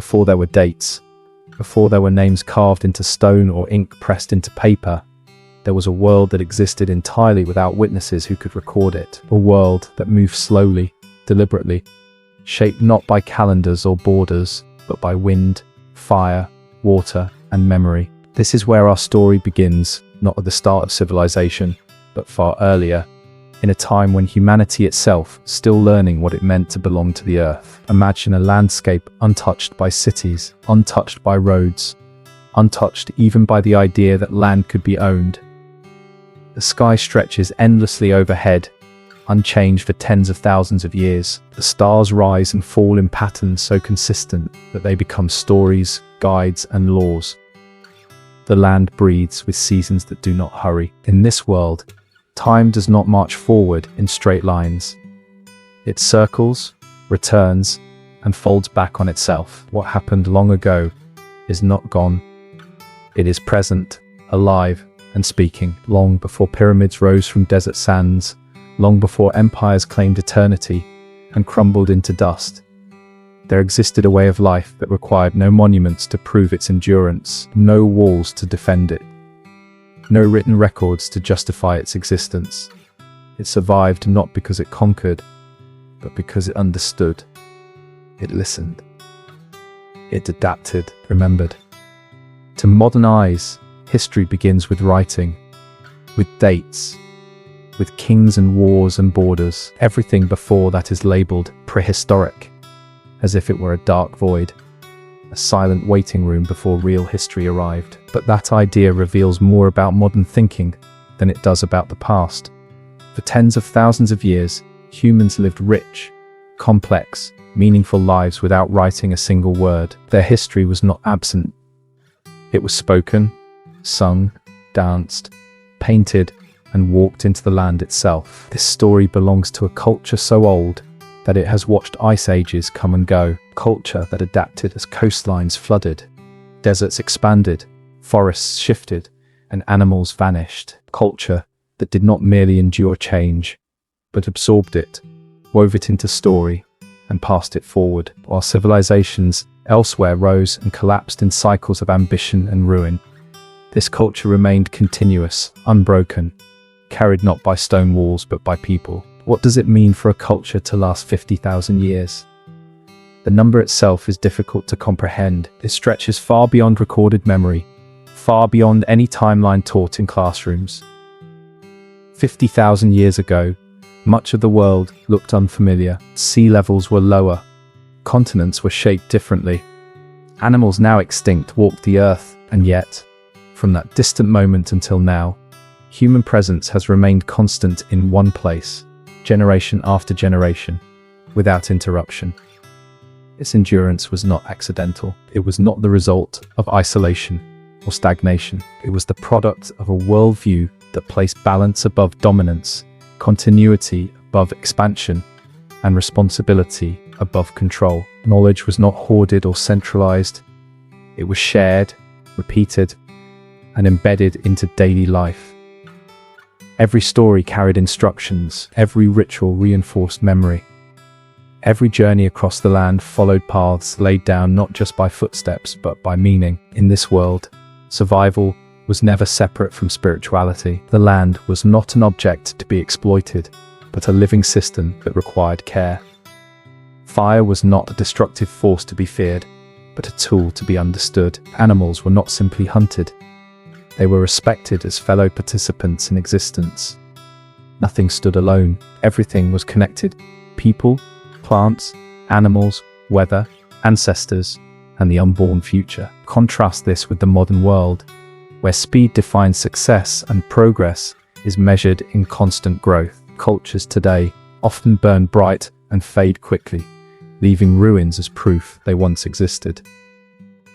before there were dates, before there were names carved into stone or ink pressed into paper, there was a world that existed entirely without witnesses who could record it. A world that moved slowly, deliberately, shaped not by calendars or borders, but by wind, fire, water, and memory. This is where our story begins, not at the start of civilization, but far earlier, in a time when humanity itself still learning what it meant to belong to the earth. Imagine a landscape untouched by cities, untouched by roads, untouched even by the idea that land could be owned. The sky stretches endlessly overhead, unchanged for tens of thousands of years. The stars rise and fall in patterns so consistent that they become stories, guides, and laws. The land breathes with seasons that do not hurry. In this world, time does not march forward in straight lines. It circles, returns, and folds back on itself. What happened long ago is not gone. It is present, alive, and speaking. Long before pyramids rose from desert sands, long before empires claimed eternity and crumbled into dust, there existed a way of life that required no monuments to prove its endurance, no walls to defend it, no written records to justify its existence. It survived not because it conquered, but because it understood. It listened. It adapted, remembered. To modern eyes, history begins with writing, with dates, with kings and wars and borders. Everything before that is labeled prehistoric, as if it were a dark void, a silent waiting room before real history arrived. But that idea reveals more about modern thinking than it does about the past. For tens of thousands of years, humans lived rich, complex, meaningful lives without writing a single word. Their history was not absent. It was spoken, sung, danced, painted, and walked into the land itself. This story belongs to a culture so old that it has watched ice ages come and go. Culture that adapted as coastlines flooded, deserts expanded, forests shifted, and animals vanished. Culture that did not merely endure change, but absorbed it, wove it into story, and passed it forward. While civilizations elsewhere rose and collapsed in cycles of ambition and ruin, this culture remained continuous, unbroken, carried not by stone walls but by people. What does it mean for a culture to last 50,000 years? The number itself is difficult to comprehend. It stretches far beyond recorded memory, far beyond any timeline taught in classrooms. 50,000 years ago, much of the world looked unfamiliar. Sea levels were lower, continents were shaped differently. Animals now extinct walked the earth, and yet, from that distant moment until now, human presence has remained constant in one place, generation after generation, without interruption. Its endurance was not accidental. It was not the result of isolation or stagnation. It was the product of a worldview that placed balance above dominance, continuity above expansion, and responsibility above control. Knowledge was not hoarded or centralized. It was shared, repeated, and embedded into daily life. Every story carried instructions, every ritual reinforced memory. Every journey across the land followed paths laid down not just by footsteps, but by meaning. In this world, survival was never separate from spirituality. The land was not an object to be exploited, but a living system that required care. Fire was not a destructive force to be feared, but a tool to be understood. Animals were not simply hunted. They were respected as fellow participants in existence. Nothing stood alone. Everything was connected. People, plants, animals, weather, ancestors, and the unborn future. Contrast this with the modern world, where speed defines success and progress is measured in constant growth. Cultures today often burn bright and fade quickly, leaving ruins as proof they once existed.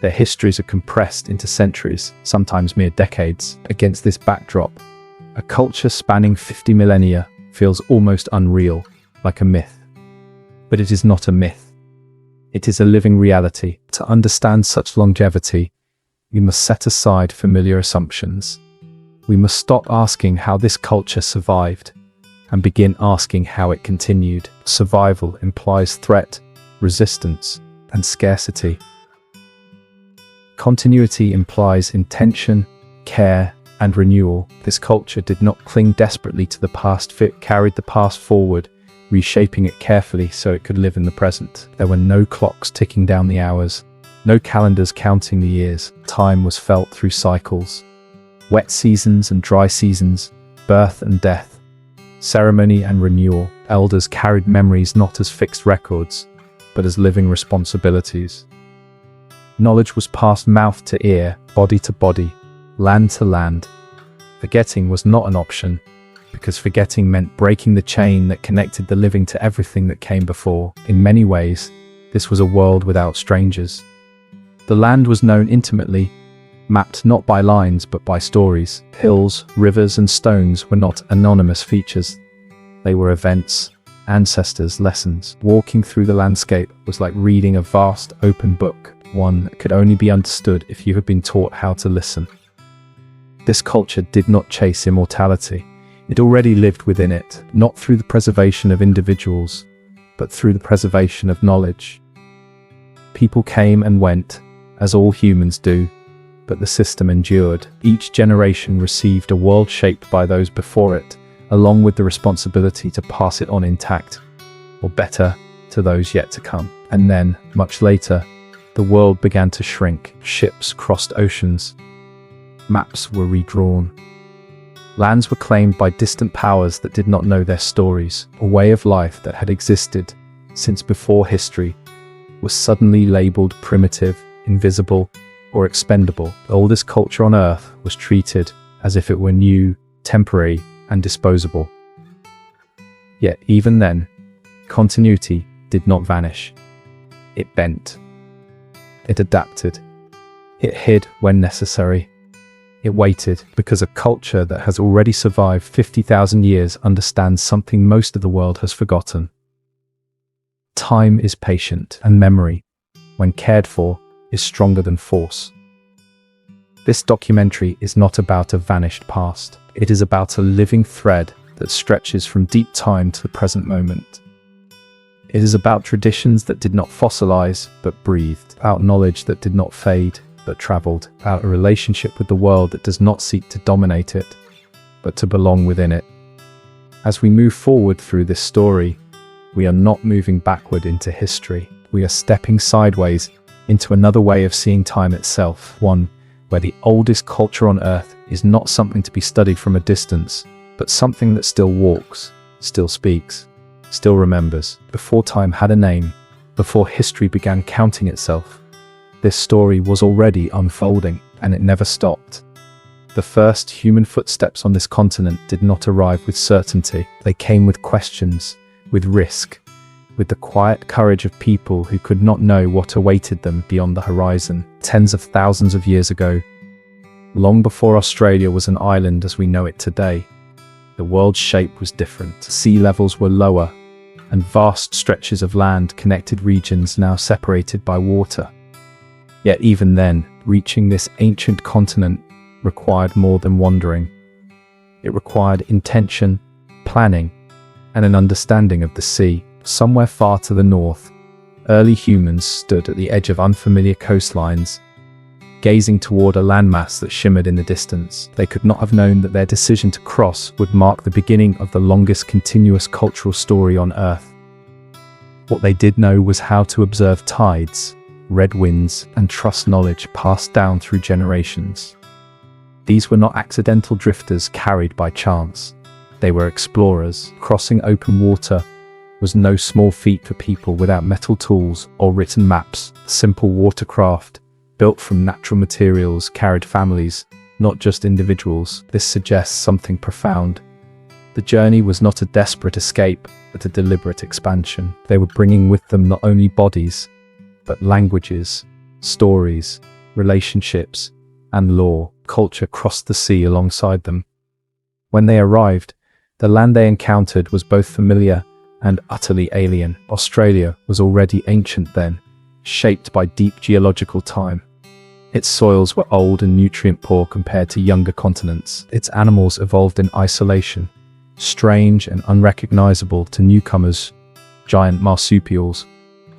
Their histories are compressed into centuries, sometimes mere decades. Against this backdrop, a culture spanning 50 millennia feels almost unreal, like a myth. But it is not a myth. It is a living reality. To understand such longevity, we must set aside familiar assumptions. We must stop asking how this culture survived and begin asking how it continued. Survival implies threat, resistance, and scarcity. Continuity implies intention, care, and renewal. This culture did not cling desperately to the past, it carried the past forward, reshaping it carefully so it could live in the present. There were no clocks ticking down the hours, no calendars counting the years. Time was felt through cycles. Wet seasons and dry seasons, birth and death, ceremony and renewal. Elders carried memories not as fixed records, but as living responsibilities. Knowledge was passed mouth to ear, body to body, land to land. Forgetting was not an option, because forgetting meant breaking the chain that connected the living to everything that came before. In many ways, this was a world without strangers. The land was known intimately, mapped not by lines but by stories. Hills, rivers, and stones were not anonymous features. They were events, ancestors' lessons. Walking through the landscape was like reading a vast, open book, one that could only be understood if you had been taught how to listen. This culture did not chase immortality. It already lived within it, not through the preservation of individuals, but through the preservation of knowledge. People came and went, as all humans do, but the system endured. Each generation received a world shaped by those before it, along with the responsibility to pass it on intact, or better, to those yet to come. And then, much later, the world began to shrink. Ships crossed oceans. Maps were redrawn. Lands were claimed by distant powers that did not know their stories. A way of life that had existed since before history was suddenly labeled primitive, invisible, or expendable. The oldest culture on Earth was treated as if it were new, temporary, and disposable. Yet even then, continuity did not vanish. It bent. It adapted. It hid when necessary. It waited, because a culture that has already survived 50,000 years understands something most of the world has forgotten. Time is patient, and memory, when cared for, is stronger than force. This documentary is not about a vanished past. It is about a living thread that stretches from deep time to the present moment. It is about traditions that did not fossilize, but breathed, about knowledge that did not fade, but traveled, about a relationship with the world that does not seek to dominate it, but to belong within it. As we move forward through this story, we are not moving backward into history. We are stepping sideways into another way of seeing time itself, one where the oldest culture on Earth is not something to be studied from a distance, but something that still walks, still speaks, still remembers. Before time had a name, before history began counting itself, this story was already unfolding, and it never stopped. The first human footsteps on this continent did not arrive with certainty. They came with questions, with risk, with the quiet courage of people who could not know what awaited them beyond the horizon. Tens of thousands of years ago, long before Australia was an island as we know it today, the world's shape was different. Sea levels were lower, and vast stretches of land connected regions now separated by water. Yet even then, reaching this ancient continent required more than wandering. It required intention, planning, and an understanding of the sea. Somewhere far to the north, early humans stood at the edge of unfamiliar coastlines, gazing toward a landmass that shimmered in the distance. They could not have known that their decision to cross would mark the beginning of the longest continuous cultural story on Earth. What they did know was how to observe tides, red winds, and trust knowledge passed down through generations. These were not accidental drifters carried by chance. They were explorers. Crossing open water was no small feat for people without metal tools or written maps. Simple watercraft, built from natural materials, carried families, not just individuals. This suggests something profound. The journey was not a desperate escape, but a deliberate expansion. They were bringing with them not only bodies, but languages, stories, relationships, and lore. Culture crossed the sea alongside them. When they arrived, the land they encountered was both familiar and utterly alien. Australia was already ancient then, shaped by deep geological time. Its soils were old and nutrient-poor compared to younger continents. Its animals evolved in isolation, strange and unrecognizable to newcomers. Giant marsupials,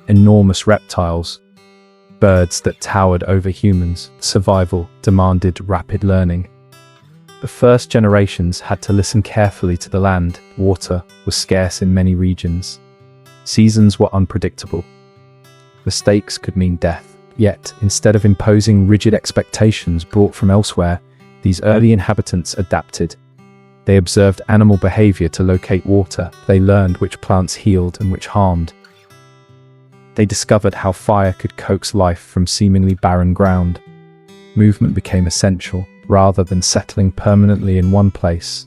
enormous reptiles, birds that towered over humans. Survival demanded rapid learning. The first generations had to listen carefully to the land. Water was scarce in many regions. Seasons were unpredictable. Mistakes could mean death. Yet, instead of imposing rigid expectations brought from elsewhere, these early inhabitants adapted. They observed animal behavior to locate water. They learned which plants healed and which harmed. They discovered how fire could coax life from seemingly barren ground. Movement became essential, rather than settling permanently in one place.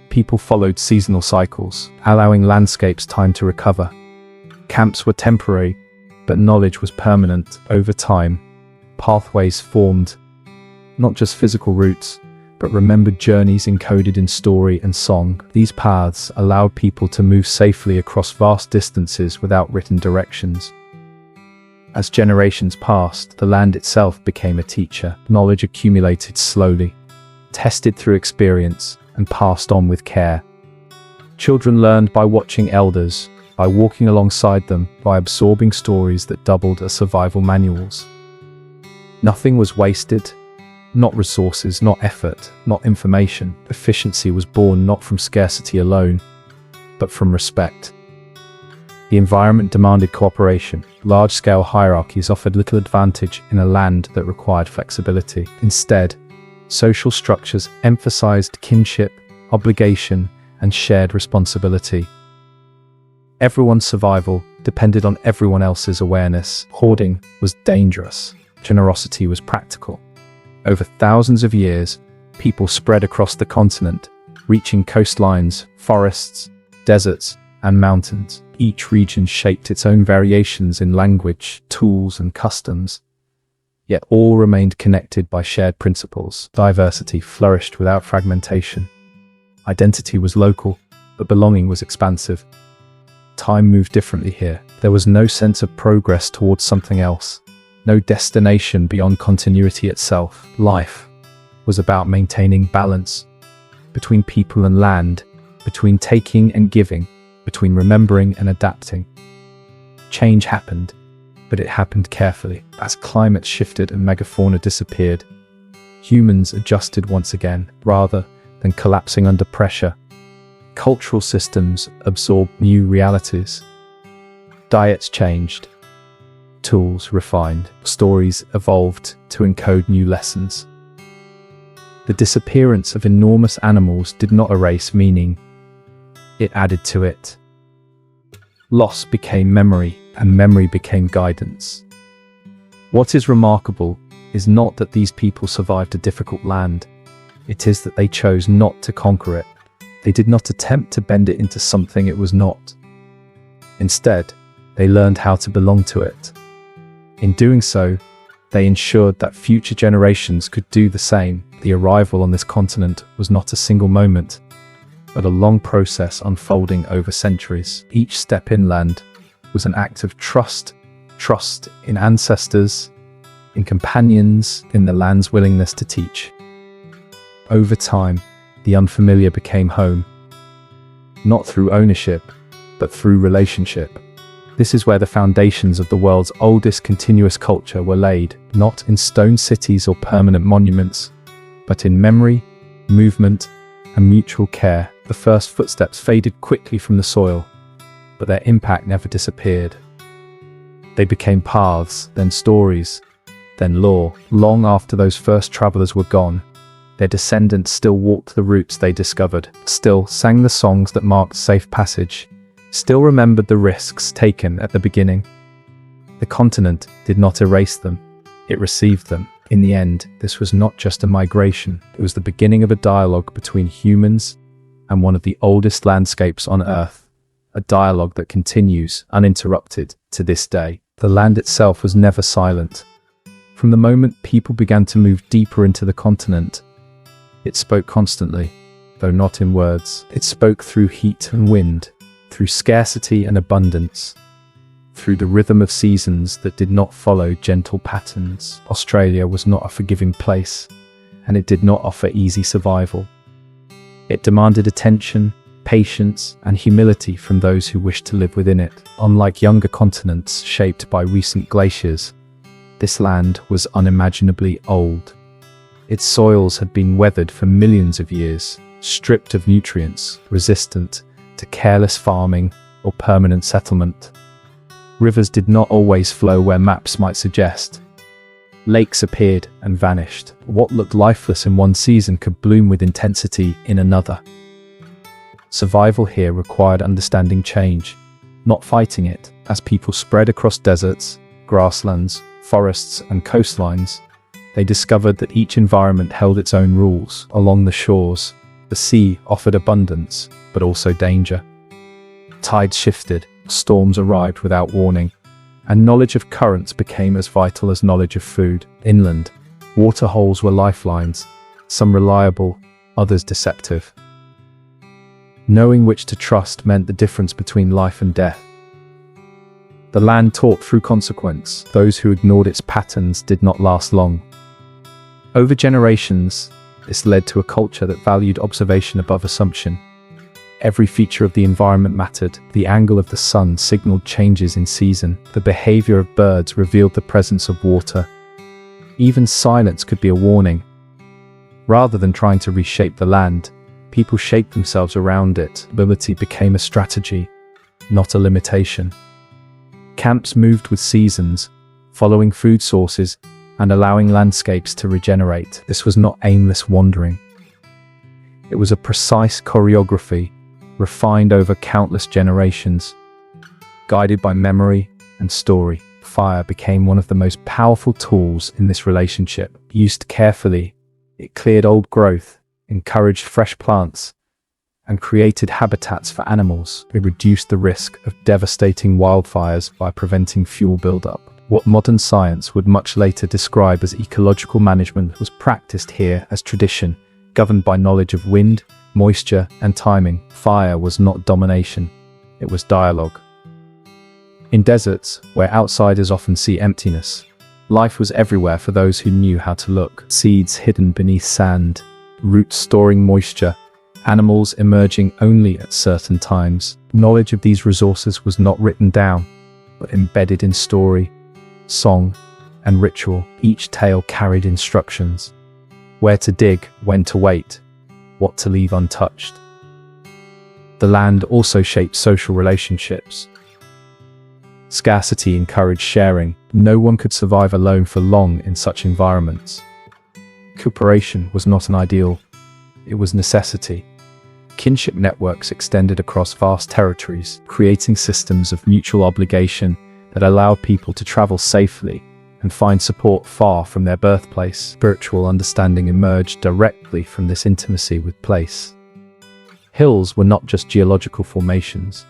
People followed seasonal cycles, allowing landscapes time to recover. Camps were temporary, but knowledge was permanent. Over time, pathways formed, not just physical routes, but remembered journeys encoded in story and song. These paths allowed people to move safely across vast distances without written directions. As generations passed, the land itself became a teacher. Knowledge accumulated slowly, tested through experience, and passed on with care. Children learned by watching elders, by walking alongside them, by absorbing stories that doubled as survival manuals. Nothing was wasted, not resources, not effort, not information. Efficiency was born not from scarcity alone, but from respect. The environment demanded cooperation. Large-scale hierarchies offered little advantage in a land that required flexibility. Instead, social structures emphasized kinship, obligation, and shared responsibility. Everyone's survival depended on everyone else's awareness. Hoarding was dangerous. Generosity was practical. Over thousands of years, people spread across the continent, reaching coastlines, forests, deserts, and mountains. Each region shaped its own variations in language, tools, and customs, yet all remained connected by shared principles. Diversity flourished without fragmentation. Identity was local, but belonging was expansive. Time moved differently here. There was no sense of progress towards something else, no destination beyond continuity itself. Life was about maintaining balance between people and land, between taking and giving, between remembering and adapting. Change happened, but it happened carefully. As climate shifted and megafauna disappeared, humans adjusted once again, rather than collapsing under pressure. Cultural systems absorbed new realities. Diets changed. Tools refined. Stories evolved to encode new lessons. The disappearance of enormous animals did not erase meaning. It added to it. Loss became memory, and memory became guidance. What is remarkable is not that these people survived a difficult land. It is that they chose not to conquer it. They did not attempt to bend it into something it was not. Instead, they learned how to belong to it. In doing so, they ensured that future generations could do the same. The arrival on this continent was not a single moment, but a long process unfolding over centuries. Each step inland was an act of trust in ancestors, in companions, in the land's willingness to teach. Over time, the unfamiliar became home, not through ownership, but through relationship. This is where the foundations of the world's oldest continuous culture were laid, not in stone cities or permanent monuments, but in memory, movement, and mutual care. The first footsteps faded quickly from the soil, but their impact never disappeared. They became paths, then stories, then lore. Long after those first travelers were gone, their descendants still walked the routes they discovered, still sang the songs that marked safe passage, still remembered the risks taken at the beginning. The continent did not erase them, it received them. In the end, this was not just a migration, it was the beginning of a dialogue between humans and one of the oldest landscapes on Earth, a dialogue that continues uninterrupted to this day. The land itself was never silent. From the moment people began to move deeper into the continent, it spoke constantly, though not in words. It spoke through heat and wind, through scarcity and abundance, through the rhythm of seasons that did not follow gentle patterns. Australia was not a forgiving place, and it did not offer easy survival. It demanded attention, patience, and humility from those who wished to live within it. Unlike younger continents shaped by recent glaciers, This land was unimaginably old. Its soils had been weathered for millions of years, stripped of nutrients, resistant to careless farming or permanent settlement. Rivers did not always flow where maps might suggest. Lakes appeared and vanished. What looked lifeless in one season could bloom with intensity in another. Survival here required understanding change, not fighting it. As people spread across deserts, grasslands, forests, and coastlines, they discovered that each environment held its own rules. Along the shores, the sea offered abundance, but also danger. Tides shifted, storms arrived without warning, and knowledge of currents became as vital as knowledge of food. Inland, water holes were lifelines, some reliable, others deceptive. Knowing which to trust meant the difference between life and death. The land taught through consequence. Those who ignored its patterns did not last long. Over generations, this led to a culture that valued observation above assumption. Every feature of the environment mattered. The angle of the sun signaled changes in season. The behavior of birds revealed the presence of water. Even silence could be a warning. Rather than trying to reshape the land, people shaped themselves around it. Ability became a strategy, not a limitation. Camps moved with seasons, following food sources and allowing landscapes to regenerate. This was not aimless wandering. It was a precise choreography, refined over countless generations. Guided by memory and story, fire became one of the most powerful tools in this relationship. Used carefully, it cleared old growth, encouraged fresh plants, and created habitats for animals. It reduced the risk of devastating wildfires by preventing fuel buildup. What modern science would much later describe as ecological management was practiced here as tradition, governed by knowledge of wind, moisture, and timing. Fire was not domination, it was dialogue. In deserts, where outsiders often see emptiness, life was everywhere for those who knew how to look. Seeds hidden beneath sand, roots storing moisture, animals emerging only at certain times. Knowledge of these resources was not written down, but embedded in story, song, and ritual. Each tale carried instructions: where to dig, when to wait, what to leave untouched. The land also shaped social relationships. Scarcity encouraged sharing. No one could survive alone for long in such environments. Cooperation was not an ideal, it was necessity. Kinship networks extended across vast territories, creating systems of mutual obligation that allowed people to travel safely and find support far from their birthplace. Spiritual understanding emerged directly from this intimacy with place. Hills were not just geological formations,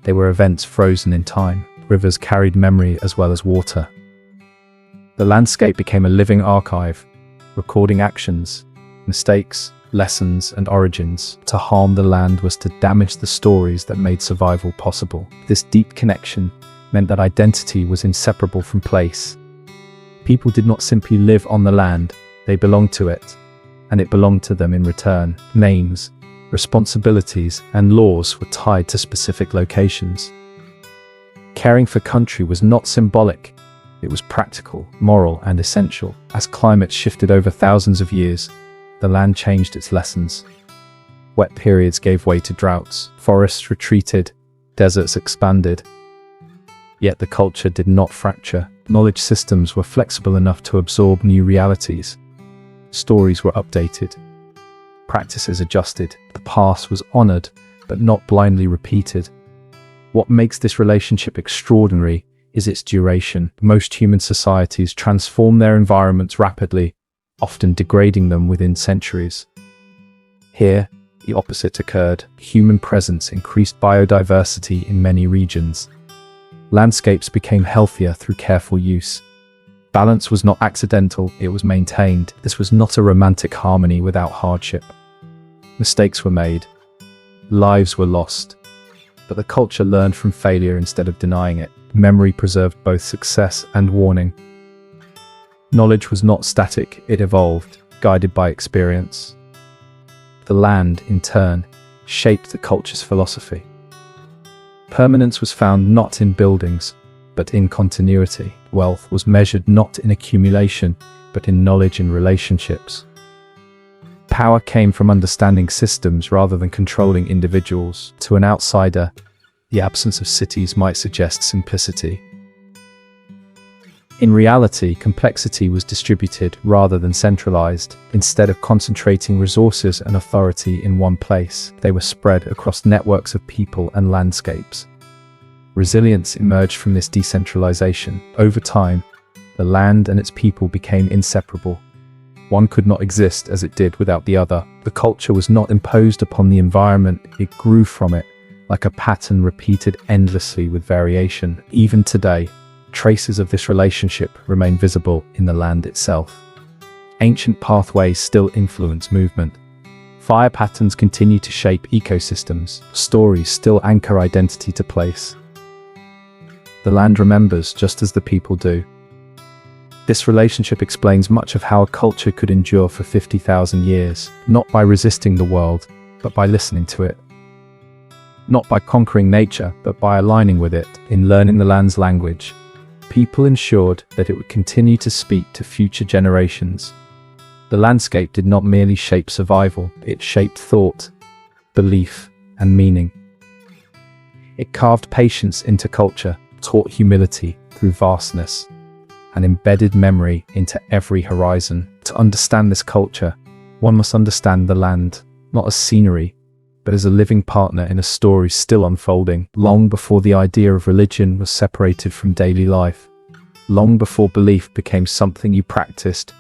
they were events frozen in time. Rivers carried memory as well as water. The landscape became a living archive, recording actions, mistakes, lessons, and origins. To harm the land was to damage the stories that made survival possible. This deep connection meant that identity was inseparable from place. People did not simply live on the land, they belonged to it, and it belonged to them in return. Names, responsibilities, and laws were tied to specific locations. Caring for country was not symbolic, it was practical, moral, and essential. As climates shifted over thousands of years, the land changed its lessons. Wet periods gave way to droughts, forests retreated, deserts expanded. Yet the culture did not fracture. Knowledge systems were flexible enough to absorb new realities. Stories were updated. Practices adjusted. The past was honored, but not blindly repeated. What makes this relationship extraordinary is its duration. Most human societies transform their environments rapidly, often degrading them within centuries. Here, the opposite occurred. Human presence increased biodiversity in many regions. Landscapes became healthier through careful use. Balance was not accidental, it was maintained. This was not a romantic harmony without hardship. Mistakes were made. Lives were lost. But the culture learned from failure instead of denying it. Memory preserved both success and warning. Knowledge was not static, it evolved, guided by experience. The land, in turn, shaped the culture's philosophy. Permanence was found not in buildings, but in continuity. wealth was measured not in accumulation, but in knowledge and relationships. Power came from understanding systems rather than controlling individuals. To an outsider, the absence of cities might suggest simplicity. In reality, complexity was distributed rather than centralized. Instead of concentrating resources and authority in one place, they were spread across networks of people and landscapes. Resilience emerged from this decentralization. Over time, the land and its people became inseparable. One could not exist as it did without the other. The culture was not imposed upon the environment, it grew from it, like a pattern repeated endlessly with variation. Even today, traces of this relationship remain visible in the land itself. Ancient pathways still influence movement. Fire patterns continue to shape ecosystems. Stories still anchor identity to place. The land remembers just as the people do. This relationship explains much of how a culture could endure for 50,000 years, not by resisting the world, but by listening to it. Not by conquering nature, but by aligning with it. In learning the land's language, people ensured that it would continue to speak to future generations. The landscape did not merely shape survival, it shaped thought, belief, and meaning. It carved patience into culture, taught humility through vastness, and embedded memory into every horizon. To understand this culture, one must understand the land, not as scenery, but as a living partner in a story still unfolding. Long before the idea of religion was separated from daily life, long before belief became something you practiced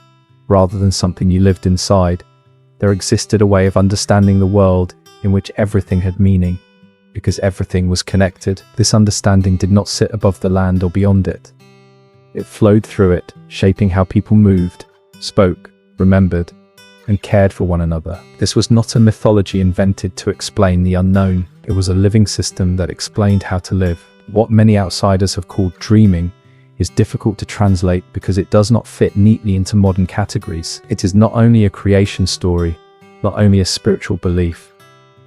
rather than something you lived inside, there existed a way of understanding the world in which everything had meaning, because everything was connected. This understanding did not sit above the land or beyond it. It flowed through it, shaping how people moved, spoke, remembered, and cared for one another. This was not a mythology invented to explain the unknown. It was a living system that explained how to live. What many outsiders have called dreaming is difficult to translate because it does not fit neatly into modern categories. It is not only a creation story, not only a spiritual belief,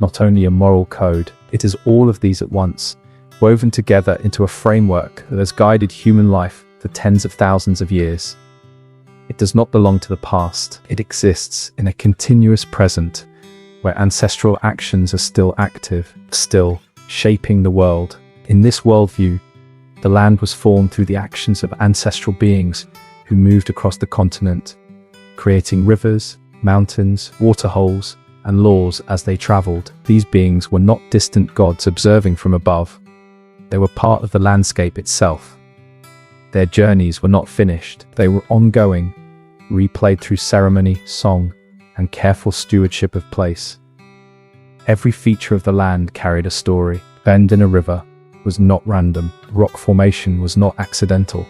not only a moral code. It is all of these at once, woven together into a framework that has guided human life for tens of thousands of years. It does not belong to the past. It exists in a continuous present where ancestral actions are still active, still shaping the world. In this worldview, the land was formed through the actions of ancestral beings who moved across the continent, creating rivers, mountains, waterholes, and laws as they traveled. These beings were not distant gods observing from above. They were part of the landscape itself. Their journeys were not finished, they were ongoing, replayed through ceremony, song, and careful stewardship of place. Every feature of the land carried a story. Bend in a river was not random, rock formation was not accidental.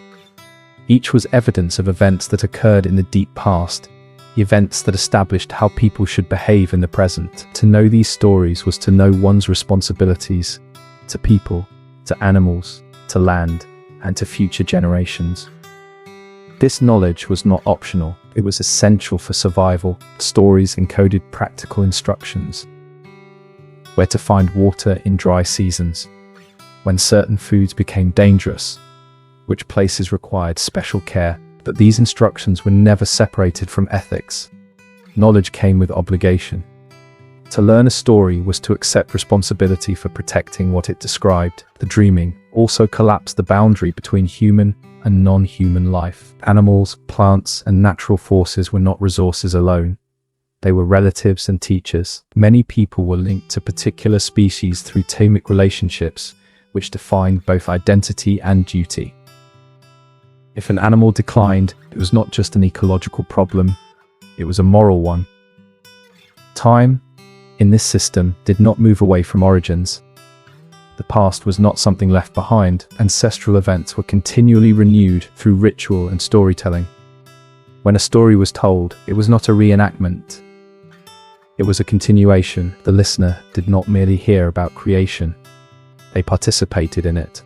Each was evidence of events that occurred in the deep past, events that established how people should behave in the present. To know these stories was to know one's responsibilities to people, to animals, to land, and to future generations. This knowledge was not optional, it was essential for survival. Stories encoded practical instructions. Where to find water in dry seasons, when certain foods became dangerous, which places required special care. But these instructions were never separated from ethics. Knowledge came with obligation. To learn a story was to accept responsibility for protecting what it described. The dreaming also collapsed the boundary between human and non-human life. Animals, plants, and natural forces were not resources alone. They were relatives and teachers. Many people were linked to particular species through tamic relationships, which defined both identity and duty. If an animal declined, it was not just an ecological problem, it was a moral one. Time, in this system, did not move away from origins. The past was not something left behind. Ancestral events were continually renewed through ritual and storytelling. When a story was told, it was not a reenactment. It was a continuation. The listener did not merely hear about creation, they participated in it.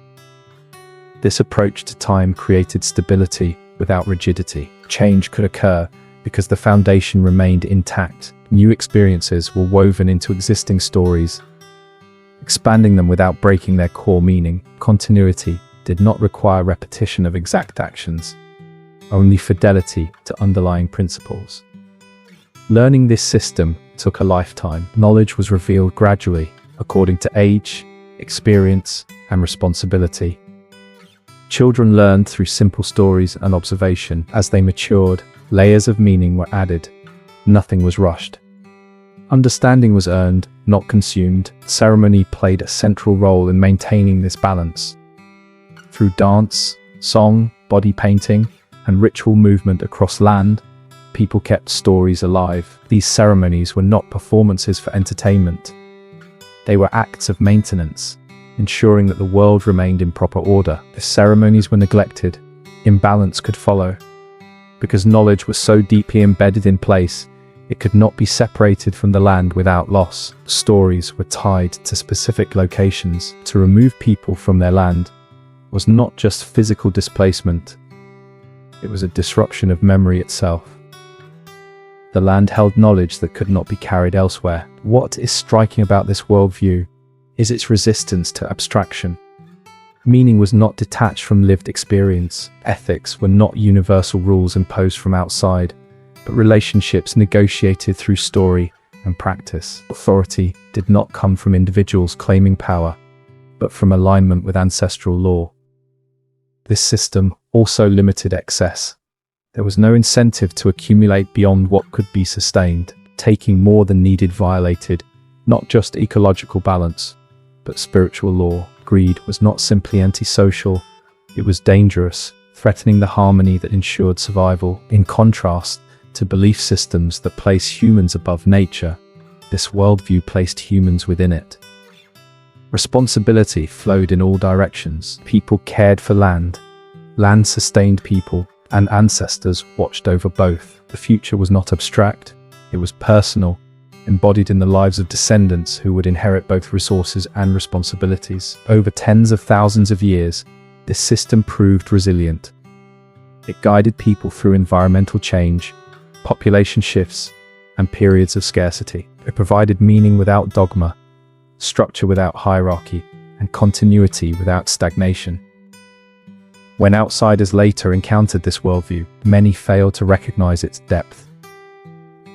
This approach to time created stability without rigidity. Change could occur because the foundation remained intact. New experiences were woven into existing stories, expanding them without breaking their core meaning. Continuity did not require repetition of exact actions, only fidelity to underlying principles. Learning this system took a lifetime. Knowledge was revealed gradually, according to age, experience, and responsibility. Children learned through simple stories and observation. As they matured, layers of meaning were added. Nothing was rushed. Understanding was earned, not consumed. Ceremony played a central role in maintaining this balance. Through dance, song, body painting, and ritual movement across land, people kept stories alive. These ceremonies were not performances for entertainment. They were acts of maintenance, ensuring that the world remained in proper order. If ceremonies were neglected, imbalance could follow. Because knowledge was so deeply embedded in place, it could not be separated from the land without loss. Stories were tied to specific locations. To remove people from their land was not just physical displacement, it was a disruption of memory itself. The land held knowledge that could not be carried elsewhere. What is striking about this worldview is its resistance to abstraction. Meaning was not detached from lived experience. Ethics were not universal rules imposed from outside, but relationships negotiated through story and practice. Authority did not come from individuals claiming power, but from alignment with ancestral law. This system also limited excess. There was no incentive to accumulate beyond what could be sustained. Taking more than needed violated not just ecological balance, but spiritual law. Greed was not simply antisocial, it was dangerous, threatening the harmony that ensured survival. In contrast to belief systems that place humans above nature, this worldview placed humans within it. Responsibility flowed in all directions. People cared for land, land sustained people, and ancestors watched over both. The future was not abstract, it was personal, embodied in the lives of descendants who would inherit both resources and responsibilities. Over tens of thousands of years, this system proved resilient. It guided people through environmental change, population shifts, and periods of scarcity. It provided meaning without dogma, structure without hierarchy, and continuity without stagnation. When outsiders later encountered this worldview, many failed to recognize its depth.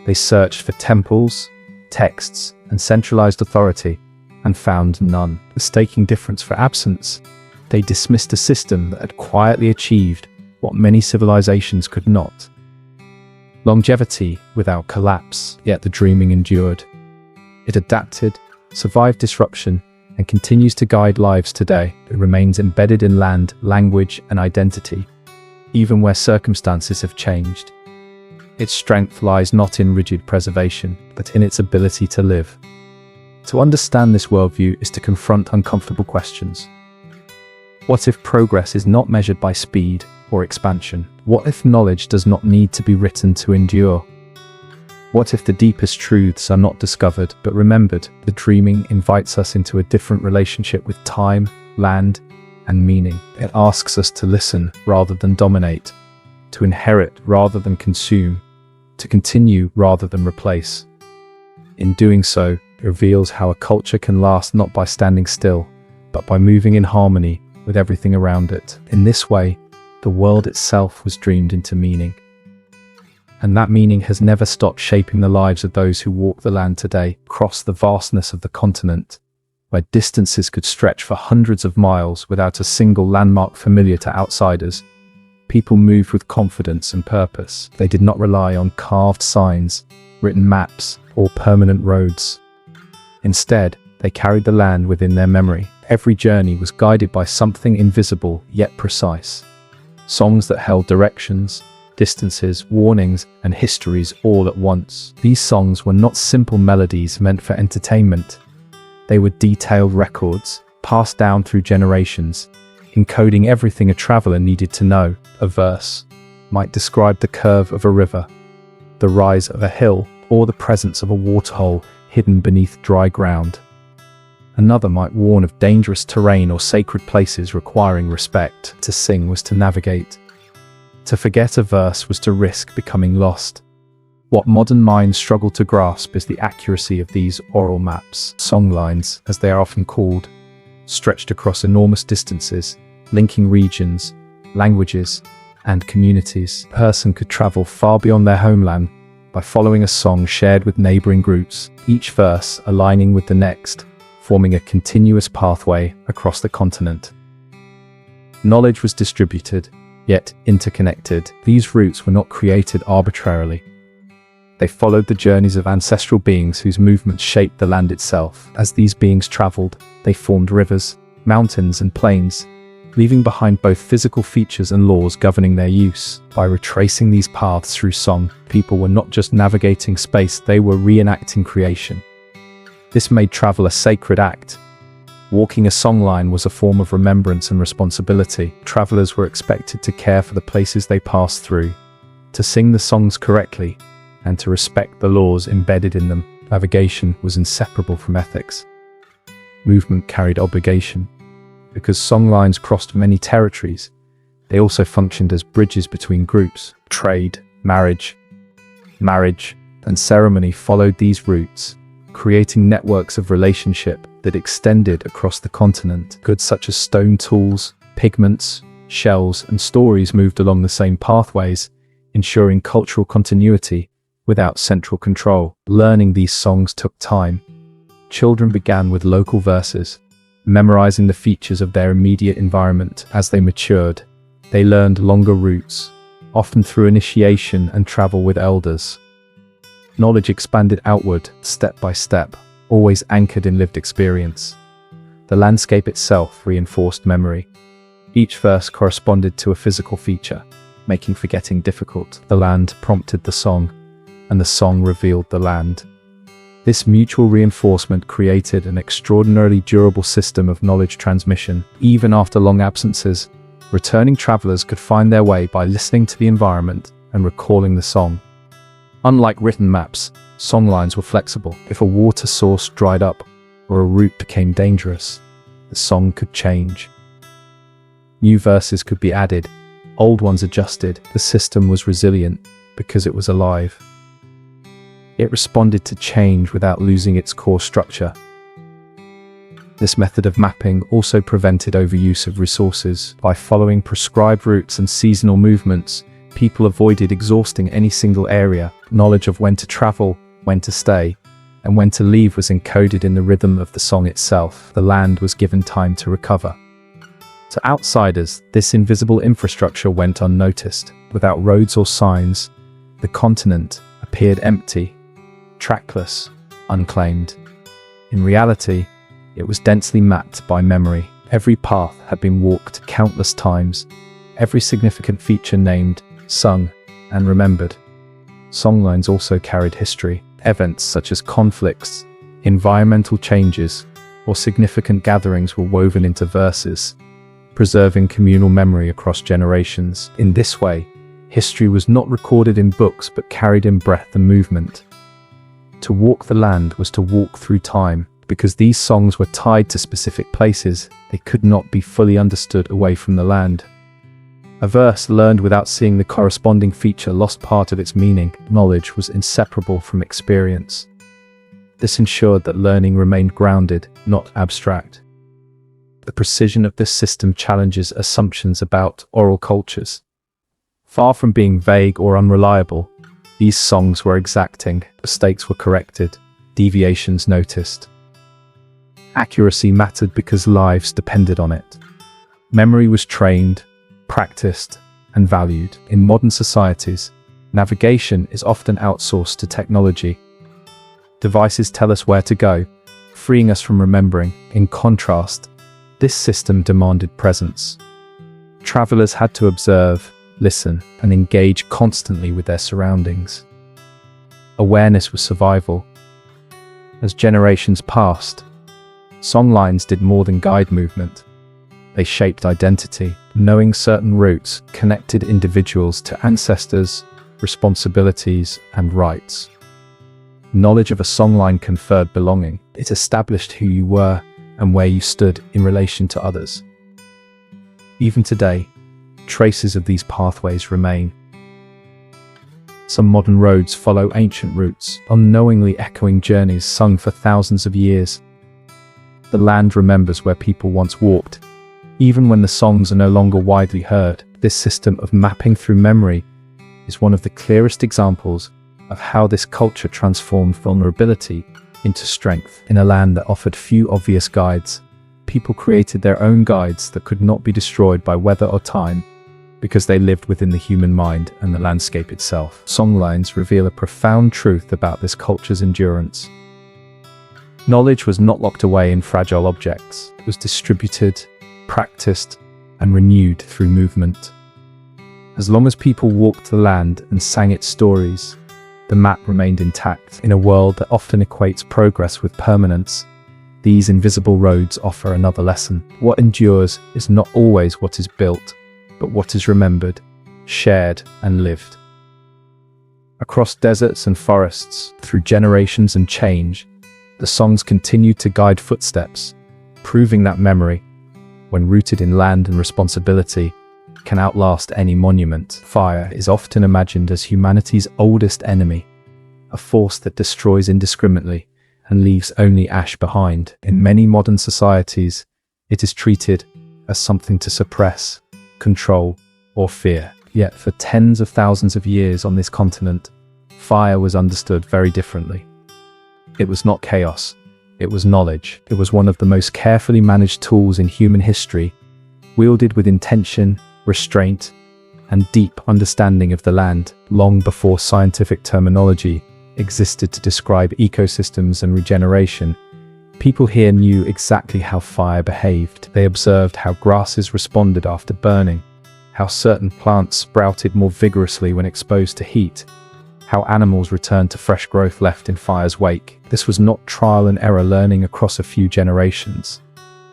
They searched for temples, texts, and centralized authority, and found none. Mistaking difference for absence, they dismissed a system that had quietly achieved what many civilizations could not. Longevity without collapse, yet the dreaming endured. It adapted, survived disruption, and continues to guide lives today. It remains embedded in land, language, and identity, even where circumstances have changed. Its strength lies not in rigid preservation, but in its ability to live. To understand this worldview is to confront uncomfortable questions. What if progress is not measured by speed or expansion? What if knowledge does not need to be written to endure? What if the deepest truths are not discovered but remembered? The dreaming invites us into a different relationship with time, land, and meaning. It asks us to listen rather than dominate, to inherit rather than consume, to continue rather than replace. In doing so, it reveals how a culture can last not by standing still, but by moving in harmony with everything around it. In this way, the world itself was dreamed into meaning. And that meaning has never stopped shaping the lives of those who walk the land today. Across the vastness of the continent, where distances could stretch for hundreds of miles without a single landmark familiar to outsiders, people moved with confidence and purpose. They did not rely on carved signs, written maps, or permanent roads. Instead, they carried the land within their memory. Every journey was guided by something invisible yet precise. Songs that held directions, distances, warnings, and histories all at once. These songs were not simple melodies meant for entertainment. They were detailed records, passed down through generations, encoding everything a traveler needed to know. A verse might describe the curve of a river, the rise of a hill, or the presence of a waterhole hidden beneath dry ground. Another might warn of dangerous terrain or sacred places requiring respect. To sing was to navigate. To forget a verse was to risk becoming lost. What modern minds struggle to grasp is the accuracy of these oral maps. Songlines, as they are often called, stretched across enormous distances, linking regions, languages, and communities. A person could travel far beyond their homeland by following a song shared with neighboring groups, each verse aligning with the next, forming a continuous pathway across the continent. Knowledge was distributed, yet interconnected. These routes were not created arbitrarily. They followed the journeys of ancestral beings whose movements shaped the land itself. As these beings traveled, they formed rivers, mountains, and plains, leaving behind both physical features and laws governing their use. By retracing these paths through song, people were not just navigating space, they were reenacting creation. This made travel a sacred act. Walking a songline was a form of remembrance and responsibility. Travelers were expected to care for the places they passed through, to sing the songs correctly, and to respect the laws embedded in them. Navigation was inseparable from ethics. Movement carried obligation. Because songlines crossed many territories, they also functioned as bridges between groups. Trade, marriage, and ceremony followed these routes, creating networks of relationship that extended across the continent. Goods such as stone tools, pigments, shells, and stories moved along the same pathways, ensuring cultural continuity without central control. Learning these songs took time. Children began with local verses, memorizing the features of their immediate environment. As they matured, they learned longer routes, often through initiation and travel with elders. Knowledge expanded outward, step by step, always anchored in lived experience. The landscape itself reinforced memory. Each verse corresponded to a physical feature, making forgetting difficult. The land prompted the song, and the song revealed the land. This mutual reinforcement created an extraordinarily durable system of knowledge transmission. Even after long absences, returning travelers could find their way by listening to the environment and recalling the song. Unlike written maps, songlines were flexible. If a water source dried up or a route became dangerous, the song could change. New verses could be added, old ones adjusted. The system was resilient because it was alive. It responded to change without losing its core structure. This method of mapping also prevented overuse of resources. By following prescribed routes and seasonal movements, people avoided exhausting any single area. Knowledge of when to travel, when to stay, and when to leave was encoded in the rhythm of the song itself. The land was given time to recover. To outsiders, this invisible infrastructure went unnoticed. Without roads or signs, the continent appeared empty, trackless, unclaimed. In reality, it was densely mapped by memory. Every path had been walked countless times, every significant feature named, sung, and remembered. Songlines also carried history. Events such as conflicts, environmental changes, or significant gatherings were woven into verses, preserving communal memory across generations. In this way, history was not recorded in books but carried in breath and movement. To walk the land was to walk through time. Because these songs were tied to specific places, they could not be fully understood away from the land. A verse learned without seeing the corresponding feature lost part of its meaning. Knowledge was inseparable from experience. This ensured that learning remained grounded, not abstract. The precision of this system challenges assumptions about oral cultures. Far from being vague or unreliable, these songs were exacting. Mistakes were corrected, deviations noticed. Accuracy mattered because lives depended on it. Memory was trained, practiced, and valued. In modern societies, navigation is often outsourced to technology. Devices tell us where to go, freeing us from remembering. In contrast, this system demanded presence. Travelers had to observe, listen, and engage constantly with their surroundings. Awareness was survival. As generations passed, songlines did more than guide movement. They shaped identity. Knowing certain routes connected individuals to ancestors, responsibilities, and rights. Knowledge of a songline conferred belonging. It established who you were and where you stood in relation to others. Even today, traces of these pathways remain. Some modern roads follow ancient routes, unknowingly echoing journeys sung for thousands of years. The land remembers where people once walked, Even when the songs are no longer widely heard, this system of mapping through memory is one of the clearest examples of how this culture transformed vulnerability into strength. In a land that offered few obvious guides, people created their own guides that could not be destroyed by weather or time, because they lived within the human mind and the landscape itself. Songlines reveal a profound truth about this culture's endurance. Knowledge was not locked away in fragile objects. It was distributed, practiced, and renewed through movement. As long as people walked the land and sang its stories, the map remained intact. In a world that often equates progress with permanence, these invisible roads offer another lesson. What endures is not always what is built, but what is remembered, shared, and lived. Across deserts and forests, through generations and change, the songs continue to guide footsteps, proving that memory, when rooted in land and responsibility, can outlast any monument. Fire is often imagined as humanity's oldest enemy, a force that destroys indiscriminately and leaves only ash behind. In many modern societies, it is treated as something to suppress, control, or fear. Yet for tens of thousands of years on this continent, fire was understood very differently. It was not chaos, it was knowledge. It was one of the most carefully managed tools in human history, wielded with intention, restraint, and deep understanding of the land. Long before scientific terminology existed to describe ecosystems and regeneration, people here knew exactly how fire behaved. They observed how grasses responded after burning, how certain plants sprouted more vigorously when exposed to heat, how animals returned to fresh growth left in fire's wake. This was not trial and error learning across a few generations.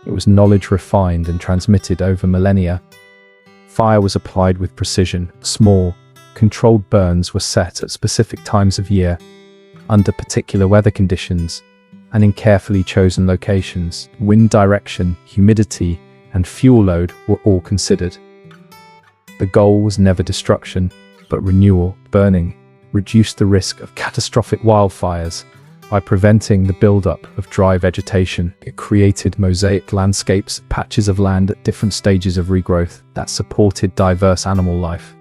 It was knowledge refined and transmitted over millennia. Fire was applied with precision. Small, controlled burns were set at specific times of year, under particular weather conditions, and in carefully chosen locations. Wind direction, humidity, and fuel load were all considered. The goal was never destruction, but renewal. Burning reduced the risk of catastrophic wildfires by preventing the buildup of dry vegetation. It created mosaic landscapes, patches of land at different stages of regrowth that supported diverse animal life.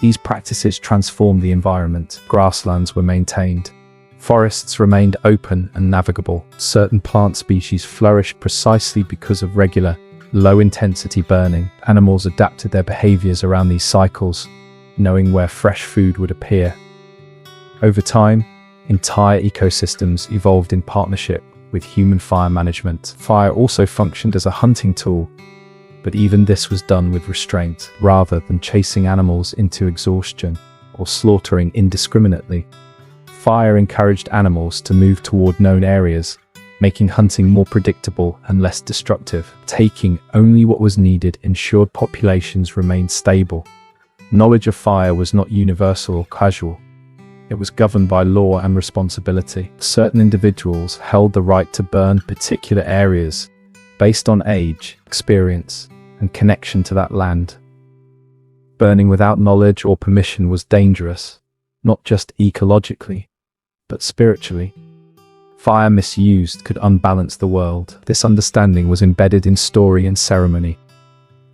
These practices transformed the environment. Grasslands were maintained. Forests remained open and navigable. Certain plant species flourished precisely because of regular, low-intensity burning. Animals adapted their behaviors around these cycles, knowing where fresh food would appear. Over time, entire ecosystems evolved in partnership with human fire management. Fire also functioned as a hunting tool, but even this was done with restraint. Rather than chasing animals into exhaustion or slaughtering indiscriminately, fire encouraged animals to move toward known areas, making hunting more predictable and less destructive. Taking only what was needed ensured populations remained stable. Knowledge of fire was not universal or casual. It was governed by law and responsibility. Certain individuals held the right to burn particular areas based on age, experience, and connection to that land. Burning without knowledge or permission was dangerous, not just ecologically, but spiritually. Fire misused could unbalance the world. This understanding was embedded in story and ceremony.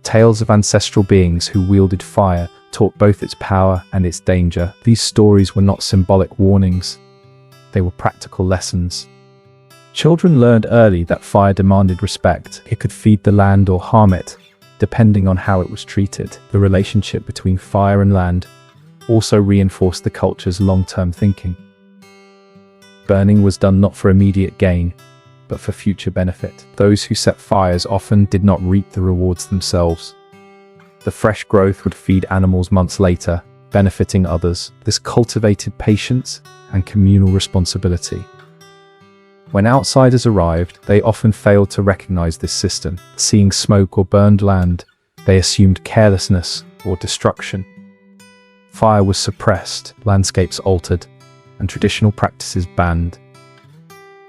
Tales of ancestral beings who wielded fire taught both its power and its danger. These stories were not symbolic warnings. They were practical lessons. Children learned early that fire demanded respect. It could feed the land or harm it, depending on how it was treated. The relationship between fire and land also reinforced the culture's long-term thinking. Burning was done not for immediate gain, but for future benefit. Those who set fires often did not reap the rewards themselves. The fresh growth would feed animals months later, benefiting others. This cultivated patience and communal responsibility. When outsiders arrived, they often failed to recognize this system. Seeing smoke or burned land, they assumed carelessness or destruction. Fire was suppressed, landscapes altered, and traditional practices banned.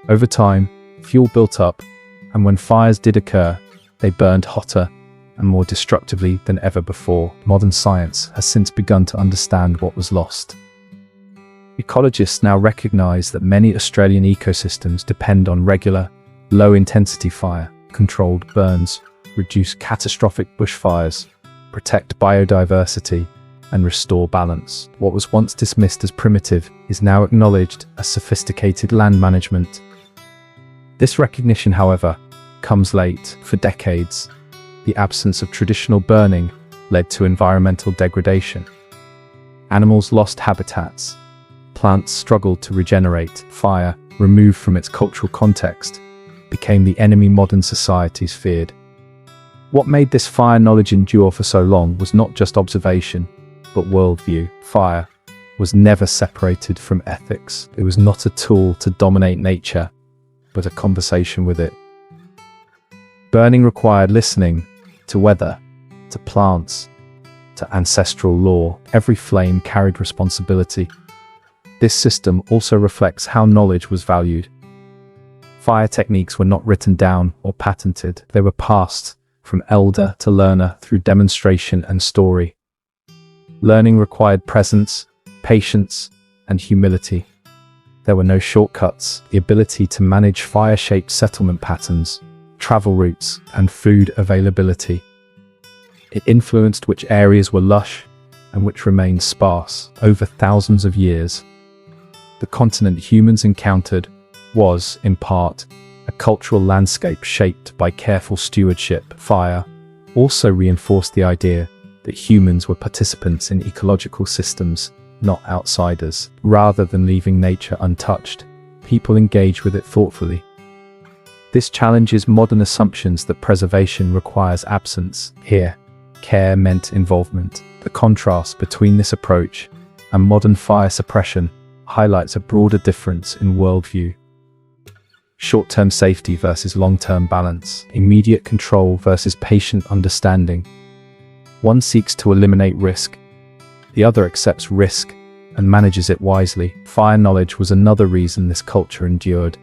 Over time, fuel built up, and when fires did occur, they burned hotter and more destructively than ever before. Modern science has since begun to understand what was lost. Ecologists now recognize that many Australian ecosystems depend on regular, low-intensity fire, controlled burns, reduce catastrophic bushfires, protect biodiversity, and restore balance. What was once dismissed as primitive is now acknowledged as sophisticated land management. This recognition, however, comes late. For decades, the absence of traditional burning led to environmental degradation. Animals lost habitats, plants struggled to regenerate, fire, removed from its cultural context, became the enemy modern societies feared. What made this fire knowledge endure for so long was not just observation, but worldview. Fire was never separated from ethics. It was not a tool to dominate nature, but a conversation with it. Burning required listening to weather, to plants, to ancestral lore. Every flame carried responsibility. This system also reflects how knowledge was valued. Fire techniques were not written down or patented. They were passed from elder to learner through demonstration and story. Learning required presence, patience, and humility. There were no shortcuts. The ability to manage fire-shaped settlement patterns, travel routes, and food availability. It influenced which areas were lush and which remained sparse. Over thousands of years, the continent humans encountered was, in part, a cultural landscape shaped by careful stewardship. Fire also reinforced the idea that humans were participants in ecological systems, not outsiders. Rather than leaving nature untouched, people engage with it thoughtfully. This challenges modern assumptions that preservation requires absence. Here, care meant involvement. The contrast between this approach and modern fire suppression highlights a broader difference in worldview. Short-term safety versus long-term balance. Immediate control versus patient understanding. One seeks to eliminate risk. The other accepts risk and manages it wisely. Fire knowledge was another reason this culture endured.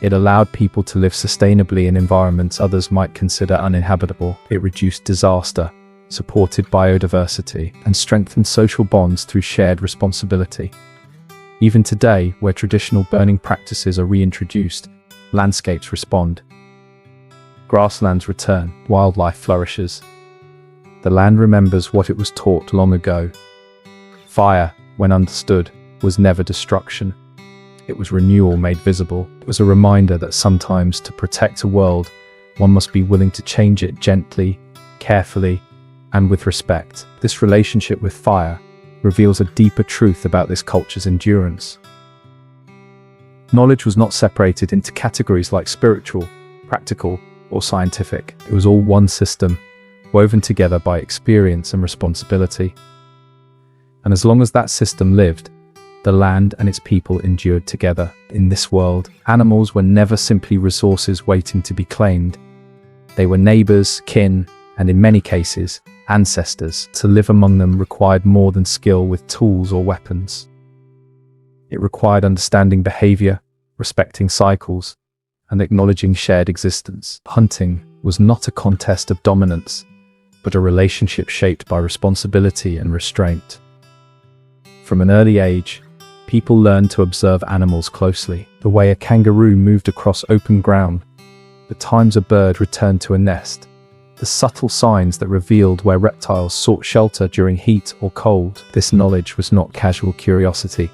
It allowed people to live sustainably in environments others might consider uninhabitable. It reduced disaster, supported biodiversity, and strengthened social bonds through shared responsibility. Even today, where traditional burning practices are reintroduced, landscapes respond. Grasslands return, wildlife flourishes. The land remembers what it was taught long ago. Fire, when understood, was never destruction. It was renewal made visible. It was a reminder that sometimes to protect a world, one must be willing to change it gently, carefully, and with respect. This relationship with fire reveals a deeper truth about this culture's endurance. Knowledge was not separated into categories like spiritual, practical, or scientific. It was all one system, woven together by experience and responsibility. And as long as that system lived, the land and its people endured together. In this world, animals were never simply resources waiting to be claimed. They were neighbors, kin, and in many cases, ancestors. To live among them required more than skill with tools or weapons. It required understanding behavior, respecting cycles, and acknowledging shared existence. Hunting was not a contest of dominance, but a relationship shaped by responsibility and restraint. From an early age, people learned to observe animals closely. The way a kangaroo moved across open ground, the times a bird returned to a nest, the subtle signs that revealed where reptiles sought shelter during heat or cold. This knowledge was not casual curiosity.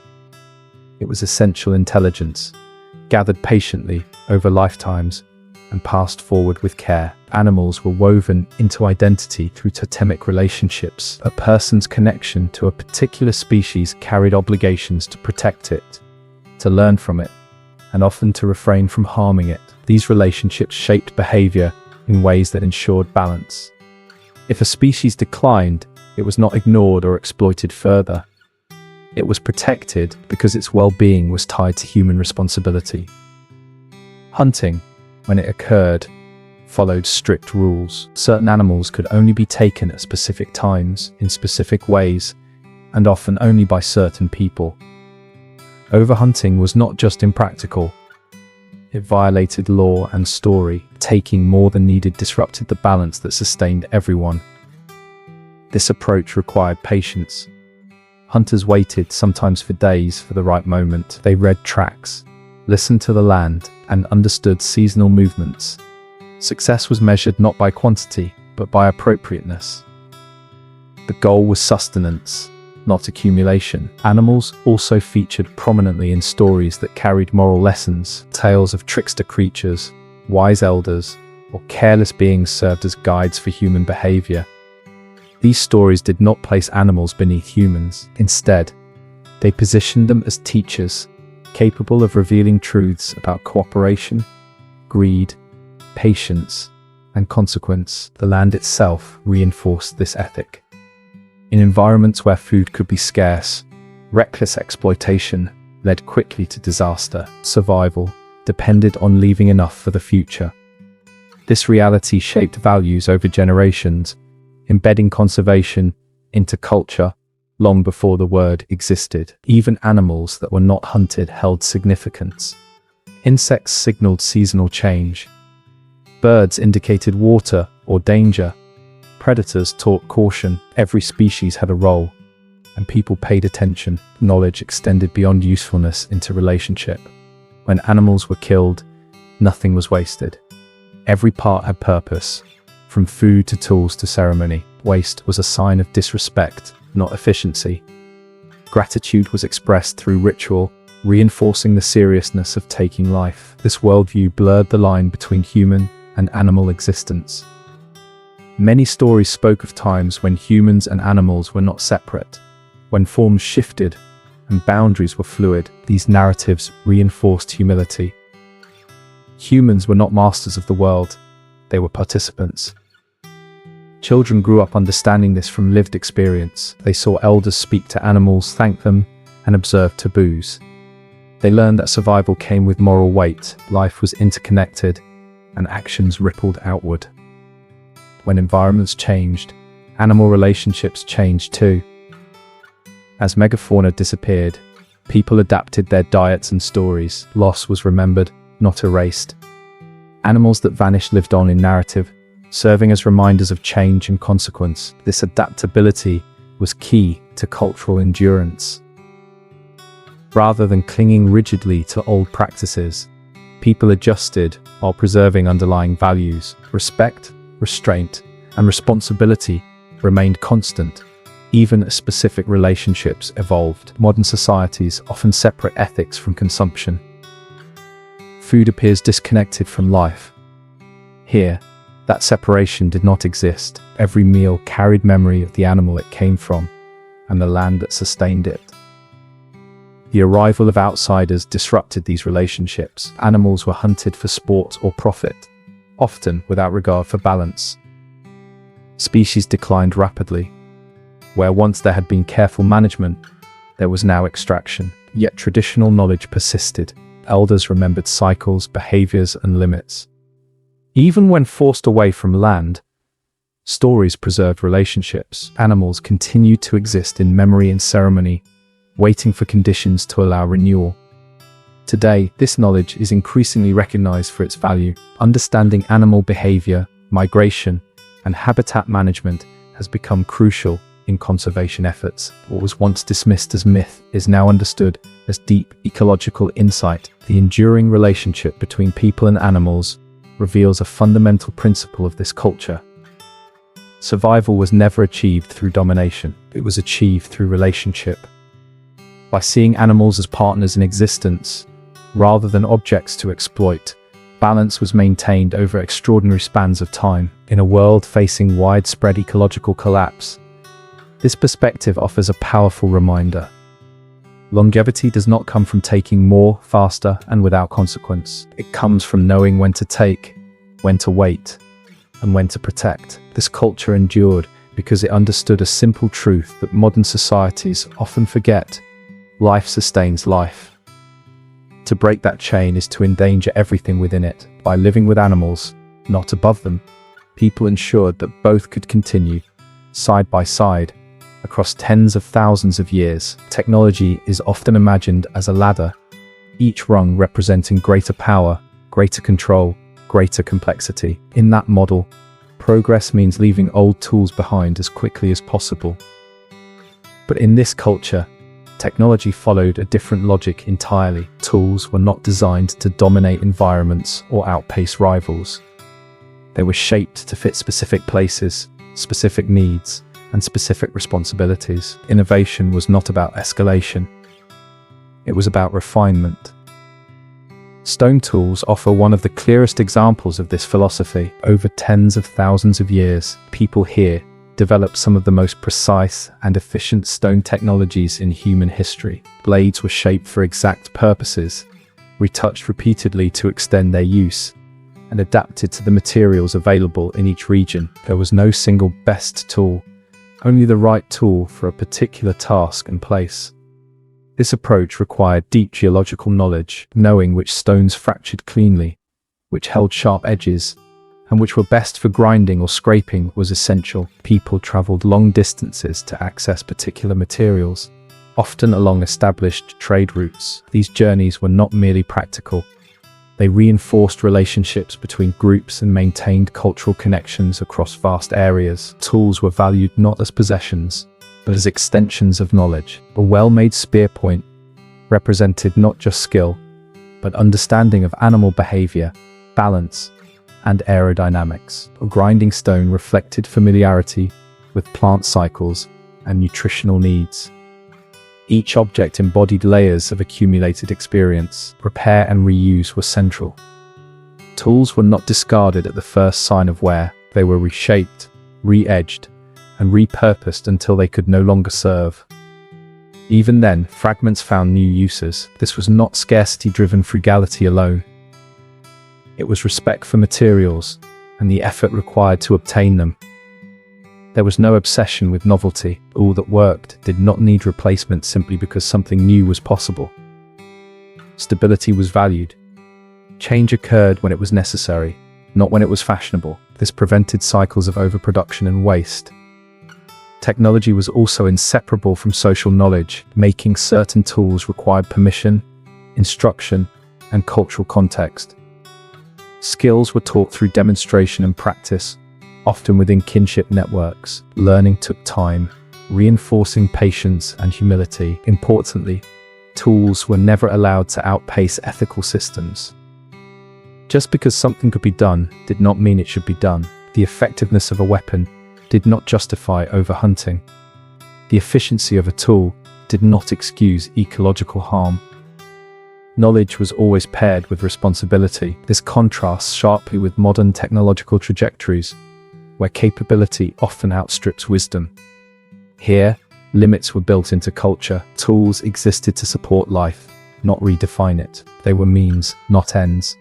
It was essential intelligence, gathered patiently over lifetimes and passed forward with care. Animals were woven into identity through totemic relationships. A person's connection to a particular species carried obligations to protect it, to learn from it, and often to refrain from harming it. These relationships shaped behavior in ways that ensured balance. If a species declined, it was not ignored or exploited further. It was protected because its well-being was tied to human responsibility. Hunting, when it occurred, followed strict rules. Certain animals could only be taken at specific times, in specific ways, and often only by certain people. Overhunting was not just impractical. It violated law and story. Taking more than needed disrupted the balance that sustained everyone. This approach required patience. Hunters waited, sometimes for days, for the right moment. They read tracks, listened to the land, and understood seasonal movements. Success was measured not by quantity, but by appropriateness. The goal was sustenance, not accumulation. Animals also featured prominently in stories that carried moral lessons. Tales of trickster creatures, wise elders, or careless beings served as guides for human behavior. These stories did not place animals beneath humans. Instead, they positioned them as teachers, capable of revealing truths about cooperation, greed, patience, and consequence. The land itself reinforced this ethic. In environments where food could be scarce, reckless exploitation led quickly to disaster. Survival depended on leaving enough for the future. This reality shaped values over generations, embedding conservation into culture long before the word existed. Even animals that were not hunted held significance. Insects signaled seasonal change. Birds indicated water or danger. Predators taught caution. Every species had a role, and people paid attention. Knowledge extended beyond usefulness into relationship. When animals were killed, nothing was wasted. Every part had purpose, from food to tools to ceremony. Waste was a sign of disrespect, not efficiency. Gratitude was expressed through ritual, reinforcing the seriousness of taking life. This worldview blurred the line between human and animal existence. Many stories spoke of times when humans and animals were not separate, when forms shifted and boundaries were fluid. These narratives reinforced humility. Humans were not masters of the world, they were participants. Children grew up understanding this from lived experience. They saw elders speak to animals, thank them, and observe taboos. They learned that survival came with moral weight, life was interconnected, and actions rippled outward. When environments changed, animal relationships changed too. As megafauna disappeared, people adapted their diets and stories. Loss was remembered, not erased. Animals that vanished lived on in narrative, serving as reminders of change and consequence. This adaptability was key to cultural endurance. Rather than clinging rigidly to old practices, people adjusted while preserving underlying values. Respect, restraint, and responsibility remained constant, even as specific relationships evolved. Modern societies often separate ethics from consumption. Food appears disconnected from life. Here, that separation did not exist. Every meal carried memory of the animal it came from and the land that sustained it. The arrival of outsiders disrupted these relationships. Animals were hunted for sport or profit, often without regard for balance. Species declined rapidly. Where once there had been careful management, there was now extraction. Yet traditional knowledge persisted. Elders remembered cycles, behaviors, and limits. Even when forced away from land, stories preserved relationships. Animals continued to exist in memory and ceremony, waiting for conditions to allow renewal. Today, this knowledge is increasingly recognized for its value. Understanding animal behavior, migration, and habitat management has become crucial in conservation efforts. What was once dismissed as myth is now understood as deep ecological insight. The enduring relationship between people and animals reveals a fundamental principle of this culture. Survival was never achieved through domination. It was achieved through relationship. By seeing animals as partners in existence, rather than objects to exploit, balance was maintained over extraordinary spans of time. In a world facing widespread ecological collapse, this perspective offers a powerful reminder. Longevity does not come from taking more, faster, and without consequence. It comes from knowing when to take, when to wait, and when to protect. This culture endured because it understood a simple truth that modern societies often forget: life sustains life. To break that chain is to endanger everything within it. By living with animals, not above them, people ensured that both could continue, side by side, across tens of thousands of years. Technology is often imagined as a ladder, each rung representing greater power, greater control, greater complexity. In that model, progress means leaving old tools behind as quickly as possible. But in this culture, technology followed a different logic entirely. Tools were not designed to dominate environments or outpace rivals. They were shaped to fit specific places, specific needs, and specific responsibilities. Innovation was not about escalation. It was about refinement. Stone tools offer one of the clearest examples of this philosophy. Over tens of thousands of years, people here developed some of the most precise and efficient stone technologies in human history. Blades were shaped for exact purposes, retouched repeatedly to extend their use, and adapted to the materials available in each region. There was no single best tool, only the right tool for a particular task and place. This approach required deep geological knowledge, knowing which stones fractured cleanly, which held sharp edges, and which were best for grinding or scraping was essential. People traveled long distances to access particular materials, often along established trade routes. These journeys were not merely practical. They reinforced relationships between groups and maintained cultural connections across vast areas. Tools were valued not as possessions, but as extensions of knowledge. A well-made spear point represented not just skill, but understanding of animal behavior, balance, and aerodynamics. A grinding stone reflected familiarity with plant cycles and nutritional needs. Each object embodied layers of accumulated experience. Repair and reuse were central. Tools were not discarded at the first sign of wear. They were reshaped, re-edged, and repurposed until they could no longer serve. Even then, fragments found new uses. This was not scarcity-driven frugality alone. It was respect for materials and the effort required to obtain them. There was no obsession with novelty. All that worked did not need replacement simply because something new was possible. Stability was valued. Change occurred when it was necessary, not when it was fashionable. This prevented cycles of overproduction and waste. Technology was also inseparable from social knowledge. Making certain tools required permission, instruction, and cultural context. Skills were taught through demonstration and practice, often within kinship networks. Learning took time, reinforcing patience and humility. Importantly, tools were never allowed to outpace ethical systems. Just because something could be done did not mean it should be done. The effectiveness of a weapon did not justify overhunting. The efficiency of a tool did not excuse ecological harm. Knowledge was always paired with responsibility. This contrasts sharply with modern technological trajectories, where capability often outstrips wisdom. Here, limits were built into culture. Tools existed to support life, not redefine it. They were means, not ends.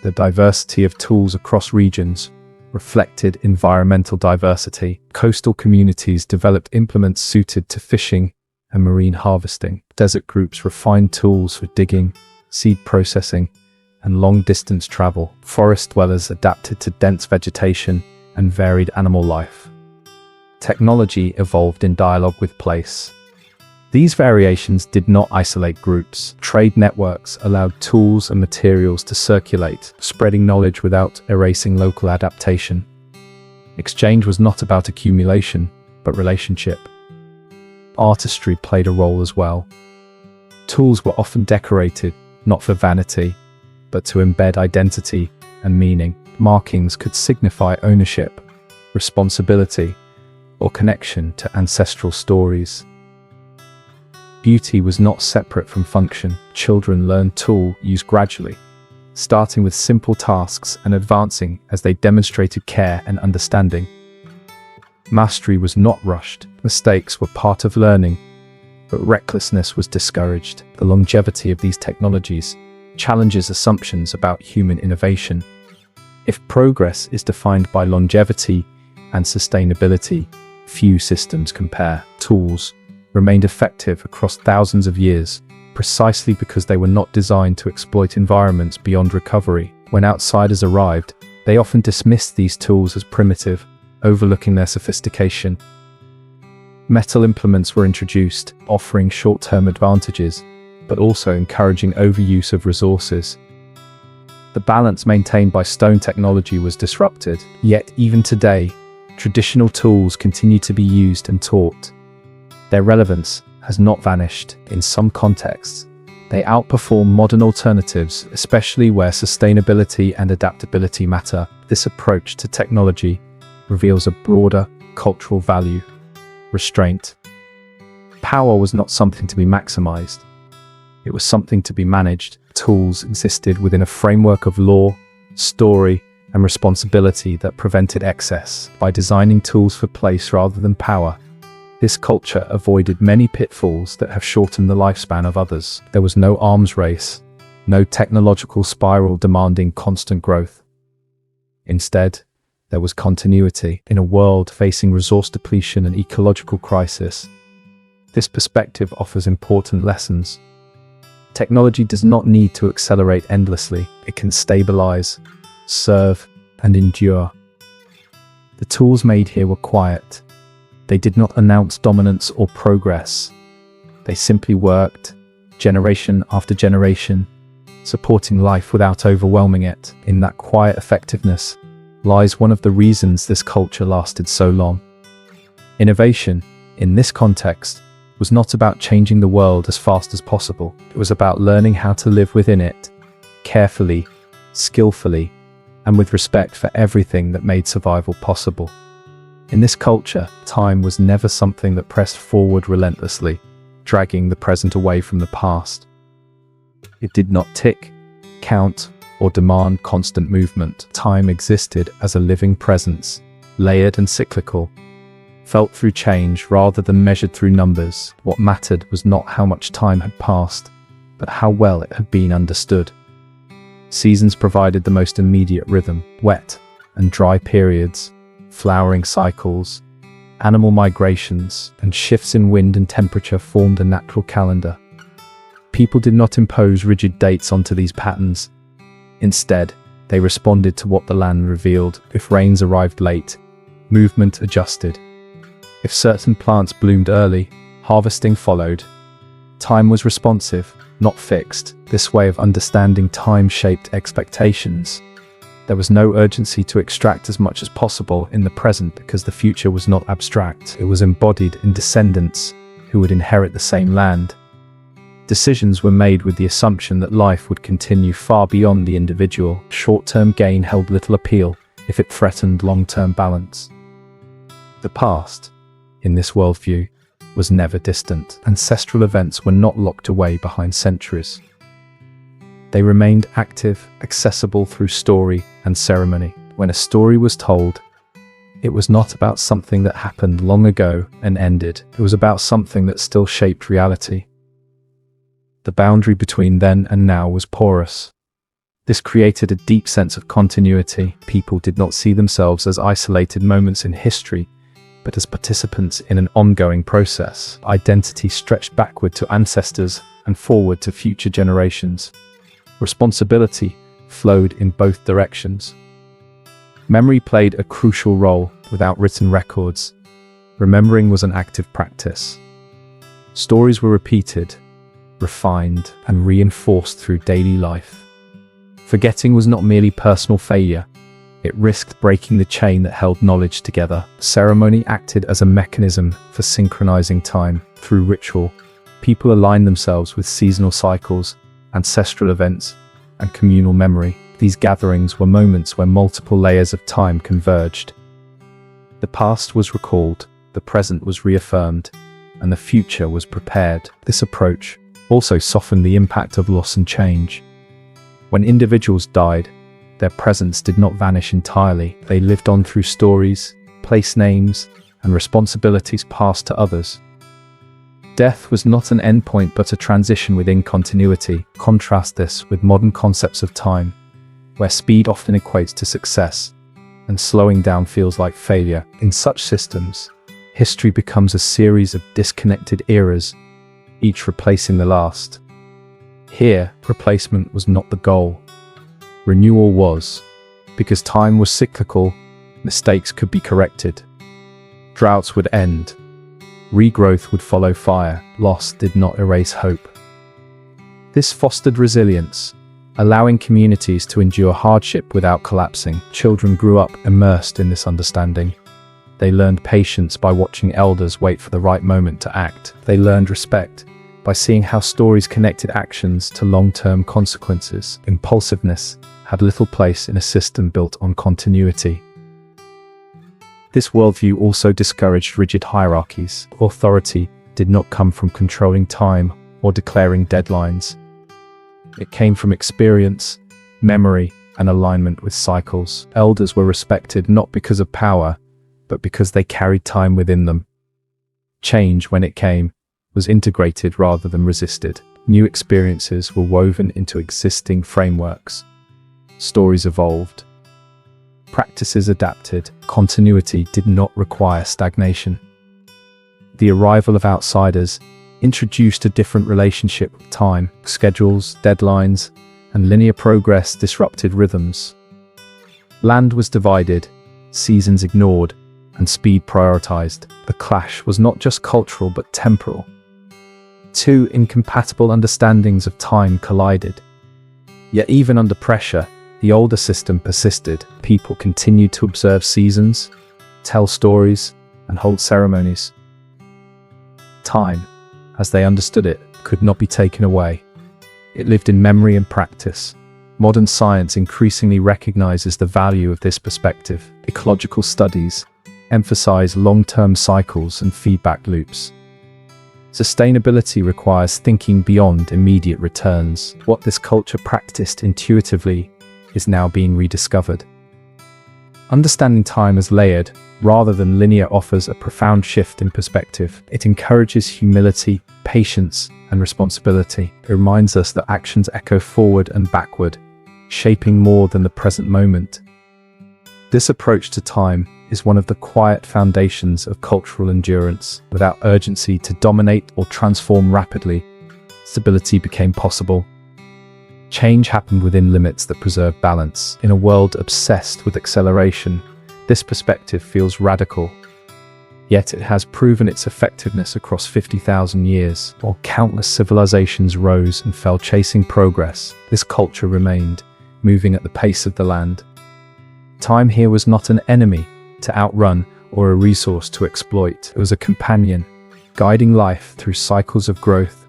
The diversity of tools across regions reflected environmental diversity. Coastal communities developed implements suited to fishing and marine harvesting. Desert groups refined tools for digging, seed processing, and long-distance travel. Forest dwellers adapted to dense vegetation and varied animal life. Technology evolved in dialogue with place. These variations did not isolate groups. Trade networks allowed tools and materials to circulate, spreading knowledge without erasing local adaptation. Exchange was not about accumulation, but relationship. Artistry played a role as well. Tools were often decorated, not for vanity, but to embed identity and meaning. Markings could signify ownership, responsibility, or connection to ancestral stories. Beauty was not separate from function. Children learned tool use gradually, starting with simple tasks and advancing as they demonstrated care and understanding. Mastery was not rushed. Mistakes were part of learning, but recklessness was discouraged. The longevity of these technologies challenges assumptions about human innovation. If progress is defined by longevity and sustainability, few systems compare. Tools remained effective across thousands of years, precisely because they were not designed to exploit environments beyond recovery. When outsiders arrived, they often dismissed these tools as primitive, overlooking their sophistication. Metal implements were introduced, offering short-term advantages, but also encouraging overuse of resources. The balance maintained by stone technology was disrupted, yet even today, traditional tools continue to be used and taught. Their relevance has not vanished. In some contexts, They outperform modern alternatives, especially where sustainability and adaptability matter. This approach to technology reveals a broader cultural value: restraint. Power was not something to be maximized. It was something to be managed. Tools existed within a framework of law, story, and responsibility that prevented excess. By designing tools for place rather than power, this culture avoided many pitfalls that have shortened the lifespan of others. There was no arms race, no technological spiral demanding constant growth. Instead, there was continuity. In a world facing resource depletion and ecological crisis, this perspective offers important lessons. Technology does not need to accelerate endlessly. It can stabilize, serve, and endure. The tools made here were quiet. They did not announce dominance or progress. They simply worked, generation after generation, supporting life without overwhelming it. In that quiet effectiveness lies one of the reasons this culture lasted so long. Innovation, in this context, was not about changing the world as fast as possible. It was about learning how to live within it, carefully, skillfully, and with respect for everything that made survival possible. In this culture, time was never something that pressed forward relentlessly, dragging the present away from the past. It did not tick, count, or demand constant movement. Time existed as a living presence, layered and cyclical, felt through change rather than measured through numbers. What mattered was not how much time had passed, but how well it had been understood. Seasons provided the most immediate rhythm: wet and dry periods, flowering cycles, animal migrations, and shifts in wind and temperature formed a natural calendar. People did not impose rigid dates onto these patterns. Instead, they responded to what the land revealed. If rains arrived late, movement adjusted. If certain plants bloomed early, harvesting followed. Time was responsive, not fixed. This way of understanding time shaped expectations. There was no urgency to extract as much as possible in the present because the future was not abstract. It was embodied in descendants who would inherit the same land. Decisions were made with the assumption that life would continue far beyond the individual. Short-term gain held little appeal if it threatened long-term balance. The past, in this worldview, was never distant. Ancestral events were not locked away behind centuries. They remained active, accessible through story and ceremony. When a story was told, it was not about something that happened long ago and ended. It was about something that still shaped reality. The boundary between then and now was porous. This created a deep sense of continuity. People did not see themselves as isolated moments in history, but as participants in an ongoing process. Identity stretched backward to ancestors and forward to future generations. Responsibility flowed in both directions. Memory played a crucial role. Without written records, remembering was an active practice. Stories were repeated, refined, and reinforced through daily life. Forgetting was not merely personal failure. It risked breaking the chain that held knowledge together. Ceremony acted as a mechanism for synchronizing time. Through ritual, people aligned themselves with seasonal cycles, ancestral events, and communal memory. These gatherings were moments where multiple layers of time converged. The past was recalled, the present was reaffirmed, and the future was prepared. This approach also softened the impact of loss and change. When individuals died, their presence did not vanish entirely. They lived on through stories, place names, and responsibilities passed to others. Death was not an endpoint but a transition within continuity. Contrast this with modern concepts of time, where speed often equates to success, and slowing down feels like failure. In such systems, history becomes a series of disconnected eras, each replacing the last. Here, replacement was not the goal. Renewal was. Because time was cyclical, mistakes could be corrected. Droughts would end. Regrowth would follow fire. Loss did not erase hope. This fostered resilience, allowing communities to endure hardship without collapsing. Children grew up immersed in this understanding. They learned patience by watching elders wait for the right moment to act. They learned respect by by seeing how stories connected actions to long-term consequences. Impulsiveness had little place in a system built on continuity. This worldview also discouraged rigid hierarchies. Authority did not come from controlling time or declaring deadlines. It came from experience, memory, and alignment with cycles. Elders were respected not because of power, but because they carried time within them. Change, when it came, was integrated rather than resisted. New experiences were woven into existing frameworks. Stories evolved. Practices adapted. Continuity did not require stagnation. The arrival of outsiders introduced a different relationship with time. Schedules, deadlines, and linear progress disrupted rhythms. Land was divided, seasons ignored, and speed prioritized. The clash was not just cultural but temporal. Two incompatible understandings of time collided. Yet even under pressure, the older system persisted. People continued to observe seasons, tell stories, and hold ceremonies. Time, as they understood it, could not be taken away. It lived in memory and practice. Modern science increasingly recognizes the value of this perspective. Ecological studies emphasize long-term cycles and feedback loops. Sustainability requires thinking beyond immediate returns. What this culture practiced intuitively is now being rediscovered. Understanding time as layered, rather than linear, offers a profound shift in perspective. It encourages humility, patience, and responsibility. It reminds us that actions echo forward and backward, shaping more than the present moment. This approach to time is one of the quiet foundations of cultural endurance. Without urgency to dominate or transform rapidly, stability became possible. Change happened within limits that preserve balance. In a world obsessed with acceleration, this perspective feels radical. Yet it has proven its effectiveness across 50,000 years. While countless civilizations rose and fell chasing progress, this culture remained, moving at the pace of the land. Time here was not an enemy to outrun or a resource to exploit. It was a companion, guiding life through cycles of growth,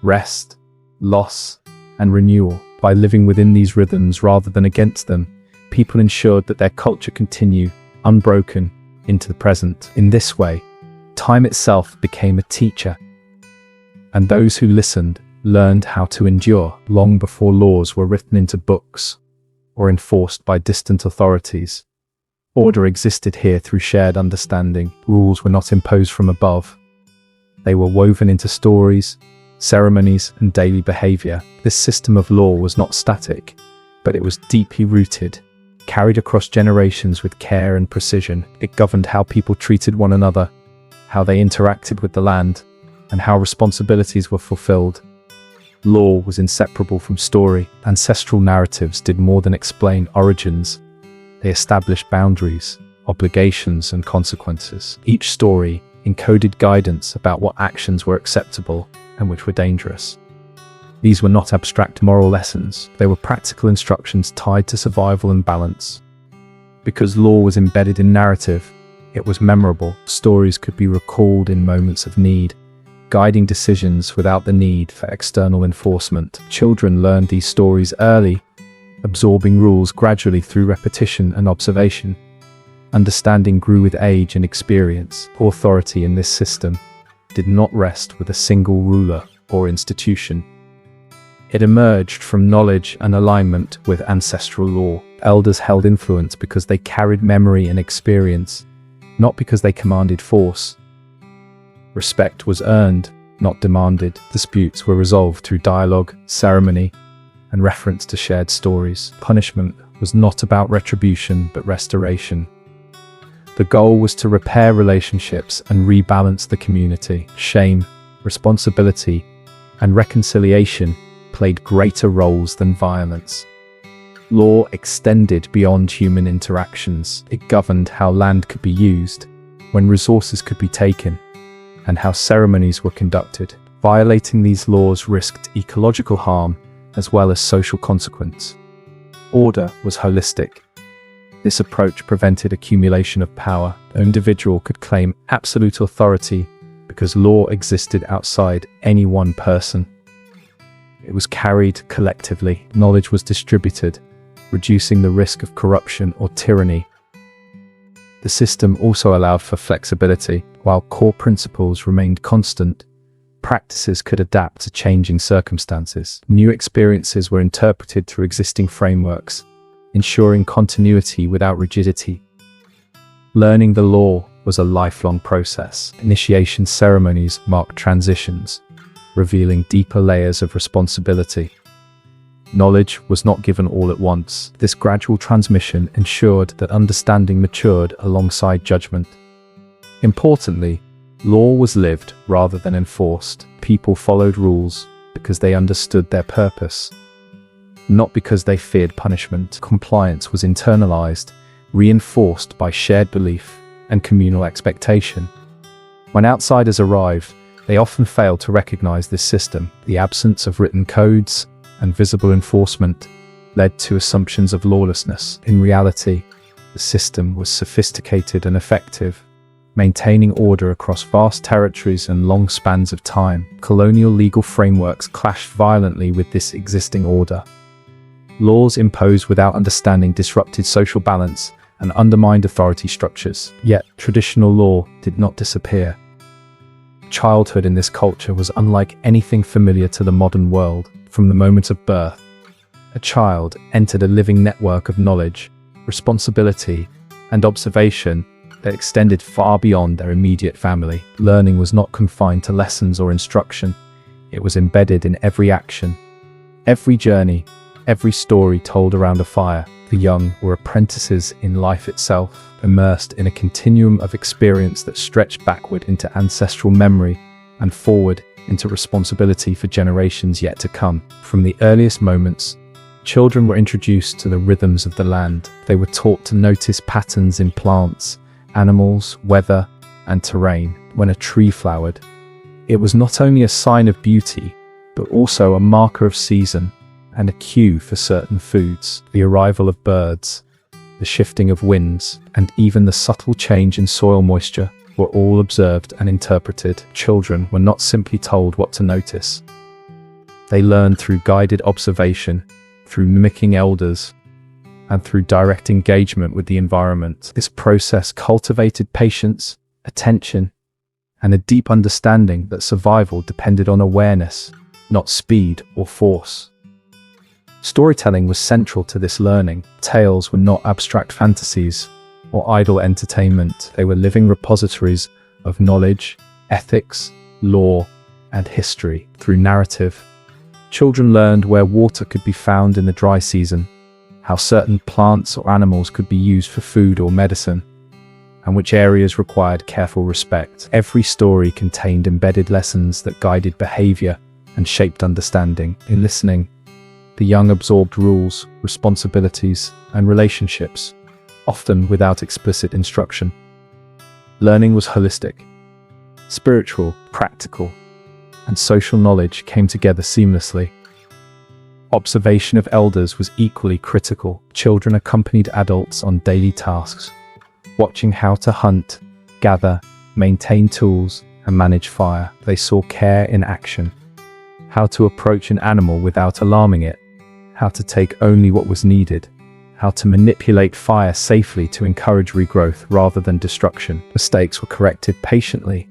rest, loss, and renewal. By living within these rhythms rather than against them, people ensured that their culture continue unbroken into the present. In this way, time itself became a teacher, and those who listened learned how to endure long before laws were written into books or enforced by distant authorities. Order existed here through shared understanding. Rules were not imposed from above. They were woven into stories, ceremonies, and daily behavior. This system of law was not static, but it was deeply rooted, carried across generations with care and precision. It governed how people treated one another, how they interacted with the land, and how responsibilities were fulfilled. Law was inseparable from story. Ancestral narratives did more than explain origins. They established boundaries, obligations, and consequences. Each story encoded guidance about what actions were acceptable and which were dangerous. These were not abstract moral lessons. They were practical instructions tied to survival and balance. Because law was embedded in narrative, it was memorable. Stories could be recalled in moments of need, guiding decisions without the need for external enforcement. Children learned these stories early, absorbing rules gradually through repetition and observation. Understanding grew with age and experience. Authority in this system did not rest with a single ruler or institution. It emerged from knowledge and alignment with ancestral law. Elders held influence because they carried memory and experience, not because they commanded force. Respect was earned, not demanded. Disputes were resolved through dialogue, ceremony, and reference to shared stories. Punishment was not about retribution, but restoration. The goal was to repair relationships and rebalance the community. Shame, responsibility, and reconciliation played greater roles than violence. Law extended beyond human interactions. It governed how land could be used, when resources could be taken, and how ceremonies were conducted. Violating these laws risked ecological harm as well as social consequence. Order was holistic. This approach prevented accumulation of power. The individual could claim absolute authority because law existed outside any one person. It was carried collectively. Knowledge was distributed, reducing the risk of corruption or tyranny. The system also allowed for flexibility. While core principles remained constant, practices could adapt to changing circumstances. New experiences were interpreted through existing frameworks, ensuring continuity without rigidity. Learning the law was a lifelong process. Initiation ceremonies marked transitions, revealing deeper layers of responsibility. Knowledge was not given all at once. This gradual transmission ensured that understanding matured alongside judgment. Importantly, law was lived rather than enforced. People followed rules because they understood their purpose, not because they feared punishment. Compliance was internalized, reinforced by shared belief and communal expectation. When outsiders arrived, they often failed to recognize this system. The absence of written codes and visible enforcement led to assumptions of lawlessness. In reality, the system was sophisticated and effective, maintaining order across vast territories and long spans of time. Colonial legal frameworks clashed violently with this existing order. Laws imposed without understanding disrupted social balance and undermined authority structures. Yet, traditional law did not disappear. Childhood in this culture was unlike anything familiar to the modern world. From the moment of birth, a child entered a living network of knowledge, responsibility, and observation that extended far beyond their immediate family. Learning was not confined to lessons or instruction. It was embedded in every action, every journey, every story told around a fire. The young were apprentices in life itself, immersed in a continuum of experience that stretched backward into ancestral memory and forward into responsibility for generations yet to come. From the earliest moments, children were introduced to the rhythms of the land. They were taught to notice patterns in plants, animals, weather, and terrain. When a tree flowered, it was not only a sign of beauty, but also a marker of season and a cue for certain foods. The arrival of birds, the shifting of winds, and even the subtle change in soil moisture were all observed and interpreted. Children were not simply told what to notice. They learned through guided observation, through mimicking elders, and through direct engagement with the environment. This process cultivated patience, attention, and a deep understanding that survival depended on awareness, not speed or force. Storytelling was central to this learning. Tales were not abstract fantasies or idle entertainment. They were living repositories of knowledge, ethics, law, and history. Through narrative, children learned where water could be found in the dry season, how certain plants or animals could be used for food or medicine, and which areas required careful respect. Every story contained embedded lessons that guided behavior and shaped understanding. In listening, the young absorbed rules, responsibilities, and relationships, often without explicit instruction. Learning was holistic. Spiritual, practical, and social knowledge came together seamlessly. Observation of elders was equally critical. Children accompanied adults on daily tasks, watching how to hunt, gather, maintain tools, and manage fire. They saw care in action, how to approach an animal without alarming it, how to take only what was needed, how to manipulate fire safely to encourage regrowth rather than destruction. Mistakes were corrected patiently,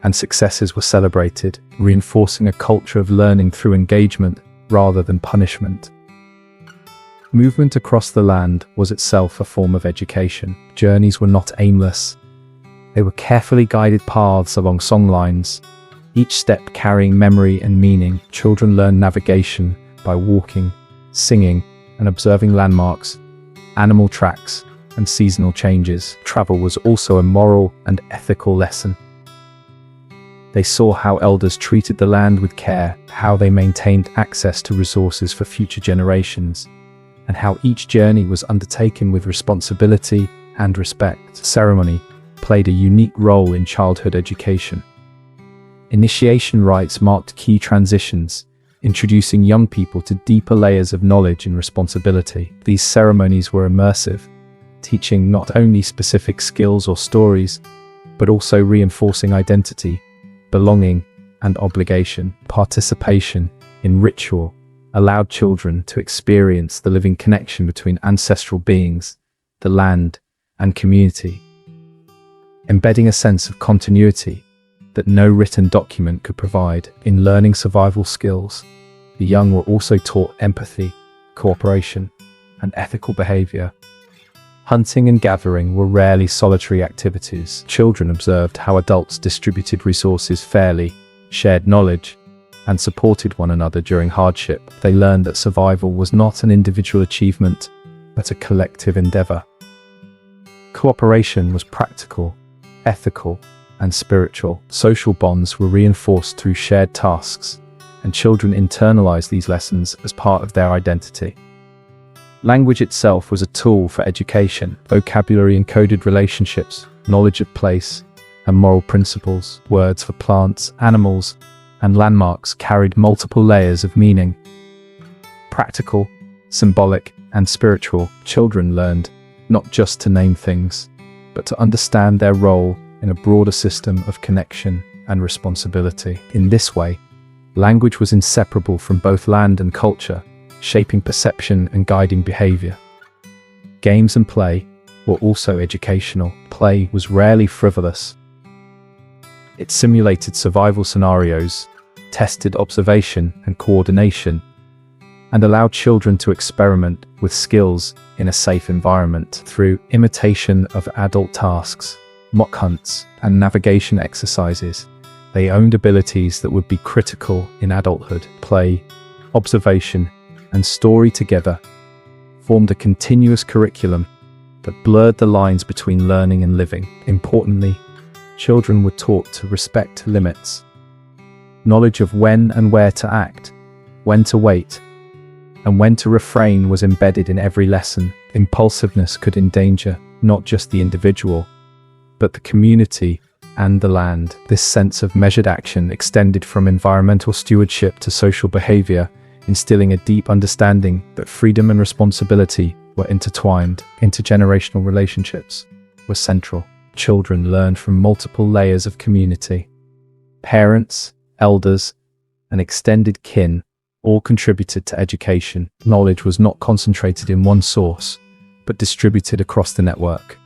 and successes were celebrated, reinforcing a culture of learning through engagement rather than punishment. Movement across the land was itself a form of education. Journeys were not aimless. They were carefully guided paths along songlines, each step carrying memory and meaning. Children learned navigation by walking, singing, and observing landmarks, animal tracks, and seasonal changes. Travel was also a moral and ethical lesson. They saw how elders treated the land with care, how they maintained access to resources for future generations, and how each journey was undertaken with responsibility and respect. Ceremony played a unique role in childhood education. Initiation rites marked key transitions, introducing young people to deeper layers of knowledge and responsibility. These ceremonies were immersive, teaching not only specific skills or stories, but also reinforcing identity, belonging, and obligation. Participation in ritual allowed children to experience the living connection between ancestral beings, the land, and community, embedding a sense of continuity that no written document could provide. In learning survival skills, the young were also taught empathy, cooperation, and ethical behavior. Hunting and gathering were rarely solitary activities. Children observed how adults distributed resources fairly, shared knowledge, and supported one another during hardship. They learned that survival was not an individual achievement, but a collective endeavor. Cooperation was practical, ethical, and spiritual. Social bonds were reinforced through shared tasks, and children internalized these lessons as part of their identity. Language itself was a tool for education. Vocabulary encoded relationships, knowledge of place, and moral principles. Words for plants, animals, and landmarks carried multiple layers of meaning. Practical, symbolic, and spiritual, children learned not just to name things, but to understand their role in a broader system of connection and responsibility. In this way, language was inseparable from both land and culture, shaping perception and guiding behavior. Games and play were also educational. Play was rarely frivolous. It simulated survival scenarios, tested observation and coordination, and allowed children to experiment with skills in a safe environment. Through imitation of adult tasks, mock hunts, and navigation exercises, they owned abilities that would be critical in adulthood. Play, observation, and story together formed a continuous curriculum that blurred the lines between learning and living. Importantly, children were taught to respect limits. Knowledge of when and where to act, when to wait, and when to refrain was embedded in every lesson. Impulsiveness could endanger not just the individual, but the community and the land. This sense of measured action extended from environmental stewardship to social behavior, instilling a deep understanding that freedom and responsibility were intertwined. Intergenerational relationships were central. Children learned from multiple layers of community. Parents, elders, and extended kin all contributed to education. Knowledge was not concentrated in one source, but distributed across the network,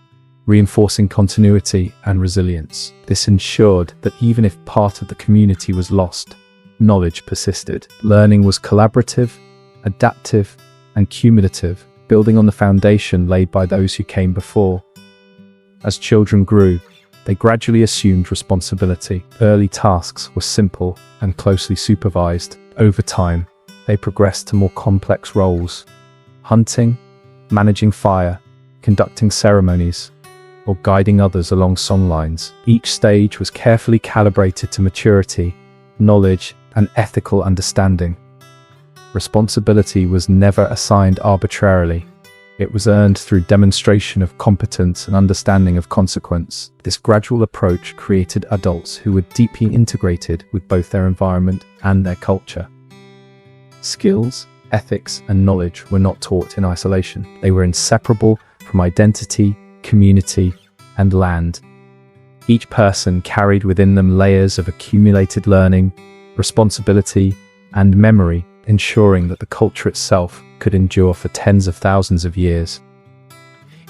reinforcing continuity and resilience. This ensured that even if part of the community was lost, knowledge persisted. Learning was collaborative, adaptive, and cumulative, building on the foundation laid by those who came before. As children grew, they gradually assumed responsibility. Early tasks were simple and closely supervised. Over time, they progressed to more complex roles: hunting, managing fire, conducting ceremonies, or guiding others along songlines. Each stage was carefully calibrated to maturity, knowledge, and ethical understanding. Responsibility was never assigned arbitrarily. It was earned through demonstration of competence and understanding of consequence. This gradual approach created adults who were deeply integrated with both their environment and their culture. Skills, ethics, and knowledge were not taught in isolation. They were inseparable from identity, community, and land. Each person carried within them layers of accumulated learning, responsibility, and memory, ensuring that the culture itself could endure for tens of thousands of years.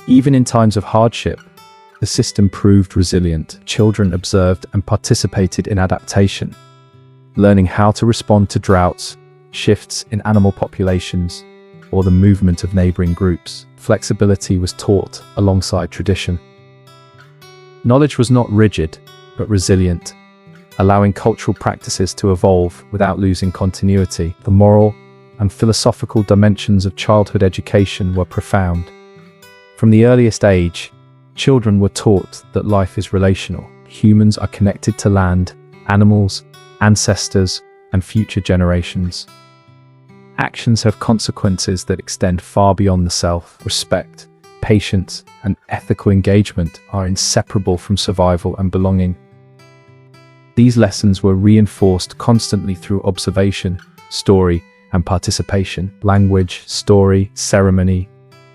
Even in times of hardship, the system proved resilient. Children observed and participated in adaptation, learning how to respond to droughts, shifts in animal populations, or the movement of neighboring groups. Flexibility was taught alongside tradition. Knowledge was not rigid, but resilient, allowing cultural practices to evolve without losing continuity. The moral and philosophical dimensions of childhood education were profound. From the earliest age, children were taught that life is relational. Humans are connected to land, animals, ancestors, and future generations. Actions have consequences that extend far beyond the self. Respect, patience, and ethical engagement are inseparable from survival and belonging. These lessons were reinforced constantly through observation, story, and participation. Language, story, ceremony,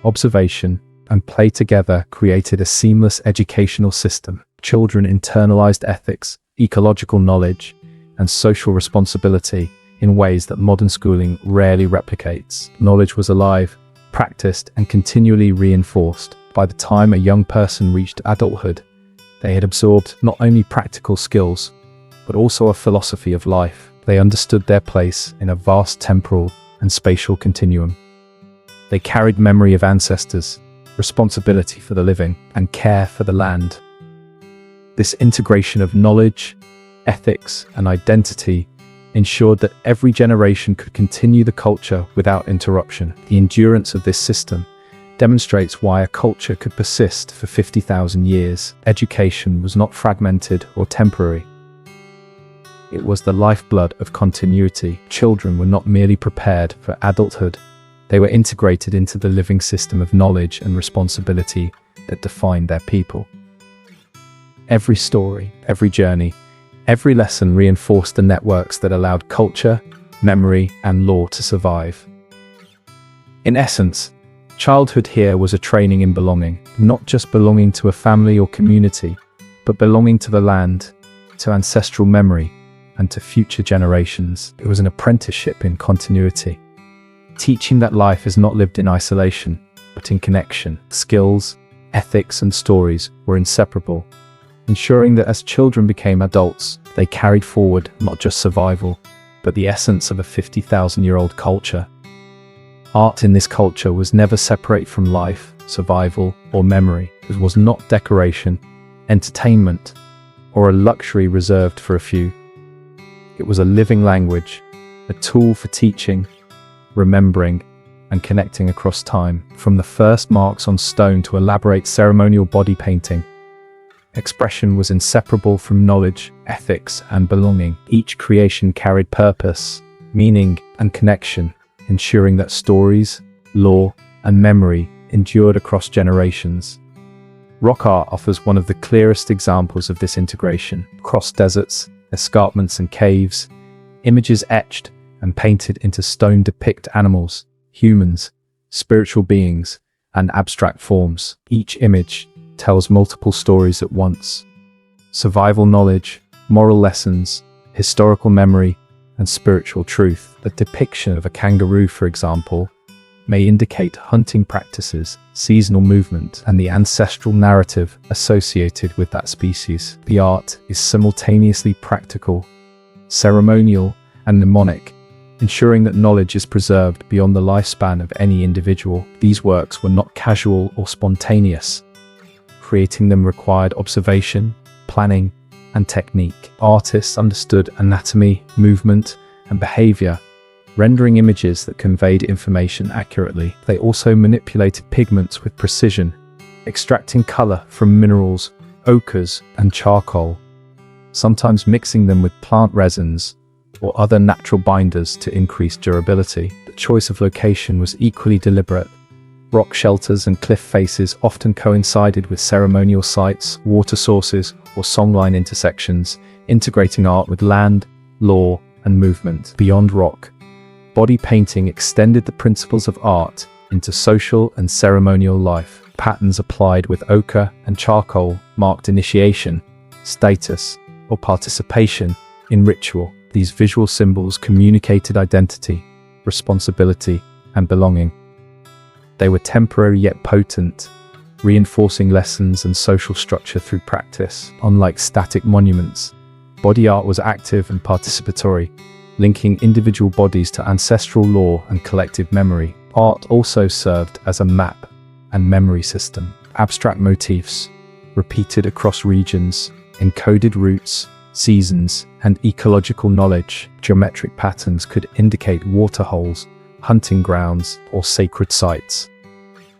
observation, and play together created a seamless educational system. Children internalized ethics ecological knowledge, and social responsibility in ways that modern schooling rarely replicates. Knowledge was alive, practiced, and continually reinforced. By the time a young person reached adulthood, they had absorbed not only practical skills, but also a philosophy of life. They understood their place in a vast temporal and spatial continuum. They carried memory of ancestors, responsibility for the living, and care for the land. This integration of knowledge, ethics, and identity ensured that every generation could continue the culture without interruption. The endurance of this system demonstrates why a culture could persist for 50,000 years. Education was not fragmented or temporary. It was the lifeblood of continuity. Children were not merely prepared for adulthood, they were integrated into the living system of knowledge and responsibility that defined their people. Every story, every journey, every lesson reinforced the networks that allowed culture, memory, and law to survive. In essence, childhood here was a training in belonging, not just belonging to a family or community, but belonging to the land, to ancestral memory, and to future generations. It was an apprenticeship in continuity, teaching that life is not lived in isolation, but in connection. Skills, ethics, and stories were inseparable, ensuring that as children became adults, they carried forward not just survival, but the essence of a 50,000-year-old culture. Art in this culture was never separate from life, survival, or memory. It was not decoration, entertainment, or a luxury reserved for a few. It was a living language, a tool for teaching, remembering, and connecting across time. From the first marks on stone to elaborate ceremonial body painting, expression was inseparable from knowledge, ethics, and belonging. Each creation carried purpose, meaning, and connection, ensuring that stories, lore, and memory endured across generations. Rock art offers one of the clearest examples of this integration. Across deserts, escarpments, and caves, images etched and painted into stone depict animals, humans, spiritual beings, and abstract forms. Each image tells multiple stories at once: survival knowledge, moral lessons, historical memory, and spiritual truth. The depiction of a kangaroo, for example, may indicate hunting practices, seasonal movement, and the ancestral narrative associated with that species. The art is simultaneously practical, ceremonial, and mnemonic, ensuring that knowledge is preserved beyond the lifespan of any individual. These works were not casual or spontaneous. Creating them required observation, planning, and technique. Artists understood anatomy, movement, and behavior, rendering images that conveyed information accurately. They also manipulated pigments with precision, extracting color from minerals, ochres, and charcoal, sometimes mixing them with plant resins or other natural binders to increase durability. The choice of location was equally deliberate. Rock shelters and cliff faces often coincided with ceremonial sites, water sources, or songline intersections, integrating art with land, law, and movement. Beyond rock, body painting extended the principles of art into social and ceremonial life. Patterns applied with ochre and charcoal marked initiation, status, or participation in ritual. These visual symbols communicated identity, responsibility, and belonging. They were temporary yet potent, reinforcing lessons and social structure through practice. Unlike static monuments, body art was active and participatory, linking individual bodies to ancestral lore and collective memory. Art also served as a map and memory system. Abstract motifs, repeated across regions, encoded routes, seasons, and ecological knowledge. Geometric patterns could indicate waterholes, hunting grounds, or sacred sites.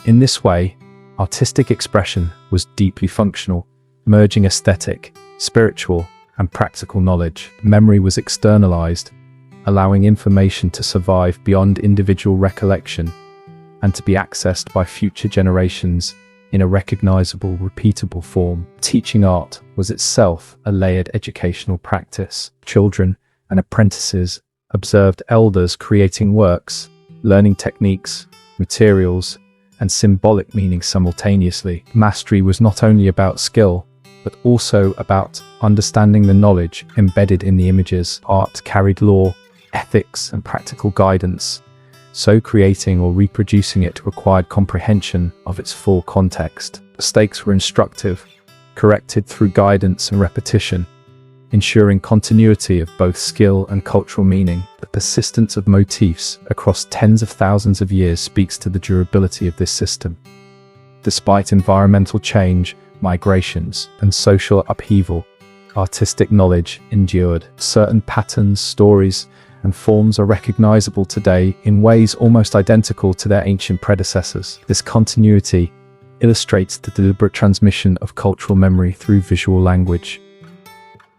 In this way, artistic expression was deeply functional, merging aesthetic, spiritual, and practical knowledge. Memory was externalized, allowing information to survive beyond individual recollection and to be accessed by future generations in a recognizable, repeatable form. Teaching art was itself a layered educational practice. Children and apprentices observed elders creating works, learning techniques, materials, and symbolic meaning simultaneously. Mastery was not only about skill, but also about understanding the knowledge embedded in the images. Art carried law, ethics, and practical guidance, so creating or reproducing it required comprehension of its full context. Mistakes were instructive, corrected through guidance and repetition, ensuring continuity of both skill and cultural meaning. The persistence of motifs across tens of thousands of years speaks to the durability of this system. Despite environmental change, migrations, and social upheaval, artistic knowledge endured. Certain patterns, stories, and forms are recognizable today in ways almost identical to their ancient predecessors. This continuity illustrates the deliberate transmission of cultural memory through visual language.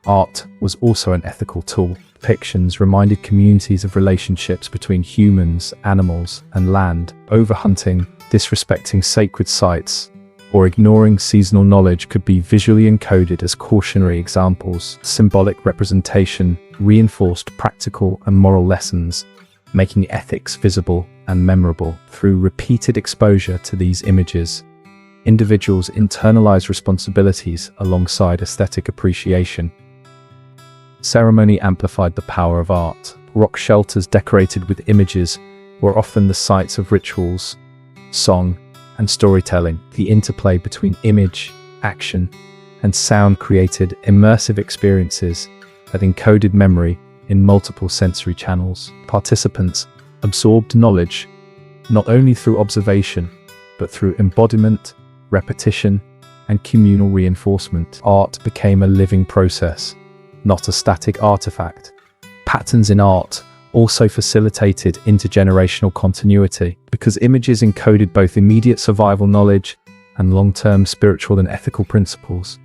Art was also an ethical tool. Depictions reminded communities of relationships between humans, animals, and land. Overhunting, disrespecting sacred sites, or ignoring seasonal knowledge could be visually encoded as cautionary examples. Symbolic representation reinforced practical and moral lessons, making ethics visible and memorable. Through repeated exposure to these images, individuals internalize responsibilities alongside aesthetic appreciation. Ceremony amplified the power of art. Rock shelters decorated with images were often the sites of rituals, song, and storytelling. The interplay between image, action, and sound created immersive experiences that encoded memory in multiple sensory channels. Participants absorbed knowledge not only through observation, but through embodiment, repetition, and communal reinforcement. Art became a living process, not a static artifact. Patterns in art also facilitated intergenerational continuity, because images encoded both immediate survival knowledge and long-term spiritual and ethical principles.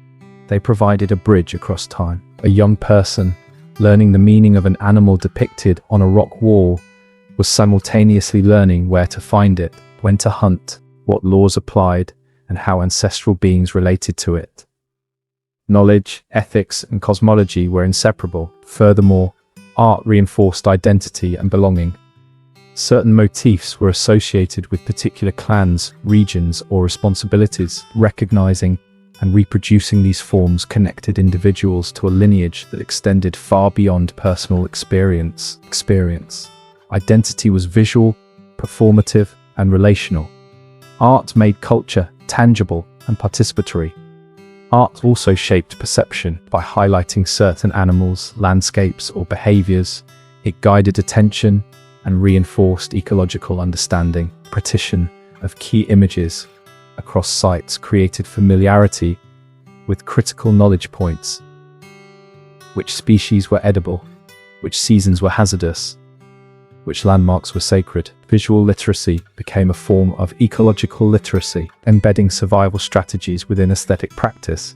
They provided a bridge across time. A young person learning the meaning of an animal depicted on a rock wall was simultaneously learning where to find it, when to hunt, what laws applied, and how ancestral beings related to it. Knowledge, ethics, and cosmology were inseparable. Furthermore, art reinforced identity and belonging. Certain motifs were associated with particular clans, regions, or responsibilities. Recognizing and reproducing these forms connected individuals to a lineage that extended far beyond personal experience. Identity was visual, performative, and relational. Art made culture tangible and participatory. Art also shaped perception by highlighting certain animals, landscapes, or behaviors. It guided attention and reinforced ecological understanding. Repetition of key images across sites created familiarity with critical knowledge points. Which species were edible, which seasons were hazardous, which landmarks were sacred. Visual literacy became a form of ecological literacy, embedding survival strategies within aesthetic practice.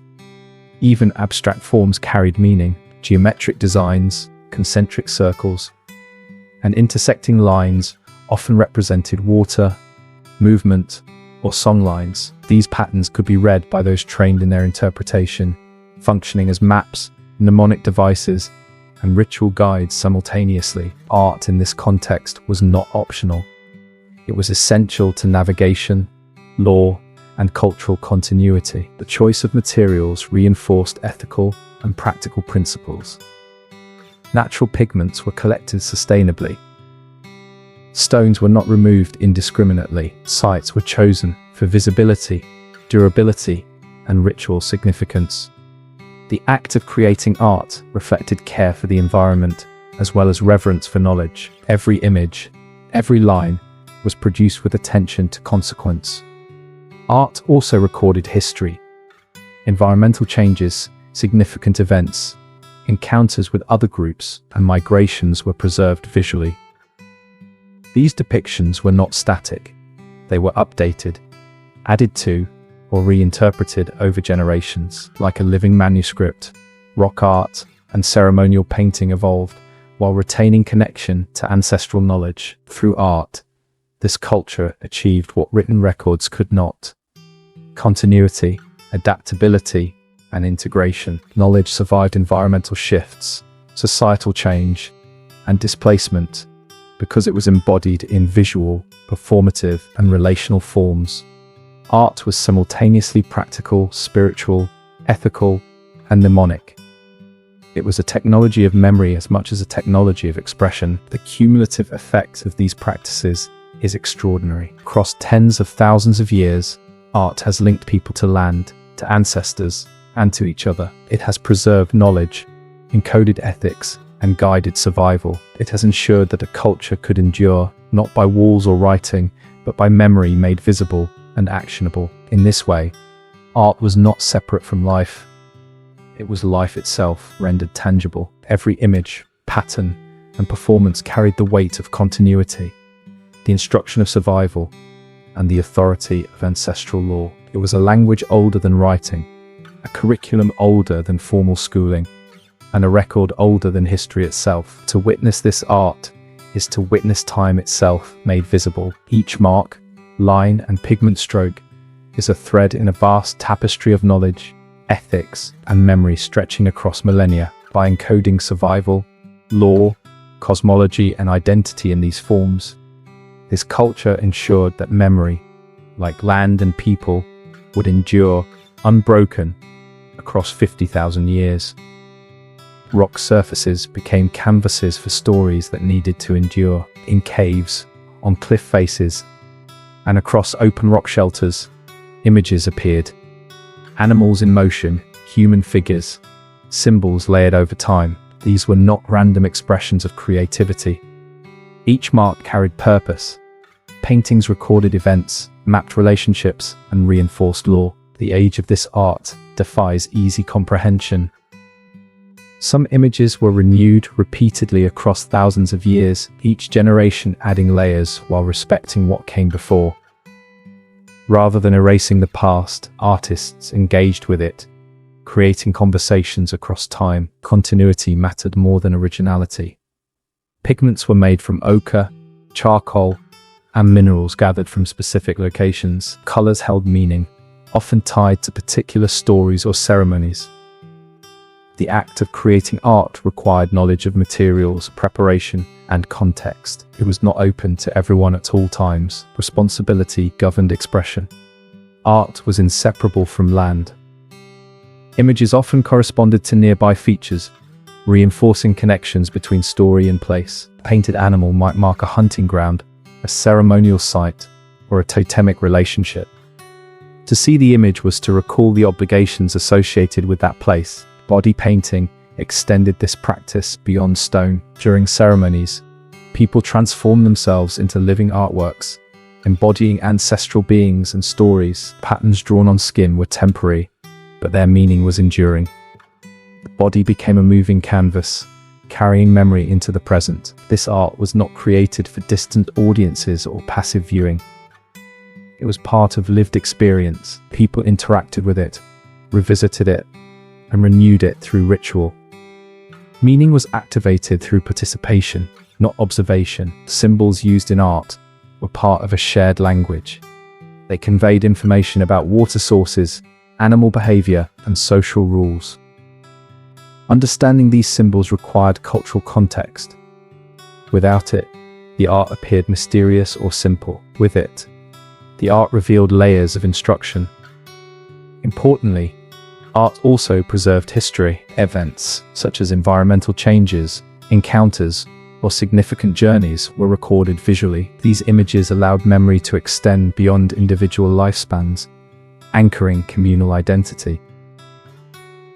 Even abstract forms carried meaning. Geometric designs, concentric circles, and intersecting lines often represented water, movement, or song lines. These patterns could be read by those trained in their interpretation, functioning as maps, mnemonic devices, and ritual guides simultaneously. Art in this context was not optional. It was essential to navigation, law, and cultural continuity. The choice of materials reinforced ethical and practical principles. Natural pigments were collected sustainably. Stones were not removed indiscriminately. Sites were chosen for visibility, durability, and ritual significance. The act of creating art reflected care for the environment, as well as reverence for knowledge. Every image, every line, was produced with attention to consequence. Art also recorded history, environmental changes, significant events, encounters with other groups, and migrations were preserved visually. These depictions were not static. They were updated, added to, or reinterpreted over generations. Like a living manuscript, rock art and ceremonial painting evolved while retaining connection to ancestral knowledge. Through art, this culture achieved what written records could not: continuity, adaptability, and integration. Knowledge survived environmental shifts, societal change, and displacement because it was embodied in visual, performative, and relational forms. Art was simultaneously practical, spiritual, ethical, and mnemonic. It was a technology of memory as much as a technology of expression. The cumulative effect of these practices is extraordinary. Across tens of thousands of years, art has linked people to land, to ancestors, and to each other. It has preserved knowledge, encoded ethics, and guided survival. It has ensured that a culture could endure, not by walls or writing, but by memory made visible and actionable. In this way, art was not separate from life. It was life itself, rendered tangible. Every image, pattern, and performance carried the weight of continuity, the instruction of survival, and the authority of ancestral law. It was a language older than writing, a curriculum older than formal schooling, and a record older than history itself. To witness this art is to witness time itself made visible. Each mark, line, and pigment stroke is a thread in a vast tapestry of knowledge, ethics, and memory stretching across millennia. By encoding survival, law, cosmology, and identity in these forms, this culture ensured that memory, like land and people, would endure unbroken across 50,000 years. Rock surfaces became canvases for stories that needed to endure. In caves, on cliff faces, and across open rock shelters, images appeared. Animals in motion, human figures, symbols layered over time. These were not random expressions of creativity. Each mark carried purpose. Paintings recorded events, mapped relationships, and reinforced law. The age of this art defies easy comprehension. Some images were renewed repeatedly across thousands of years, each generation adding layers while respecting what came before. Rather than erasing the past, artists engaged with it, creating conversations across time. Continuity mattered more than originality. Pigments were made from ochre, charcoal, and minerals gathered from specific locations. Colors held meaning, often tied to particular stories or ceremonies. The act of creating art required knowledge of materials, preparation, and context. It was not open to everyone at all times. Responsibility governed expression. Art was inseparable from land. Images often corresponded to nearby features, reinforcing connections between story and place. A painted animal might mark a hunting ground, a ceremonial site, or a totemic relationship. To see the image was to recall the obligations associated with that place. Body painting extended this practice beyond stone. During ceremonies, people transformed themselves into living artworks, embodying ancestral beings and stories. Patterns drawn on skin were temporary, but their meaning was enduring. The body became a moving canvas, carrying memory into the present. This art was not created for distant audiences or passive viewing. It was part of lived experience. People interacted with it, revisited it, and renewed it through ritual. Meaning was activated through participation, not observation. Symbols used in art were part of a shared language. They conveyed information about water sources, animal behavior, and social rules. Understanding these symbols required cultural context. Without it, the art appeared mysterious or simple. With it, the art revealed layers of instruction. Importantly, art also preserved history. Events such as environmental changes, encounters, or significant journeys were recorded visually. These images allowed memory to extend beyond individual lifespans, anchoring communal identity.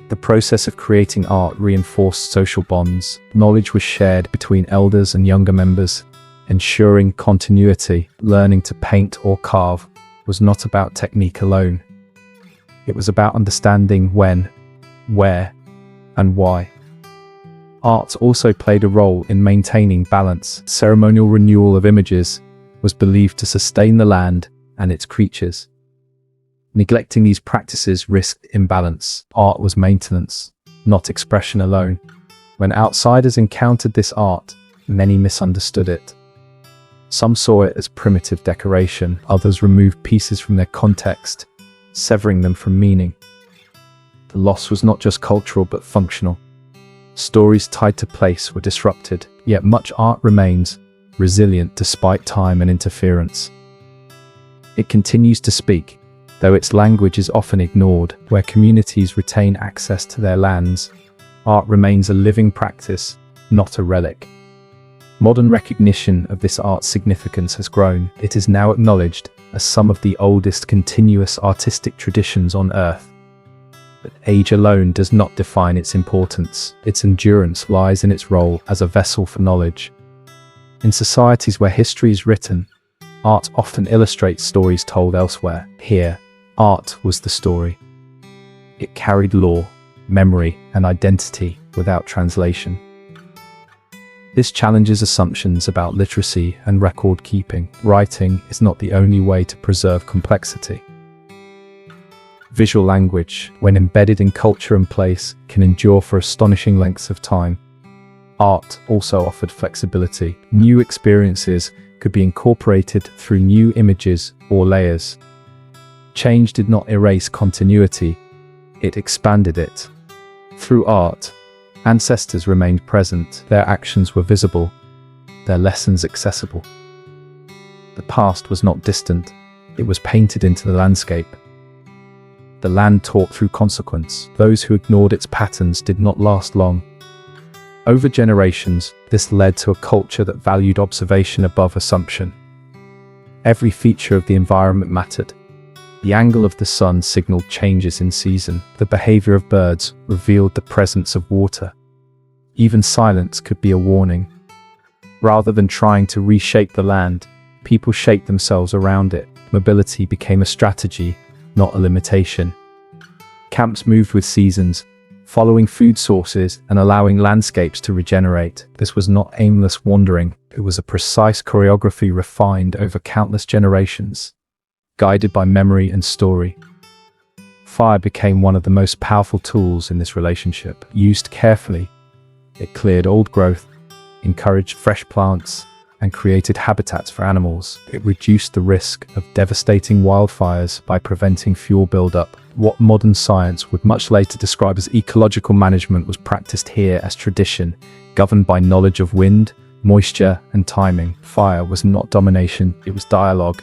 The process of creating art reinforced social bonds. Knowledge was shared between elders and younger members, ensuring continuity. Learning to paint or carve was not about technique alone. It was about understanding when, where, and why. Art also played a role in maintaining balance. Ceremonial renewal of images was believed to sustain the land and its creatures. Neglecting these practices risked imbalance. Art was maintenance, not expression alone. When outsiders encountered this art, many misunderstood it. Some saw it as primitive decoration, others removed pieces from their context, severing them from meaning. The loss was not just cultural but functional. Stories tied to place were disrupted, yet much art remains resilient despite time and interference. It continues to speak, Though its language is often ignored, where communities retain access to their lands, art remains a living practice, not a relic. Modern recognition of this art's significance has grown. It is now acknowledged as some of the oldest continuous artistic traditions on Earth. But age alone does not define its importance. Its endurance lies in its role as a vessel for knowledge. In societies where history is written, art often illustrates stories told elsewhere. Here, art was the story. It carried law, memory, and identity without translation. This challenges assumptions about literacy and record keeping. Writing is not the only way to preserve complexity. Visual language, when embedded in culture and place, can endure for astonishing lengths of time. Art also offered flexibility. New experiences could be incorporated through new images or layers. Change did not erase continuity, it expanded it. Through art, ancestors remained present, their actions were visible, their lessons accessible. The past was not distant, it was painted into the landscape. The land taught through consequence. Those who ignored its patterns did not last long. Over generations, this led to a culture that valued observation above assumption. Every feature of the environment mattered. The angle of the sun signaled changes in season. The behavior of birds revealed the presence of water. Even silence could be a warning. Rather than trying to reshape the land, people shaped themselves around it. Mobility became a strategy, not a limitation. Camps moved with seasons, following food sources and allowing landscapes to regenerate. This was not aimless wandering, it was a precise choreography refined over countless generations, guided by memory and story. Fire became one of the most powerful tools in this relationship. Used carefully, it cleared old growth, encouraged fresh plants, and created habitats for animals. It reduced the risk of devastating wildfires by preventing fuel buildup. What modern science would much later describe as ecological management was practiced here as tradition, governed by knowledge of wind, moisture, and timing. Fire was not domination, it was dialogue.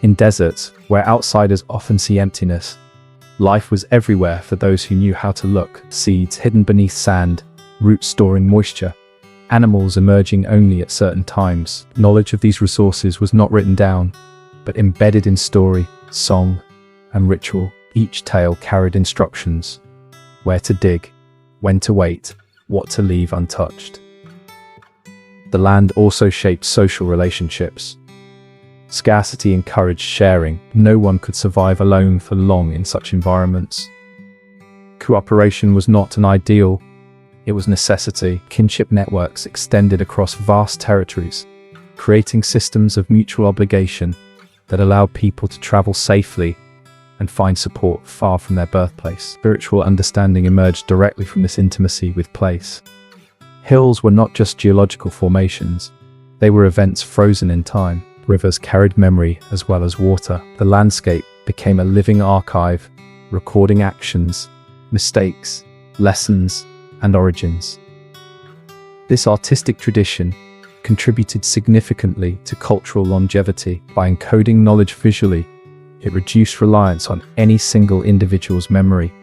In deserts, where outsiders often see emptiness, life was everywhere for those who knew how to look. Seeds hidden beneath sand, roots storing moisture, animals emerging only at certain times. Knowledge of these resources was not written down, but embedded in story, song, and ritual. Each tale carried instructions: where to dig, when to wait, what to leave untouched. The land also shaped social relationships. Scarcity encouraged sharing. No one could survive alone for long in such environments. Cooperation was not an ideal, it was necessity. Kinship networks extended across vast territories, creating systems of mutual obligation that allowed people to travel safely and find support far from their birthplace. Spiritual understanding emerged directly from this intimacy with place. Hills were not just geological formations, they were events frozen in time. Rivers carried memory as well as water. The landscape became a living archive, recording actions, mistakes, lessons, and origins. This artistic tradition contributed significantly to cultural longevity. By encoding knowledge visually, it reduced reliance on any single individual's memory.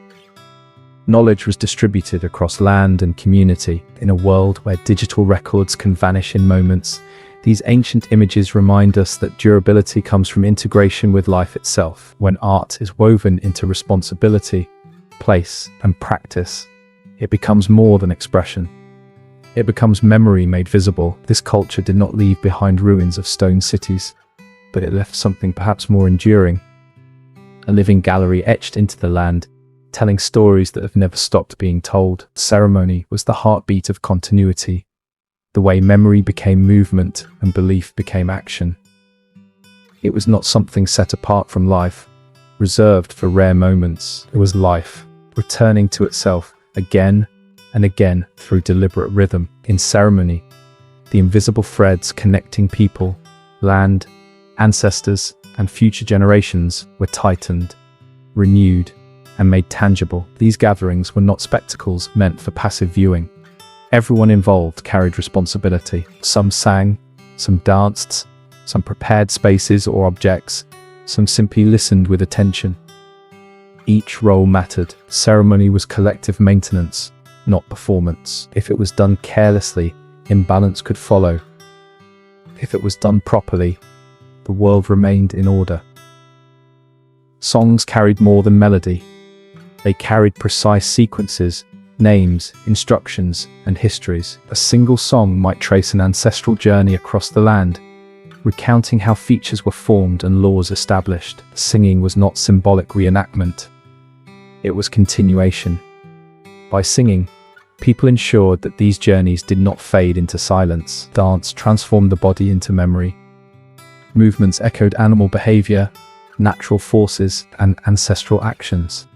Knowledge was distributed across land and community. In a world where digital records can vanish in moments, these ancient images remind us that durability comes from integration with life itself. When art is woven into responsibility, place, and practice, it becomes more than expression. It becomes memory made visible. This culture did not leave behind ruins of stone cities, but it left something perhaps more enduring. A living gallery etched into the land, telling stories that have never stopped being told. Ceremony was the heartbeat of continuity, the way memory became movement and belief became action. It was not something set apart from life, reserved for rare moments. It was life, returning to itself again and again through deliberate rhythm. In ceremony, the invisible threads connecting people, land, ancestors, and future generations were tightened, renewed, and made tangible. These gatherings were not spectacles meant for passive viewing. Everyone involved carried responsibility. Some sang, some danced, some prepared spaces or objects, Some simply listened with attention. Each role mattered. Ceremony was collective maintenance, not performance. If it was done carelessly, imbalance could follow. If it was done properly, the world remained in order. Songs carried more than melody. They carried precise sequences, names, instructions, and histories. A single song might trace an ancestral journey across the land, recounting how features were formed and laws established. Singing was not symbolic reenactment. It was continuation. By singing, people ensured that these journeys did not fade into silence. Dance transformed the body into memory. Movements echoed animal behavior, natural forces, and ancestral actions.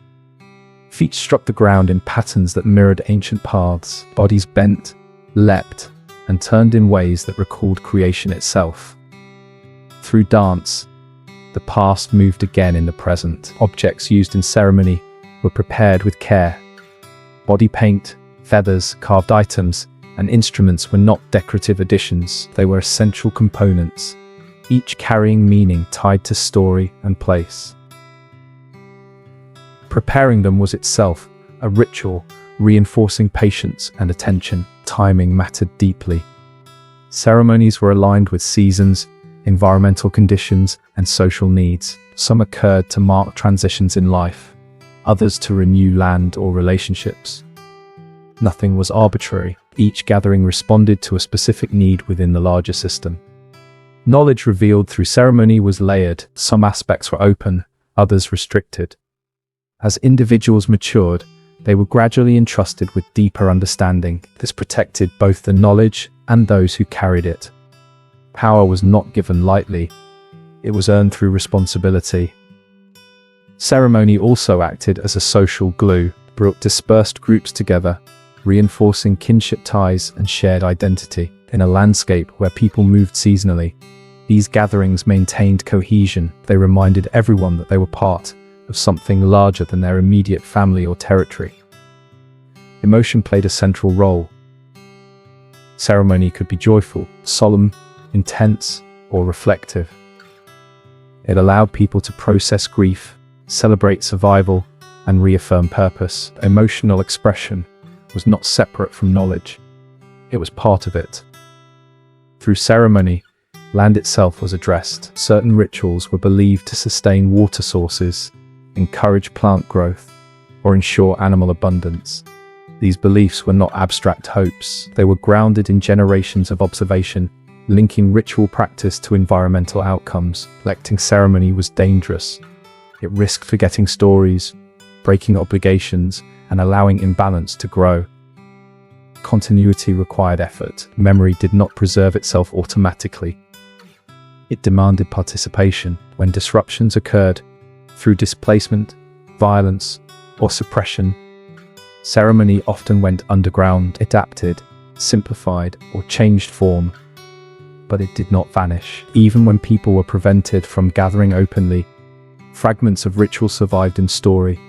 Feet struck the ground in patterns that mirrored ancient paths. Bodies bent, leapt, and turned in ways that recalled creation itself. Through dance, the past moved again in the present. Objects used in ceremony were prepared with care. Body paint, feathers, carved items, and instruments were not decorative additions. They were essential components, each carrying meaning tied to story and place. Preparing them was itself a ritual, reinforcing patience and attention. Timing mattered deeply. Ceremonies were aligned with seasons, environmental conditions, and social needs. Some occurred to mark transitions in life, others to renew land or relationships. Nothing was arbitrary. Each gathering responded to a specific need within the larger system. Knowledge revealed through ceremony was layered. Some aspects were open, others restricted. As individuals matured, they were gradually entrusted with deeper understanding. This protected both the knowledge and those who carried it. Power was not given lightly. It was earned through responsibility. Ceremony also acted as a social glue, brought dispersed groups together, reinforcing kinship ties and shared identity. In a landscape where people moved seasonally, these gatherings maintained cohesion. They reminded everyone that they were part of something larger than their immediate family or territory. Emotion played a central role. Ceremony could be joyful, solemn, intense, or reflective. It allowed people to process grief, celebrate survival, and reaffirm purpose. Emotional expression was not separate from knowledge. It was part of it. Through ceremony, land itself was addressed. Certain rituals were believed to sustain water sources, encourage plant growth, or ensure animal abundance. These beliefs were not abstract hopes. They were grounded in generations of observation, linking ritual practice to environmental outcomes. Neglecting ceremony was dangerous. It risked forgetting stories, breaking obligations, and allowing imbalance to grow. Continuity required effort. Memory did not preserve itself automatically. It demanded participation. When disruptions occurred, through displacement, violence, or suppression, ceremony often went underground, adapted, simplified, or changed form. But it did not vanish. Even when people were prevented from gathering openly, fragments of ritual survived in story,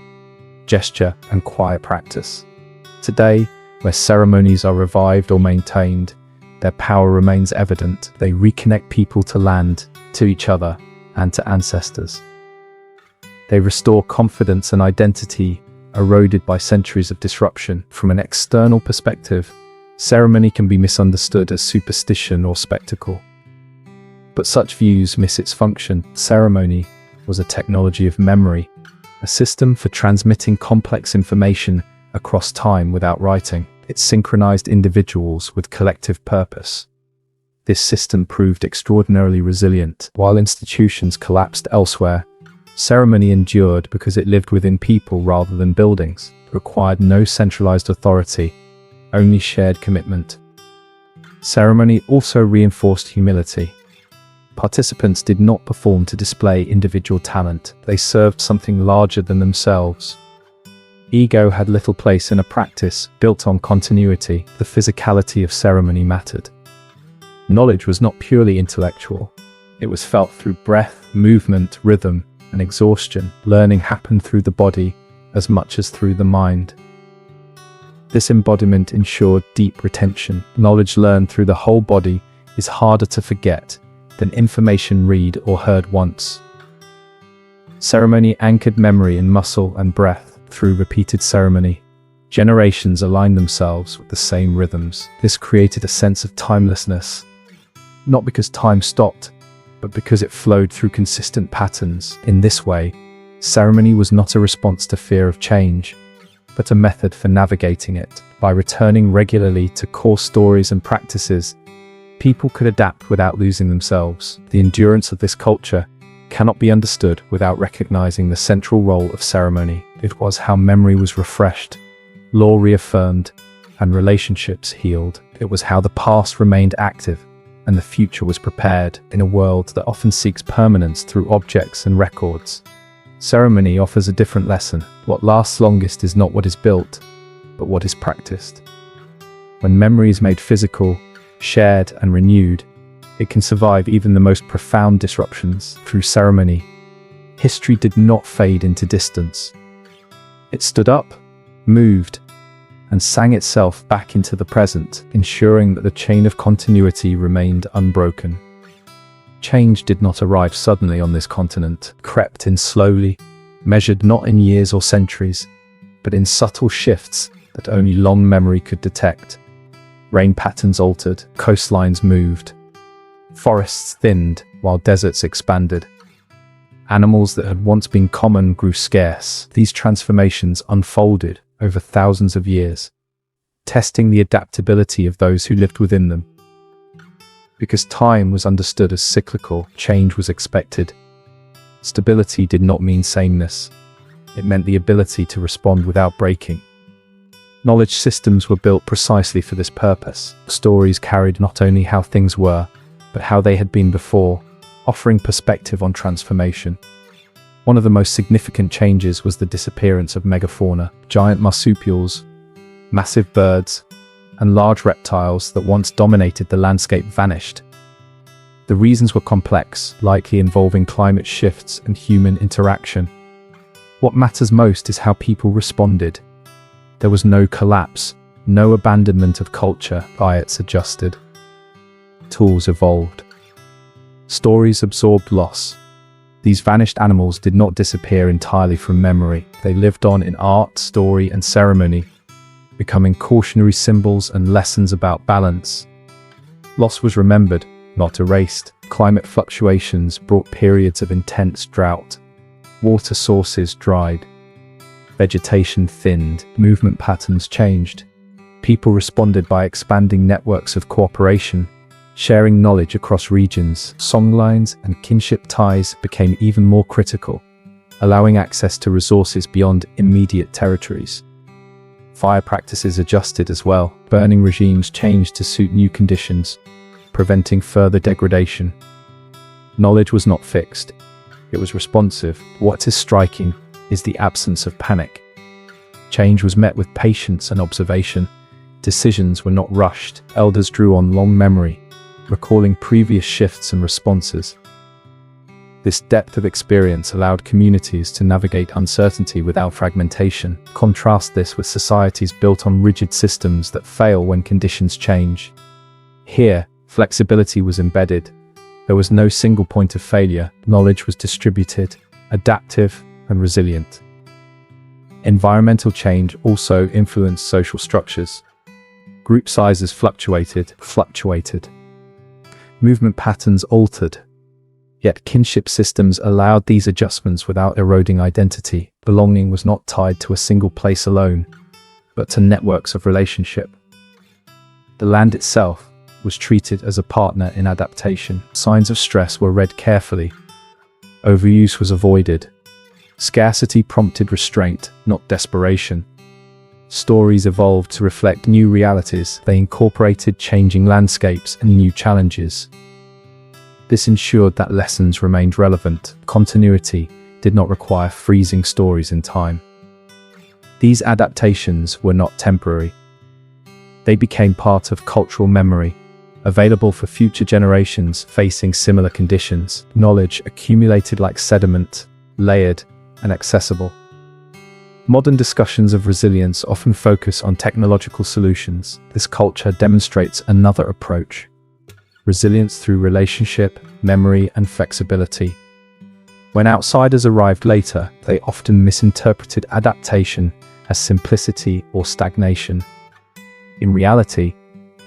gesture, and quiet practice. Today, where ceremonies are revived or maintained, their power remains evident. They reconnect people to land, to each other, and to ancestors. They restore confidence and identity eroded by centuries of disruption. From an external perspective, ceremony can be misunderstood as superstition or spectacle. But such views miss its function. Ceremony was a technology of memory, a system for transmitting complex information across time without writing. It synchronized individuals with collective purpose. This system proved extraordinarily resilient. While institutions collapsed elsewhere, ceremony endured because it lived within people rather than buildings. It required no centralized authority, only shared commitment. Ceremony also reinforced humility. Participants did not perform to display individual talent. They served something larger than themselves. Ego had little place in a practice built on continuity. The physicality of ceremony mattered. Knowledge was not purely intellectual. It was felt through breath, movement, rhythm, and exhaustion. Learning happened through the body as much as through the mind. This embodiment ensured deep retention. Knowledge learned through the whole body is harder to forget than information read or heard once. Ceremony anchored memory in muscle and breath through repeated ceremony. Generations aligned themselves with the same rhythms. This created a sense of timelessness, not because time stopped, but because it flowed through consistent patterns. In this way, ceremony was not a response to fear of change, but a method for navigating it. By returning regularly to core stories and practices, people could adapt without losing themselves. The endurance of this culture cannot be understood without recognizing the central role of ceremony. It was how memory was refreshed, law reaffirmed, and relationships healed. It was how the past remained active and the future was prepared in a world that often seeks permanence through objects and records. Ceremony offers a different lesson. What lasts longest is not what is built, but what is practiced. When memory is made physical, shared, and renewed, it can survive even the most profound disruptions. Through ceremony, history did not fade into distance. It stood up, moved, and sang itself back into the present, ensuring that the chain of continuity remained unbroken. Change did not arrive suddenly on this continent. It crept in slowly, measured not in years or centuries, but in subtle shifts that only long memory could detect. Rain patterns altered, coastlines moved, forests thinned while deserts expanded. Animals that had once been common grew scarce. These transformations unfolded over thousands of years, testing the adaptability of those who lived within them. Because time was understood as cyclical, change was expected. Stability did not mean sameness. It meant the ability to respond without breaking. Knowledge systems were built precisely for this purpose. Stories carried not only how things were, but how they had been before, offering perspective on transformation. One of the most significant changes was the disappearance of megafauna. Giant marsupials, massive birds, and large reptiles that once dominated the landscape vanished. The reasons were complex, likely involving climate shifts and human interaction. What matters most is how people responded. There was no collapse, no abandonment of culture. Diets adjusted. Tools evolved. Stories absorbed loss. These vanished animals did not disappear entirely from memory. They lived on in art, story, and ceremony, becoming cautionary symbols and lessons about balance. Loss was remembered, not erased. Climate fluctuations brought periods of intense drought. Water sources dried. Vegetation thinned. Movement patterns changed. People responded by expanding networks of cooperation, sharing knowledge across regions. Songlines and kinship ties became even more critical, allowing access to resources beyond immediate territories. Fire practices adjusted as well. Burning regimes changed to suit new conditions, preventing further degradation. Knowledge was not fixed. It was responsive. What is striking is the absence of panic. Change was met with patience and observation. Decisions were not rushed. Elders drew on long memory, recalling previous shifts and responses. This depth of experience allowed communities to navigate uncertainty without fragmentation. Contrast this with societies built on rigid systems that fail when conditions change. Here, flexibility was embedded. There was no single point of failure. Knowledge was distributed, adaptive, and resilient. Environmental change also influenced social structures. Group sizes fluctuated. Movement patterns altered. Yet kinship systems allowed these adjustments without eroding identity. Belonging was not tied to a single place alone, but to networks of relationship. The land itself was treated as a partner in adaptation. Signs of stress were read carefully. Overuse was avoided. Scarcity prompted restraint, not desperation. Stories evolved to reflect new realities. They incorporated changing landscapes and new challenges. This ensured that lessons remained relevant. Continuity did not require freezing stories in time. These adaptations were not temporary. They became part of cultural memory, available for future generations facing similar conditions. Knowledge accumulated like sediment, layered and accessible. Modern discussions of resilience often focus on technological solutions. This culture demonstrates another approach: resilience through relationship, memory, and flexibility. When outsiders arrived later, they often misinterpreted adaptation as simplicity or stagnation. In reality,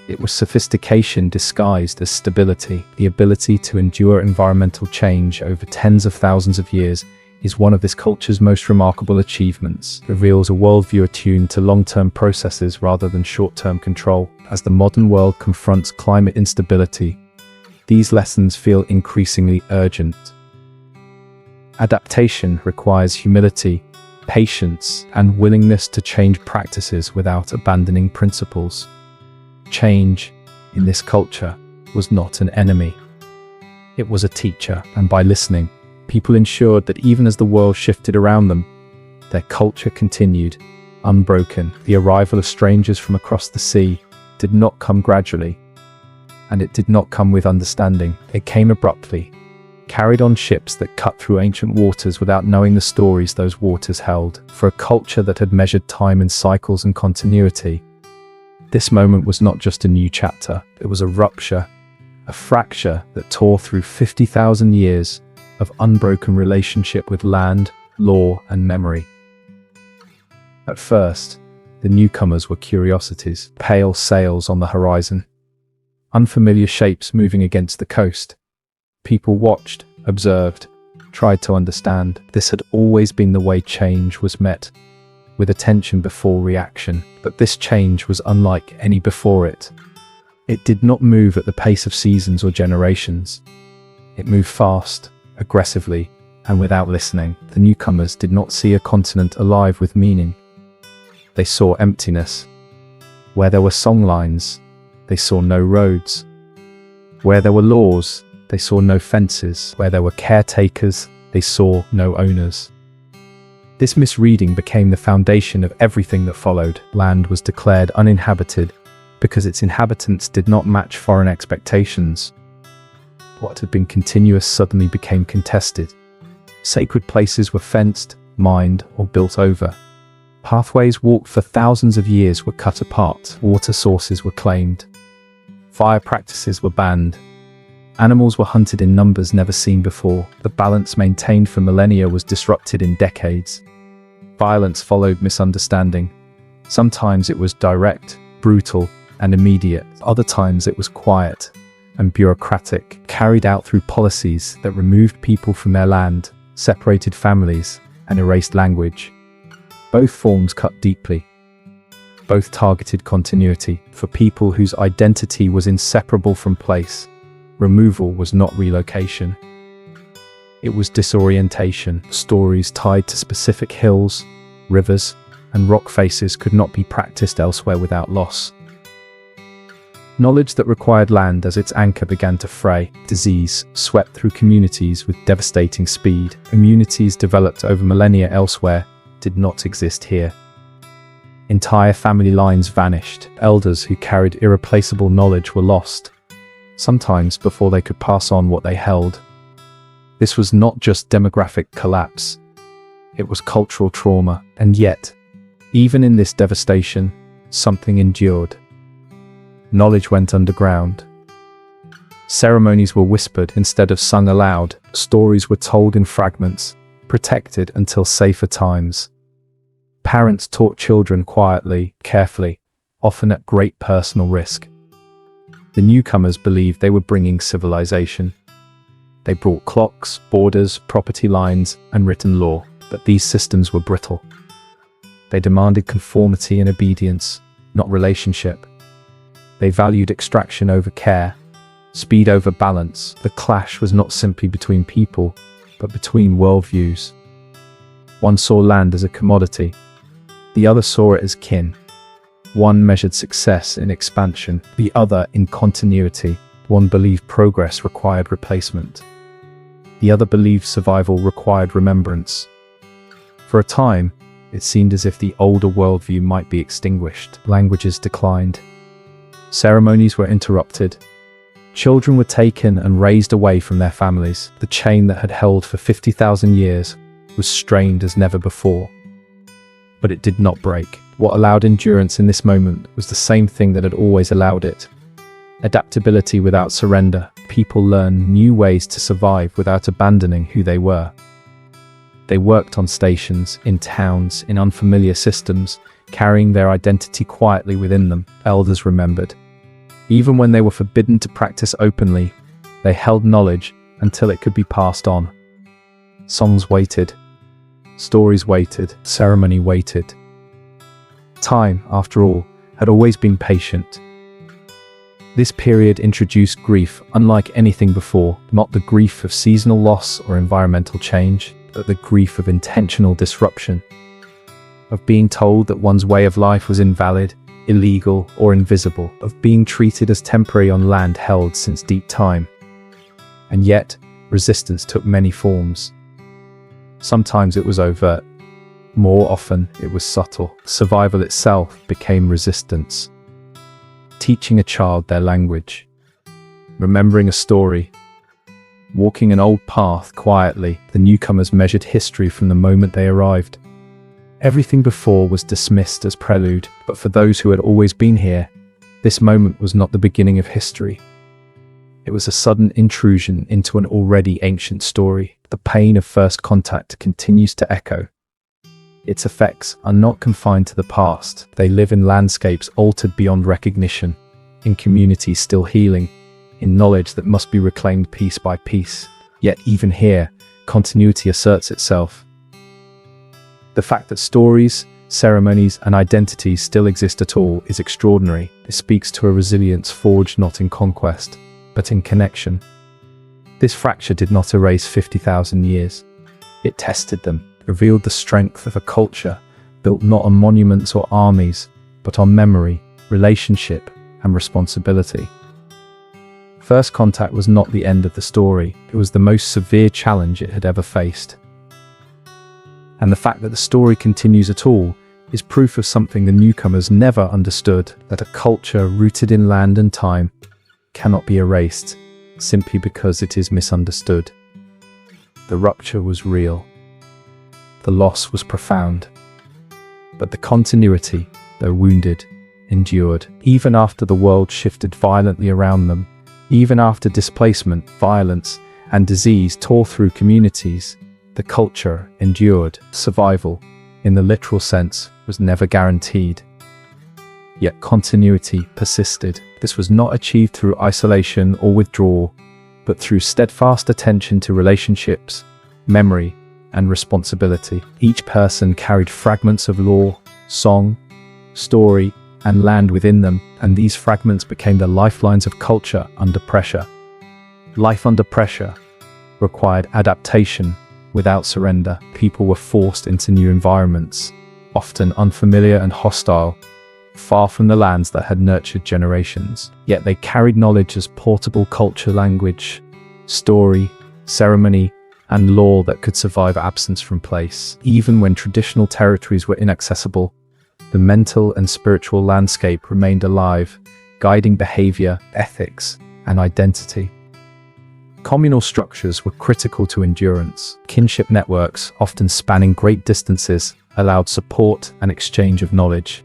it was sophistication disguised as stability. The ability to endure environmental change over tens of thousands of years is one of this culture's most remarkable achievements. It reveals a worldview attuned to long-term processes rather than short-term control. As the modern world confronts climate instability, these lessons feel increasingly urgent. Adaptation requires humility, patience, and willingness to change practices without abandoning principles. Change, in this culture, was not an enemy. It was a teacher, and by listening, people ensured that even as the world shifted around them, their culture continued, unbroken. The arrival of strangers from across the sea did not come gradually, and it did not come with understanding. It came abruptly, carried on ships that cut through ancient waters without knowing the stories those waters held. For a culture that had measured time in cycles and continuity, this moment was not just a new chapter, it was a rupture, a fracture that tore through 50,000 years of unbroken relationship with land, law, and memory. At first, the newcomers were curiosities, pale sails on the horizon, unfamiliar shapes moving against the coast. People watched, observed, tried to understand. This had always been the way change was met, with attention before reaction. But this change was unlike any before it. It did not move at the pace of seasons or generations. It moved fast, aggressively, and without listening. The newcomers did not see a continent alive with meaning. They saw emptiness. Where there were songlines, they saw no roads. Where there were laws, they saw no fences. Where there were caretakers, they saw no owners. This misreading became the foundation of everything that followed. Land was declared uninhabited because its inhabitants did not match foreign expectations. What had been continuous suddenly became contested. Sacred places were fenced, mined, or built over. Pathways walked for thousands of years were cut apart. Water sources were claimed. Fire practices were banned. Animals were hunted in numbers never seen before. The balance maintained for millennia was disrupted in decades. Violence followed misunderstanding. Sometimes it was direct, brutal, and immediate. Other times it was quiet and bureaucratic, carried out through policies that removed people from their land, separated families, and erased language. Both forms cut deeply. Both targeted continuity. For people whose identity was inseparable from place, removal was not relocation. It was disorientation. Stories tied to specific hills, rivers, and rock faces could not be practiced elsewhere without loss. Knowledge that required land as its anchor began to fray. Disease swept through communities with devastating speed. Immunities developed over millennia elsewhere did not exist here. Entire family lines vanished. Elders who carried irreplaceable knowledge were lost, sometimes before they could pass on what they held. This was not just demographic collapse, it was cultural trauma. And yet, even in this devastation, something endured. Knowledge went underground. Ceremonies were whispered instead of sung aloud. Stories were told in fragments, protected until safer times. Parents taught children quietly, carefully, often at great personal risk. The newcomers believed they were bringing civilization. They brought clocks, borders, property lines, and written law, but these systems were brittle. They demanded conformity and obedience, not relationship. They valued extraction over care, speed over balance. The clash was not simply between people, but between worldviews. One saw land as a commodity. The other saw it as kin. One measured success in expansion, the other in continuity. One believed progress required replacement. The other believed survival required remembrance. For a time, it seemed as if the older worldview might be extinguished. Languages declined. Ceremonies were interrupted. Children were taken and raised away from their families. The chain that had held for 50,000 years was strained as never before. But it did not break. What allowed endurance in this moment was the same thing that had always allowed it. Adaptability without surrender. People learn new ways to survive without abandoning who they were. They worked on stations, in towns, in unfamiliar systems, carrying their identity quietly within them, elders remembered. Even when they were forbidden to practice openly, they held knowledge until it could be passed on. Songs waited. Stories waited. Ceremony waited. Time, after all, had always been patient. This period introduced grief unlike anything before, not the grief of seasonal loss or environmental change, but the grief of intentional disruption, of being told that one's way of life was invalid, illegal, or invisible, of being treated as temporary on land held since deep time. And yet, resistance took many forms. Sometimes it was overt. More often, it was subtle. Survival itself became resistance. Teaching a child their language, remembering a story, walking an old path quietly, the newcomers measured history from the moment they arrived. Everything before was dismissed as prelude, but for those who had always been here, this moment was not the beginning of history. It was a sudden intrusion into an already ancient story. The pain of first contact continues to echo. Its effects are not confined to the past. They live in landscapes altered beyond recognition, in communities still healing, in knowledge that must be reclaimed piece by piece. Yet even here, continuity asserts itself. The fact that stories, ceremonies, and identities still exist at all is extraordinary. It speaks to a resilience forged not in conquest, but in connection. This fracture did not erase 50,000 years. It tested them, revealed the strength of a culture built not on monuments or armies, but on memory, relationship, and responsibility. First contact was not the end of the story. It was the most severe challenge it had ever faced. And the fact that the story continues at all is proof of something the newcomers never understood, that a culture rooted in land and time cannot be erased simply because it is misunderstood. The rupture was real. The loss was profound. But the continuity, though wounded, endured. Even after the world shifted violently around them, even after displacement, violence, and disease tore through communities, the culture endured. Survival, in the literal sense, was never guaranteed. Yet continuity persisted. This was not achieved through isolation or withdrawal, but through steadfast attention to relationships, memory, and responsibility. Each person carried fragments of lore, song, story, and land within them, and these fragments became the lifelines of culture under pressure. Life under pressure required adaptation without surrender. People were forced into new environments, often unfamiliar and hostile, far from the lands that had nurtured generations. Yet they carried knowledge as portable culture, language, story, ceremony, and law that could survive absence from place. Even when traditional territories were inaccessible, the mental and spiritual landscape remained alive, guiding behavior, ethics, and identity. Communal structures were critical to endurance. Kinship networks, often spanning great distances, allowed support and exchange of knowledge.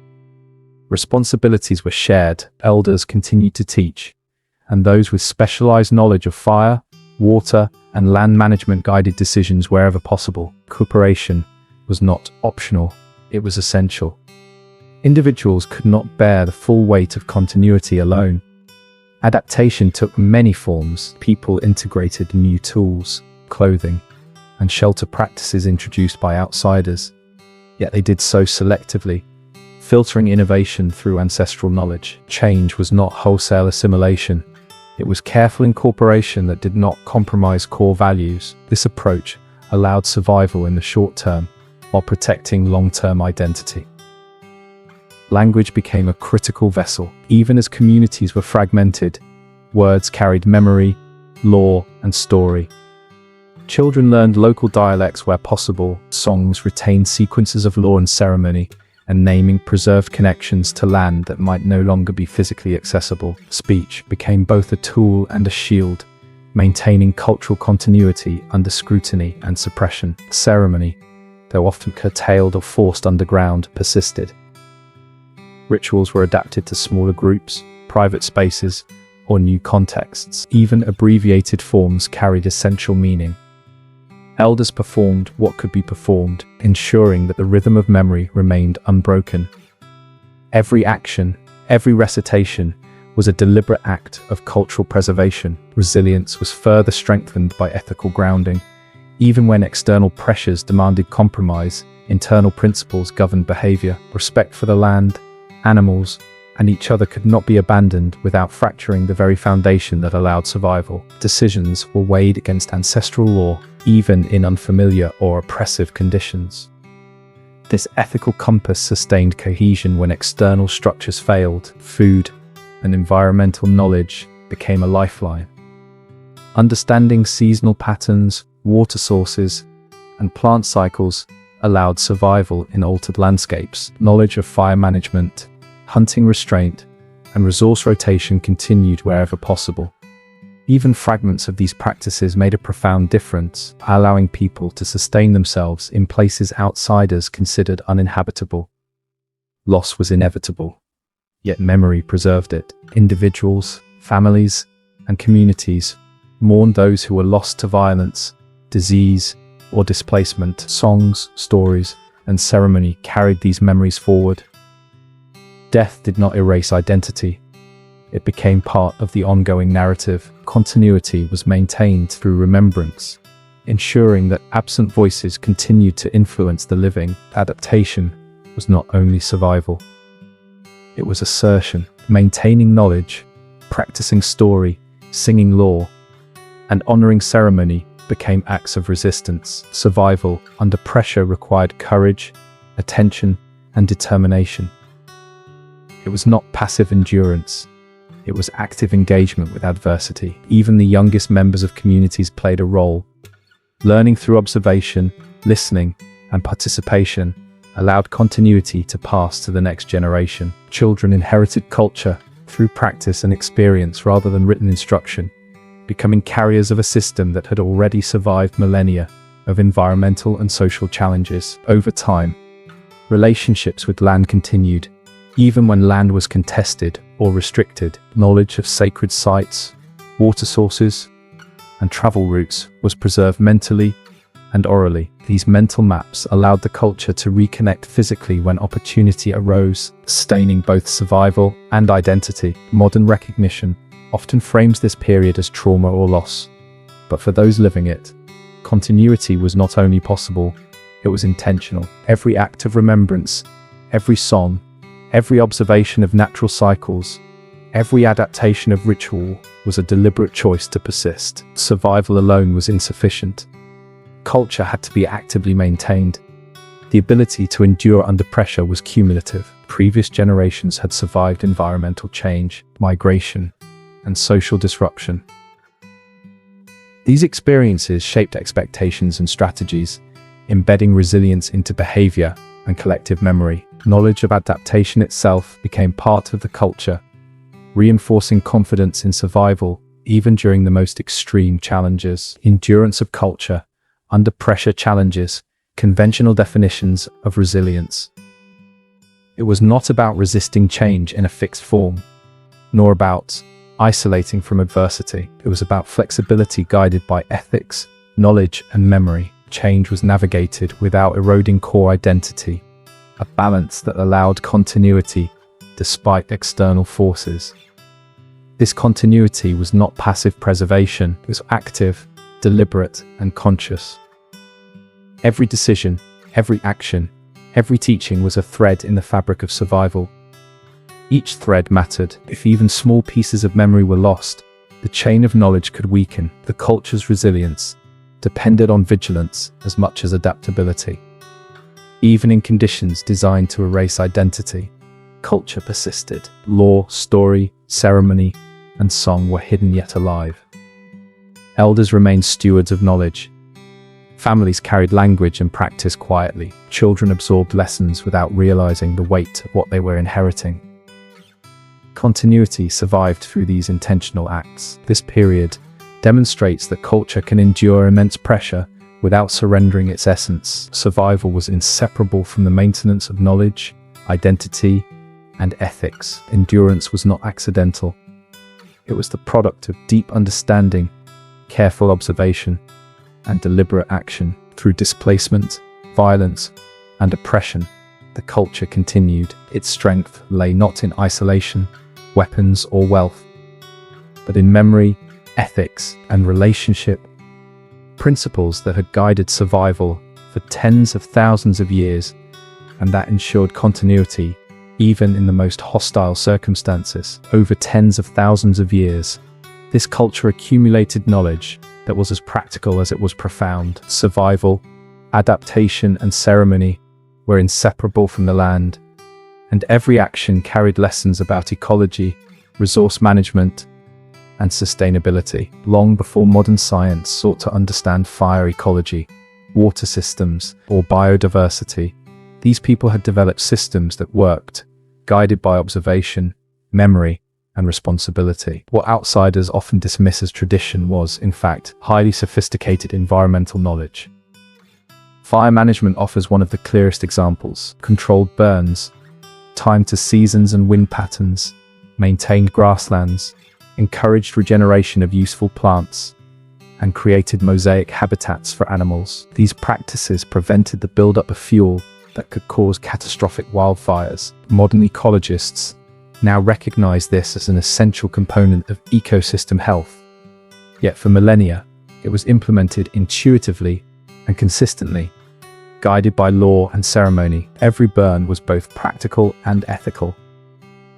Responsibilities were shared, elders continued to teach, and those with specialized knowledge of fire, water, and land management guided decisions wherever possible. Cooperation was not optional, it was essential. Individuals could not bear the full weight of continuity alone. Adaptation took many forms. People integrated new tools, clothing, and shelter practices introduced by outsiders. Yet they did so selectively, filtering innovation through ancestral knowledge. Change was not wholesale assimilation. It was careful incorporation that did not compromise core values. This approach allowed survival in the short term while protecting long-term identity. Language became a critical vessel. Even as communities were fragmented, words carried memory, lore, and story. Children learned local dialects where possible, songs retained sequences of law and ceremony, and naming preserved connections to land that might no longer be physically accessible. Speech became both a tool and a shield, maintaining cultural continuity under scrutiny and suppression. Ceremony, though often curtailed or forced underground, persisted. Rituals were adapted to smaller groups, private spaces, or new contexts. Even abbreviated forms carried essential meaning. Elders performed what could be performed, ensuring that the rhythm of memory remained unbroken. Every action, every recitation, was a deliberate act of cultural preservation. Resilience was further strengthened by ethical grounding. Even when external pressures demanded compromise, internal principles governed behavior. Respect for the land, animals, and each other could not be abandoned without fracturing the very foundation that allowed survival. Decisions were weighed against ancestral law, even in unfamiliar or oppressive conditions. This ethical compass sustained cohesion when external structures failed. Food and environmental knowledge became a lifeline. Understanding seasonal patterns, water sources, and plant cycles allowed survival in altered landscapes. Knowledge of fire management, hunting restraint, and resource rotation continued wherever possible. Even fragments of these practices made a profound difference, allowing people to sustain themselves in places outsiders considered uninhabitable. Loss was inevitable, yet memory preserved it. Individuals, families, and communities mourned those who were lost to violence, disease, or displacement. Songs, stories, and ceremony carried these memories forward. Death did not erase identity. It became part of the ongoing narrative. Continuity was maintained through remembrance, ensuring that absent voices continued to influence the living. Adaptation was not only survival. It was assertion. Maintaining knowledge, practicing story, singing law, and honoring ceremony became acts of resistance. Survival under pressure required courage, attention, and determination. It was not passive endurance. It was active engagement with adversity. Even the youngest members of communities played a role. Learning through observation, listening, and participation allowed continuity to pass to the next generation. Children inherited culture through practice and experience rather than written instruction, becoming carriers of a system that had already survived millennia of environmental and social challenges. Over time, relationships with land continued. Even when land was contested or restricted, knowledge of sacred sites, water sources, and travel routes was preserved mentally and orally. These mental maps allowed the culture to reconnect physically when opportunity arose, sustaining both survival and identity. Modern recognition often frames this period as trauma or loss, but for those living it, continuity was not only possible, it was intentional. Every act of remembrance, every song, every observation of natural cycles, every adaptation of ritual was a deliberate choice to persist. Survival alone was insufficient. Culture had to be actively maintained. The ability to endure under pressure was cumulative. Previous generations had survived environmental change, migration, and social disruption. These experiences shaped expectations and strategies, embedding resilience into behavior and collective memory. Knowledge of adaptation itself became part of the culture, reinforcing confidence in survival even during the most extreme challenges. Endurance of culture under pressure challenges conventional definitions of resilience. It was not about resisting change in a fixed form, nor about isolating from adversity. It was about flexibility guided by ethics, knowledge, and memory. Change was navigated without eroding core identity, a balance that allowed continuity despite external forces. This continuity was not passive preservation, it was active, deliberate, and conscious. Every decision, every action, every teaching was a thread in the fabric of survival. Each thread mattered. If even small pieces of memory were lost, the chain of knowledge could weaken. The culture's resilience depended on vigilance as much as adaptability. Even in conditions designed to erase identity, culture persisted. Law, story, ceremony, and song were hidden yet alive. Elders remained stewards of knowledge. Families carried language and practice quietly. Children absorbed lessons without realizing the weight of what they were inheriting. Continuity survived through these intentional acts. This period demonstrates that culture can endure immense pressure without surrendering its essence. Survival was inseparable from the maintenance of knowledge, identity, and ethics. Endurance was not accidental. It was the product of deep understanding, careful observation, and deliberate action. Through displacement, violence, and oppression, the culture continued. Its strength lay not in isolation, weapons, or wealth, but in memory, ethics, and relationship, principles that had guided survival for tens of thousands of years and that ensured continuity even in the most hostile circumstances. Over tens of thousands of years, this culture accumulated knowledge that was as practical as it was profound. Survival, adaptation, and ceremony were inseparable from the land, and every action carried lessons about ecology, resource management, and sustainability. Long before modern science sought to understand fire ecology, water systems, or biodiversity, these people had developed systems that worked, guided by observation, memory, and responsibility. What outsiders often dismiss as tradition was, in fact, highly sophisticated environmental knowledge. Fire management offers one of the clearest examples. Controlled burns, timed to seasons and wind patterns, maintained grasslands, encouraged regeneration of useful plants, and created mosaic habitats for animals. These practices prevented the buildup of fuel that could cause catastrophic wildfires. Modern ecologists now recognize this as an essential component of ecosystem health. Yet for millennia, it was implemented intuitively and consistently, guided by law and ceremony. Every burn was both practical and ethical.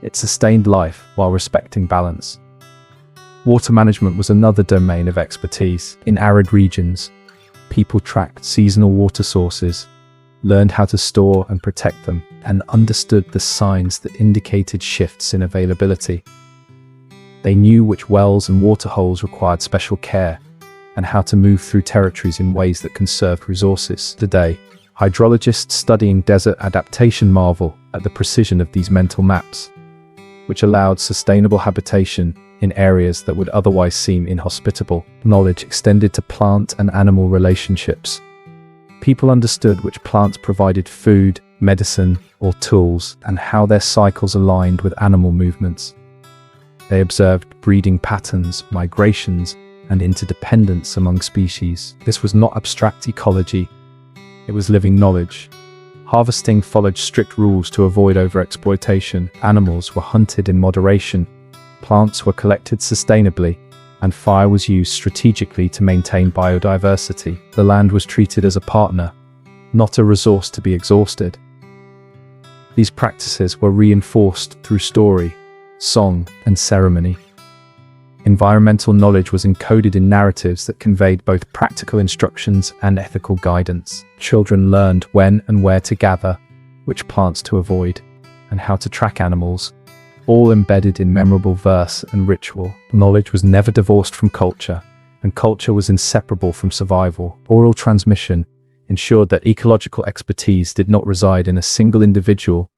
It sustained life while respecting balance. Water management was another domain of expertise. In arid regions, people tracked seasonal water sources, learned how to store and protect them, and understood the signs that indicated shifts in availability. They knew which wells and water holes required special care, and how to move through territories in ways that conserved resources. Today, hydrologists studying desert adaptation marvel at the precision of these mental maps, which allowed sustainable habitation in areas that would otherwise seem inhospitable. Knowledge extended to plant and animal relationships. People understood which plants provided food, medicine, or tools, and how their cycles aligned with animal movements. They observed breeding patterns, migrations, and interdependence among species. This was not abstract ecology, it was living knowledge. Harvesting followed strict rules to avoid overexploitation. Animals were hunted in moderation, plants were collected sustainably, and fire was used strategically to maintain biodiversity. The land was treated as a partner, not a resource to be exhausted. These practices were reinforced through story, song, and ceremony. Environmental knowledge was encoded in narratives that conveyed both practical instructions and ethical guidance. Children learned when and where to gather, which plants to avoid, and how to track animals, all embedded in memorable verse and ritual. Knowledge was never divorced from culture, and culture was inseparable from survival. Oral transmission ensured that ecological expertise did not reside in a single individual,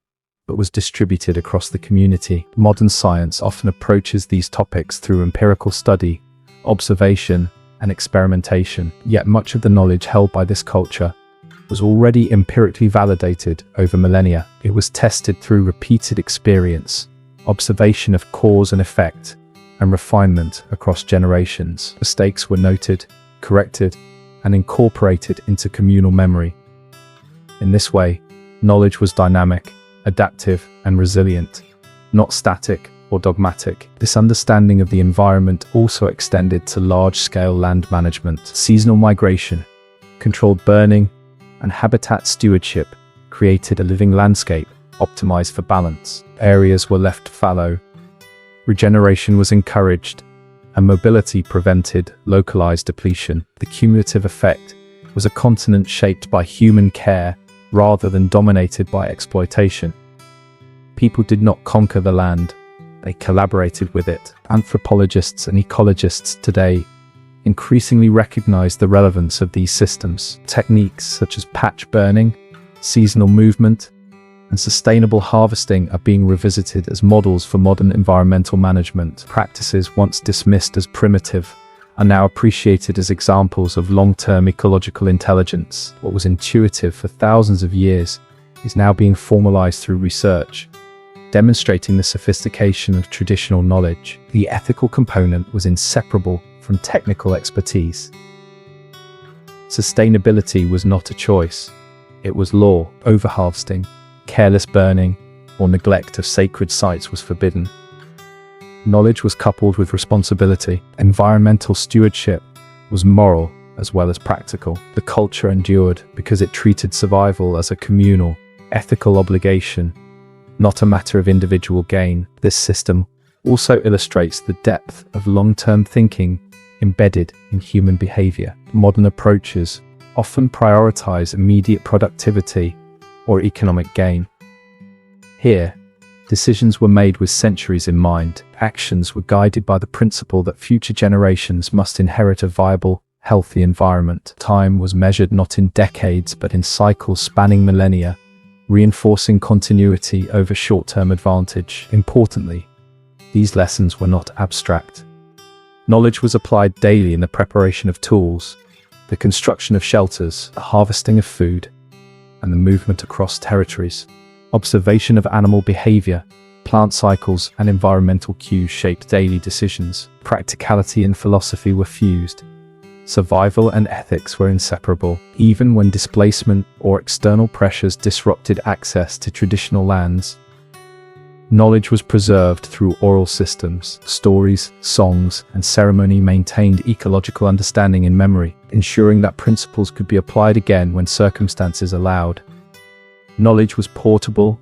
but was distributed across the community. Modern science often approaches these topics through empirical study, observation, and experimentation. Yet much of the knowledge held by this culture was already empirically validated over millennia. It was tested through repeated experience, observation of cause and effect, and refinement across generations. Mistakes were noted, corrected, and incorporated into communal memory. In this way, knowledge was dynamic, adaptive, and resilient, not static or dogmatic. This understanding of the environment also extended to large-scale land management. Seasonal migration, controlled burning, and habitat stewardship created a living landscape optimized for balance. Areas were left fallow, regeneration was encouraged, and mobility prevented localized depletion. The cumulative effect was a continent shaped by human care rather than dominated by exploitation. People did not conquer the land, they collaborated with it. Anthropologists and ecologists today increasingly recognize the relevance of these systems. Techniques such as patch burning, seasonal movement, and sustainable harvesting are being revisited as models for modern environmental management. Practices once dismissed as primitive are now appreciated as examples of long-term ecological intelligence. What was intuitive for thousands of years is now being formalized through research, demonstrating the sophistication of traditional knowledge. The ethical component was inseparable from technical expertise. Sustainability was not a choice. It was law. Overharvesting, careless burning, or neglect of sacred sites was forbidden. Knowledge was coupled with responsibility. Environmental stewardship was moral as well as practical. The culture endured because it treated survival as a communal, ethical obligation, not a matter of individual gain. This system also illustrates the depth of long-term thinking embedded in human behavior. Modern approaches often prioritize immediate productivity or economic gain. Here, decisions were made with centuries in mind. Actions were guided by the principle that future generations must inherit a viable, healthy environment. Time was measured not in decades but in cycles spanning millennia, reinforcing continuity over short-term advantage. Importantly, these lessons were not abstract. Knowledge was applied daily in the preparation of tools, the construction of shelters, the harvesting of food, and the movement across territories. Observation of animal behavior, plant cycles, and environmental cues shaped daily decisions. Practicality and philosophy were fused. Survival and ethics were inseparable. Even when displacement or external pressures disrupted access to traditional lands, knowledge was preserved through oral systems. Stories, songs, and ceremony maintained ecological understanding in memory, ensuring that principles could be applied again when circumstances allowed. Knowledge was portable,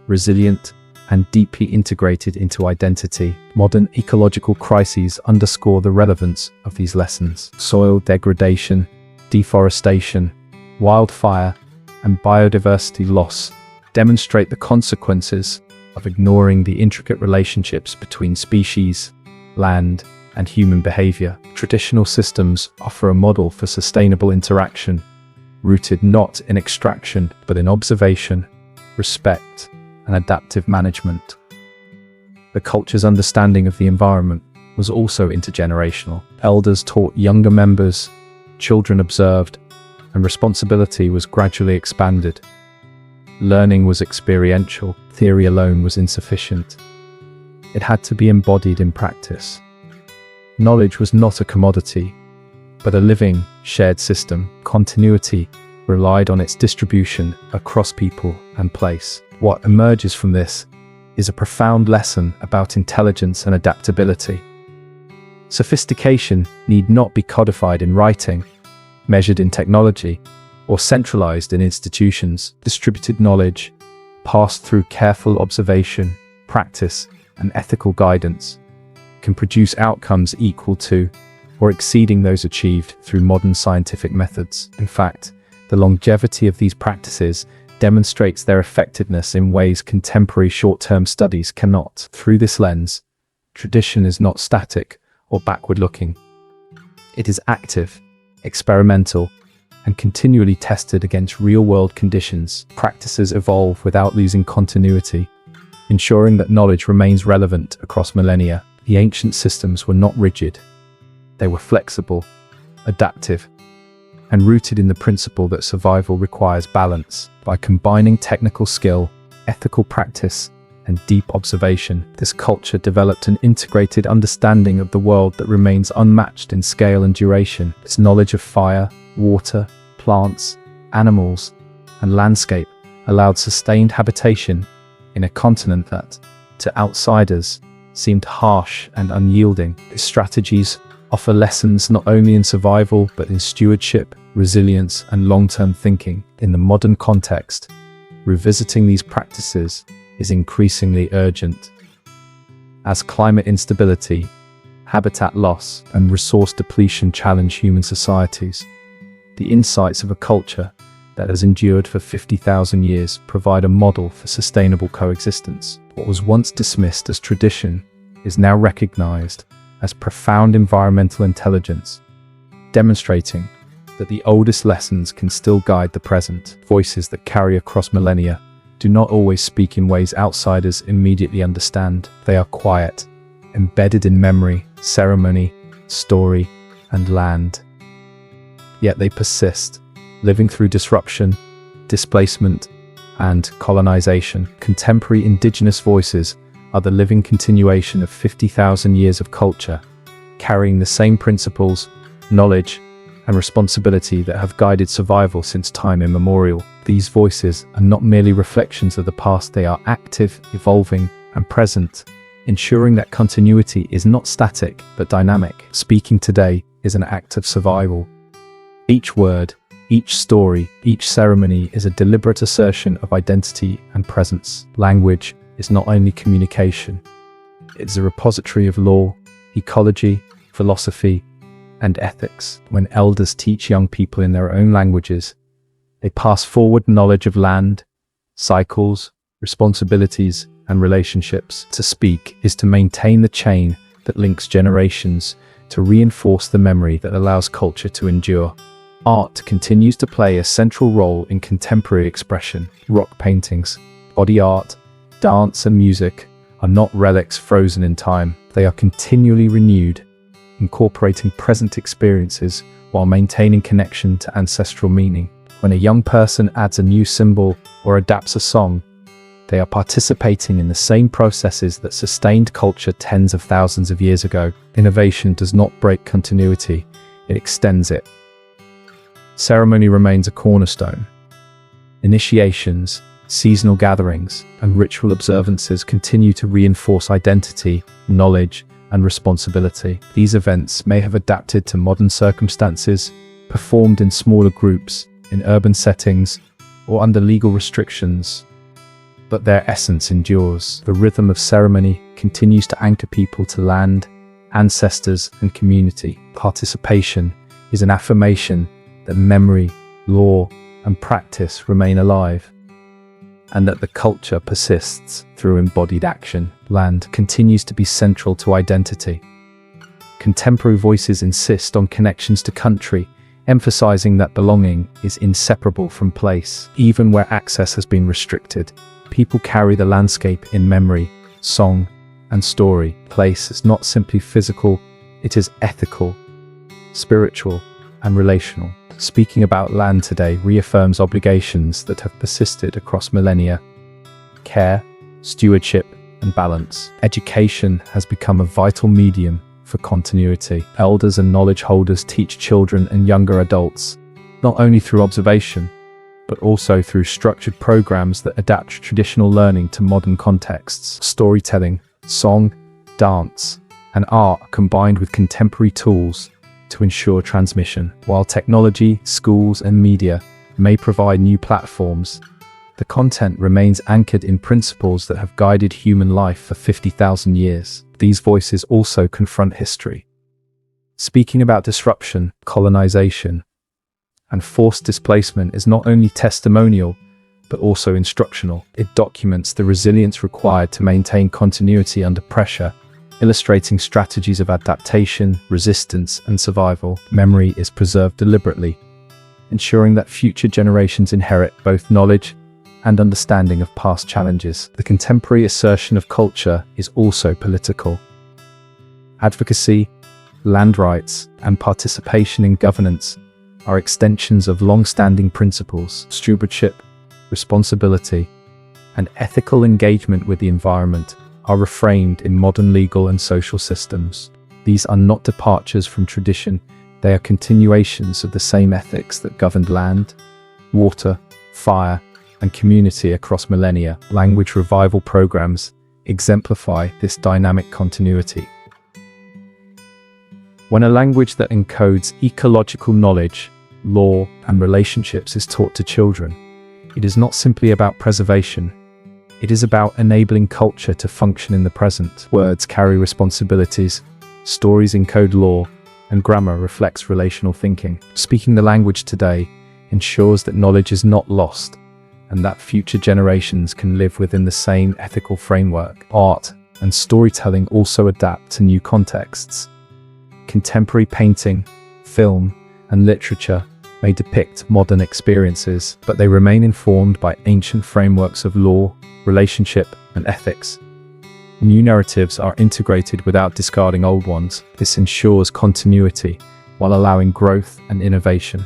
resilient, and deeply integrated into identity. Modern ecological crises underscore the relevance of these lessons. Soil degradation, deforestation, wildfire, and biodiversity loss demonstrate the consequences of ignoring the intricate relationships between species, land, and human behavior. Traditional systems offer a model for sustainable interaction, rooted not in extraction, but in observation, respect, and adaptive management. The culture's understanding of the environment was also intergenerational. Elders taught younger members, children observed, and responsibility was gradually expanded. Learning was experiential. Theory alone was insufficient. It had to be embodied in practice. Knowledge was not a commodity, but a living, shared system. Continuity relied on its distribution across people and place. What emerges from this is a profound lesson about intelligence and adaptability. Sophistication need not be codified in writing, measured in technology, or centralized in institutions. Distributed knowledge, passed through careful observation, practice, and ethical guidance, can produce outcomes equal to or exceeding those achieved through modern scientific methods. In fact, the longevity of these practices demonstrates their effectiveness in ways contemporary short-term studies cannot. Through this lens, tradition is not static or backward-looking. It is active, experimental, and continually tested against real-world conditions. Practices evolve without losing continuity, ensuring that knowledge remains relevant across millennia. The ancient systems were not rigid. They were flexible, adaptive, and rooted in the principle that survival requires balance. By combining technical skill, ethical practice, and deep observation, this culture developed an integrated understanding of the world that remains unmatched in scale and duration. Its knowledge of fire, water, plants, animals, and landscape allowed sustained habitation in a continent that, to outsiders, seemed harsh and unyielding. Its strategies offer lessons not only in survival but in stewardship, resilience, and long-term thinking. In the modern context, revisiting these practices is increasingly urgent. As climate instability, habitat loss, and resource depletion challenge human societies, the insights of a culture that has endured for 50,000 years provide a model for sustainable coexistence. What was once dismissed as tradition is now recognized as profound environmental intelligence, demonstrating that the oldest lessons can still guide the present. Voices that carry across millennia do not always speak in ways outsiders immediately understand. They are quiet, embedded in memory, ceremony, story, and land. Yet they persist, living through disruption, displacement, and colonization. Contemporary indigenous voices are the living continuation of 50,000 years of culture, carrying the same principles, knowledge, and responsibility that have guided survival since time immemorial. These voices are not merely reflections of the past, they are active, evolving, and present, ensuring that continuity is not static but dynamic. Speaking today is an act of survival. Each word, each story, each ceremony is a deliberate assertion of identity and presence. Language is not only communication, it is a repository of law, ecology, philosophy, and ethics. When elders teach young people in their own languages, they pass forward knowledge of land, cycles, responsibilities, and relationships. To speak is to maintain the chain that links generations, to reinforce the memory that allows culture to endure. Art continues to play a central role in contemporary expression. Rock paintings, body art, dance, and music are not relics frozen in time. They are continually renewed, incorporating present experiences while maintaining connection to ancestral meaning. When a young person adds a new symbol or adapts a song, they are participating in the same processes that sustained culture tens of thousands of years ago. Innovation does not break continuity, it extends it. Ceremony remains a cornerstone. Initiations, seasonal gatherings, and ritual observances continue to reinforce identity, knowledge, and responsibility. These events may have adapted to modern circumstances, performed in smaller groups, in urban settings, or under legal restrictions, but their essence endures. The rhythm of ceremony continues to anchor people to land, ancestors, and community. Participation is an affirmation that memory, law, and practice remain alive, and that the culture persists through embodied action. Land continues to be central to identity. Contemporary voices insist on connections to country, emphasizing that belonging is inseparable from place. Even where access has been restricted, people carry the landscape in memory, song, and story. Place is not simply physical, it is ethical, spiritual, and relational. Speaking about land today reaffirms obligations that have persisted across millennia. Care, stewardship, and balance. Education has become a vital medium for continuity. Elders and knowledge holders teach children and younger adults, not only through observation, but also through structured programs that adapt traditional learning to modern contexts. Storytelling, song, dance, and art are combined with contemporary tools to ensure transmission. While technology, schools, and media may provide new platforms, the content remains anchored in principles that have guided human life for 50,000 years. These voices also confront history. Speaking about disruption, colonization, and forced displacement is not only testimonial, but also instructional. It documents the resilience required to maintain continuity under pressure, illustrating strategies of adaptation, resistance, and survival. Memory is preserved deliberately, ensuring that future generations inherit both knowledge and understanding of past challenges. The contemporary assertion of culture is also political. Advocacy, land rights, and participation in governance are extensions of long-standing principles. Stewardship, responsibility, and ethical engagement with the environment are reframed in modern legal and social systems. These are not departures from tradition, they are continuations of the same ethics that governed land, water, fire, and community across millennia. Language revival programs exemplify this dynamic continuity. When a language that encodes ecological knowledge, law, and relationships is taught to children, it is not simply about preservation. It is about enabling culture to function in the present. Words carry responsibilities, stories encode law, and grammar reflects relational thinking. Speaking the language today ensures that knowledge is not lost, and that future generations can live within the same ethical framework. Art and storytelling also adapt to new contexts. Contemporary painting, film, and literature may depict modern experiences, but they remain informed by ancient frameworks of law, relationship, and ethics. New narratives are integrated without discarding old ones. This ensures continuity while allowing growth and innovation.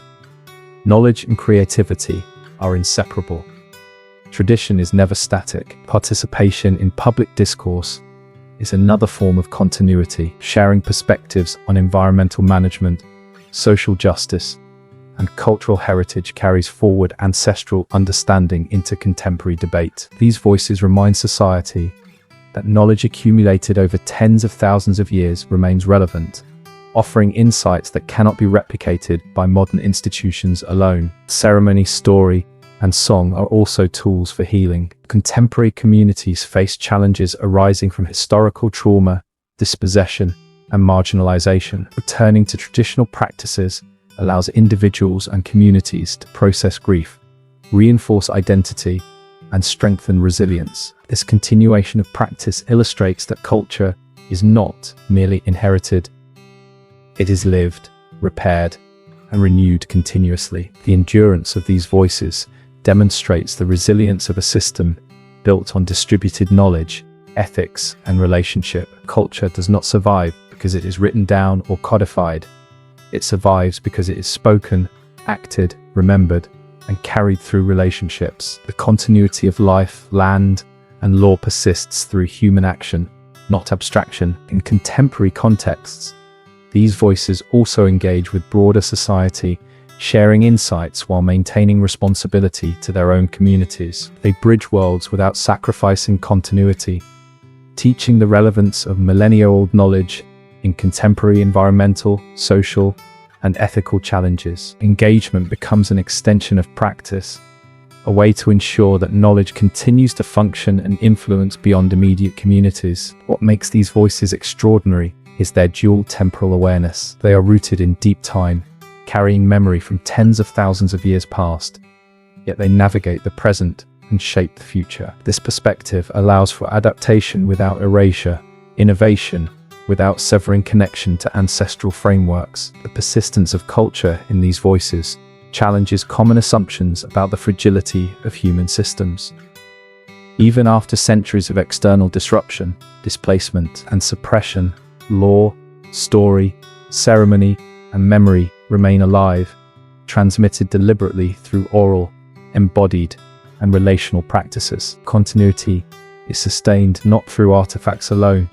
Knowledge and creativity are inseparable. Tradition is never static. Participation in public discourse is another form of continuity, sharing perspectives on environmental management, social justice, and cultural heritage carries forward ancestral understanding into contemporary debate. These voices remind society that knowledge accumulated over tens of thousands of years remains relevant, offering insights that cannot be replicated by modern institutions alone. Ceremony, story, and song are also tools for healing. Contemporary communities face challenges arising from historical trauma, dispossession, and marginalization. Returning to traditional practices allows individuals and communities to process grief, reinforce identity, and strengthen resilience. This continuation of practice illustrates that culture is not merely inherited, it is lived, repaired, and renewed continuously. The endurance of these voices demonstrates the resilience of a system built on distributed knowledge, ethics, and relationship. Culture does not survive because it is written down or codified. It survives because it is spoken, acted, remembered, and carried through relationships. The continuity of life, land, and law persists through human action, not abstraction. In contemporary contexts, these voices also engage with broader society, sharing insights while maintaining responsibility to their own communities. They bridge worlds without sacrificing continuity, teaching the relevance of millennia-old knowledge in contemporary environmental, social, and ethical challenges. Engagement becomes an extension of practice, a way to ensure that knowledge continues to function and influence beyond immediate communities. What makes these voices extraordinary is their dual temporal awareness. They are rooted in deep time, carrying memory from tens of thousands of years past, yet they navigate the present and shape the future. This perspective allows for adaptation without erasure, innovation without severing connection to ancestral frameworks. The persistence of culture in these voices challenges common assumptions about the fragility of human systems. Even after centuries of external disruption, displacement, and suppression, law, story, ceremony, and memory remain alive, transmitted deliberately through oral, embodied, and relational practices. Continuity is sustained not through artifacts alone,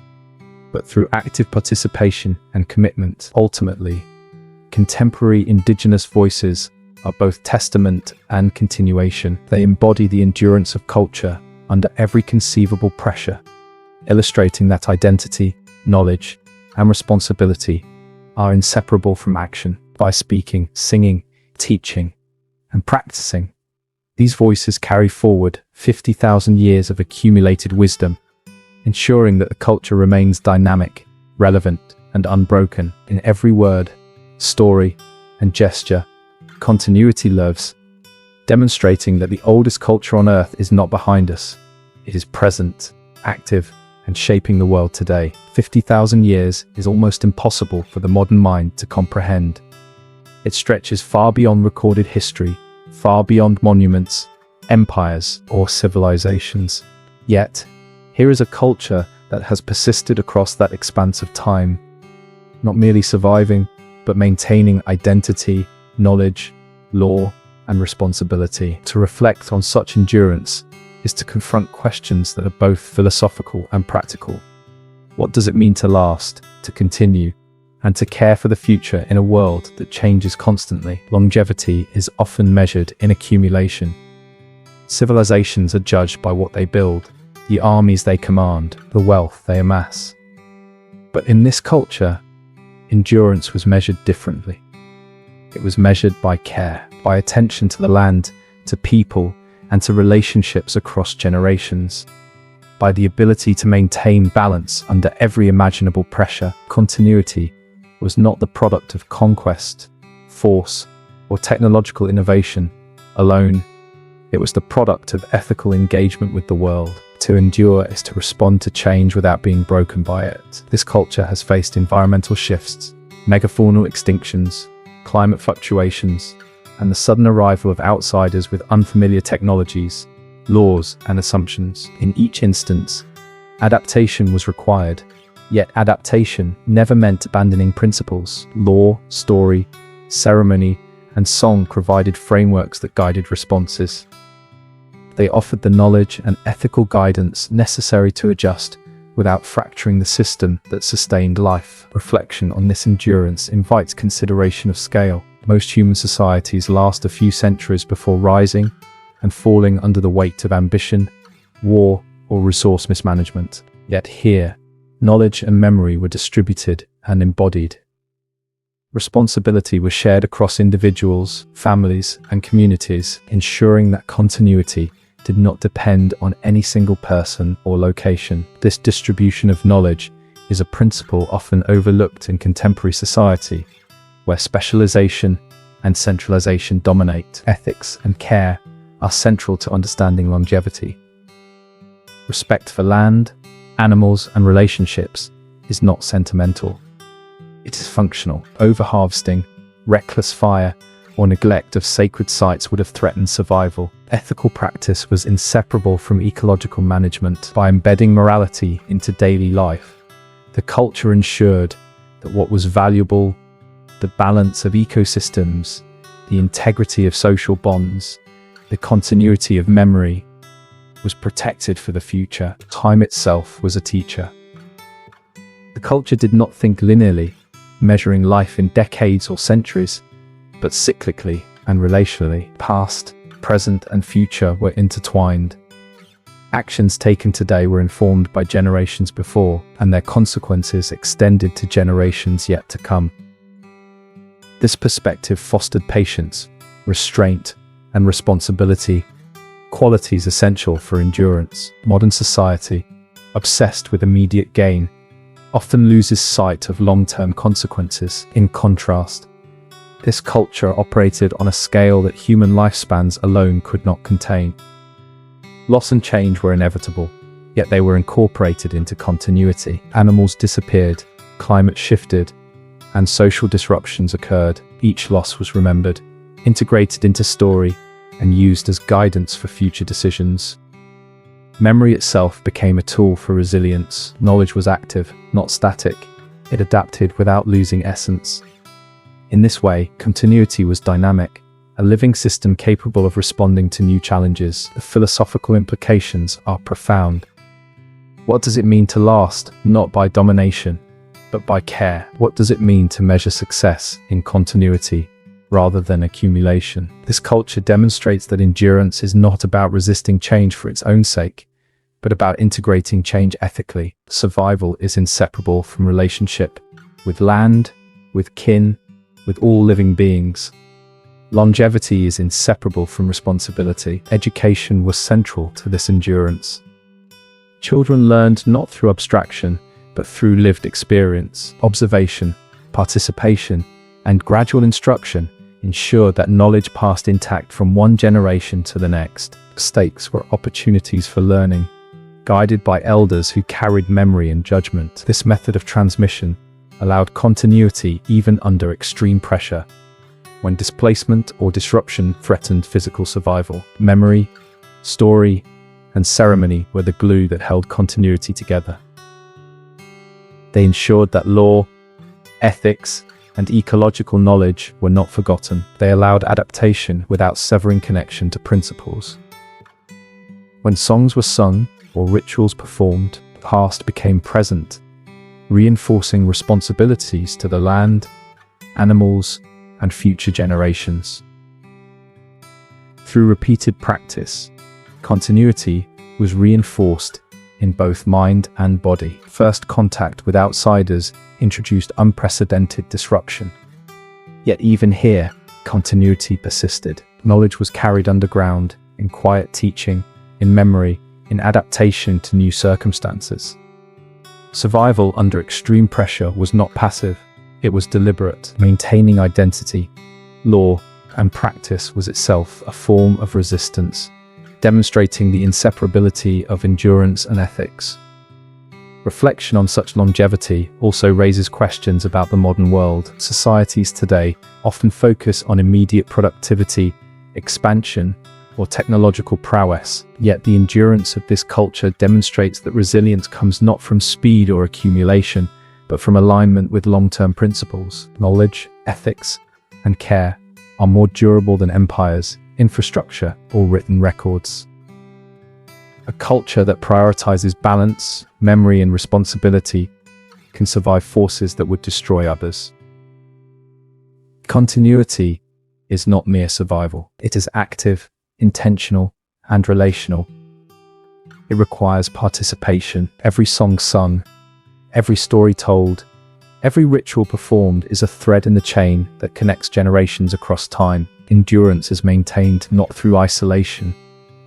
but through active participation and commitment. Ultimately, contemporary indigenous voices are both testament and continuation. They embody the endurance of culture under every conceivable pressure, illustrating that identity, knowledge, and responsibility are inseparable from action. By speaking, singing, teaching, and practicing, these voices carry forward 50,000 years of accumulated wisdom, ensuring that the culture remains dynamic, relevant, and unbroken. In every word, story, and gesture, continuity lives, demonstrating that the oldest culture on Earth is not behind us. It is present, active, and shaping the world today. 50,000 years is almost impossible for the modern mind to comprehend. It stretches far beyond recorded history, far beyond monuments, empires, or civilizations. Yet, here is a culture that has persisted across that expanse of time, not merely surviving, but maintaining identity, knowledge, law, and responsibility. To reflect on such endurance is to confront questions that are both philosophical and practical. What does it mean to last, to continue, and to care for the future in a world that changes constantly? Longevity is often measured in accumulation. Civilizations are judged by what they build, the armies they command, the wealth they amass. But in this culture, endurance was measured differently. It was measured by care, by attention to the land, to people, and to relationships across generations, by the ability to maintain balance under every imaginable pressure. Continuity was not the product of conquest, force, or technological innovation alone. It was the product of ethical engagement with the world. To endure is to respond to change without being broken by it. This culture has faced environmental shifts, megafaunal extinctions, climate fluctuations, and the sudden arrival of outsiders with unfamiliar technologies, laws, and assumptions. In each instance, adaptation was required, yet adaptation never meant abandoning principles. Law, story, ceremony, and song provided frameworks that guided responses. They offered the knowledge and ethical guidance necessary to adjust without fracturing the system that sustained life. Reflection on this endurance invites consideration of scale. Most human societies last a few centuries before rising and falling under the weight of ambition, war, or resource mismanagement. Yet here, knowledge and memory were distributed and embodied. Responsibility was shared across individuals, families, and communities, ensuring that continuity did not depend on any single person or location. This distribution of knowledge is a principle often overlooked in contemporary society, where specialization and centralization dominate. Ethics and care are central to understanding longevity. Respect for land, animals, and relationships is not sentimental. It is functional. Overharvesting, reckless fire, or neglect of sacred sites would have threatened survival. Ethical practice was inseparable from ecological management. By embedding morality into daily life, the culture ensured that what was valuable, the balance of ecosystems, the integrity of social bonds, the continuity of memory, was protected for the future. Time itself was a teacher. The culture did not think linearly, measuring life in decades or centuries, but cyclically and relationally. Past, present, and future were intertwined. Actions taken today were informed by generations before, and their consequences extended to generations yet to come. This perspective fostered patience, restraint, and responsibility, qualities essential for endurance. Modern society, obsessed with immediate gain, often loses sight of long-term consequences. In contrast, this culture operated on a scale that human lifespans alone could not contain. Loss and change were inevitable, yet they were incorporated into continuity. Animals disappeared, climate shifted, and social disruptions occurred. Each loss was remembered, integrated into story, and used as guidance for future decisions. Memory itself became a tool for resilience. Knowledge was active, not static. It adapted without losing essence. In this way, continuity was dynamic, a living system capable of responding to new challenges. The philosophical implications are profound. What does it mean to last, not by domination, but by care? What does it mean to measure success in continuity rather than accumulation? This culture demonstrates that endurance is not about resisting change for its own sake, but about integrating change ethically. Survival is inseparable from relationship with land, with kin, with all living beings. Longevity is inseparable from responsibility. Education was central to this endurance. Children learned not through abstraction, but through lived experience. Observation, participation, and gradual instruction ensured that knowledge passed intact from one generation to the next. Mistakes were opportunities for learning, guided by elders who carried memory and judgment. This method of transmission allowed continuity even under extreme pressure, when displacement or disruption threatened physical survival. Memory, story, and ceremony were the glue that held continuity together. They ensured that law, ethics, and ecological knowledge were not forgotten. They allowed adaptation without severing connection to principles. When songs were sung or rituals performed, the past became present, reinforcing responsibilities to the land, animals, and future generations. Through repeated practice, continuity was reinforced in both mind and body. First contact with outsiders introduced unprecedented disruption. Yet even here, continuity persisted. Knowledge was carried underground, in quiet teaching, in memory, in adaptation to new circumstances. Survival under extreme pressure was not passive, it was deliberate. Maintaining identity, law, and practice was itself a form of resistance, demonstrating the inseparability of endurance and ethics. Reflection on such longevity also raises questions about the modern world. Societies today often focus on immediate productivity, expansion, or technological prowess, yet the endurance of this culture demonstrates that resilience comes not from speed or accumulation, but from alignment with long-term principles. Knowledge, ethics, and care are more durable than empires, infrastructure, or written records. A culture that prioritizes balance, memory, and responsibility can survive forces that would destroy others. Continuity is not mere survival. It is active, intentional, and relational. It requires participation. Every song sung, every story told, every ritual performed is a thread in the chain that connects generations across time. Endurance is maintained not through isolation,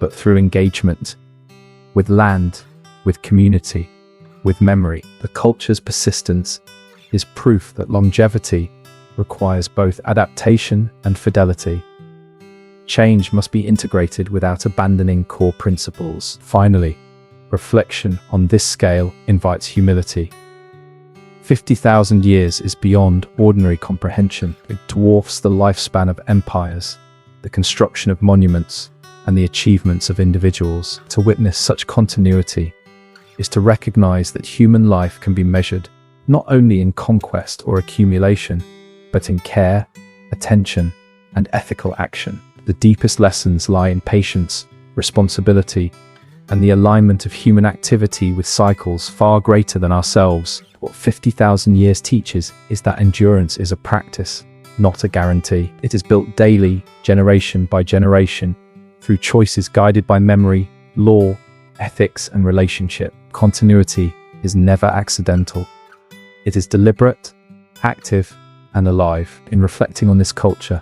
but through engagement with land, with community, with memory. The culture's persistence is proof that longevity requires both adaptation and fidelity. Change must be integrated without abandoning core principles. Finally, reflection on this scale invites humility. 50,000 years is beyond ordinary comprehension. It dwarfs the lifespan of empires, the construction of monuments, and the achievements of individuals. To witness such continuity is to recognize that human life can be measured not only in conquest or accumulation, but in care, attention, and ethical action. The deepest lessons lie in patience, responsibility, and the alignment of human activity with cycles far greater than ourselves. What 50,000 years teaches is that endurance is a practice, not a guarantee. It is built daily, generation by generation, through choices guided by memory, law, ethics, and relationship. Continuity is never accidental. It is deliberate, active, and alive. In reflecting on this culture,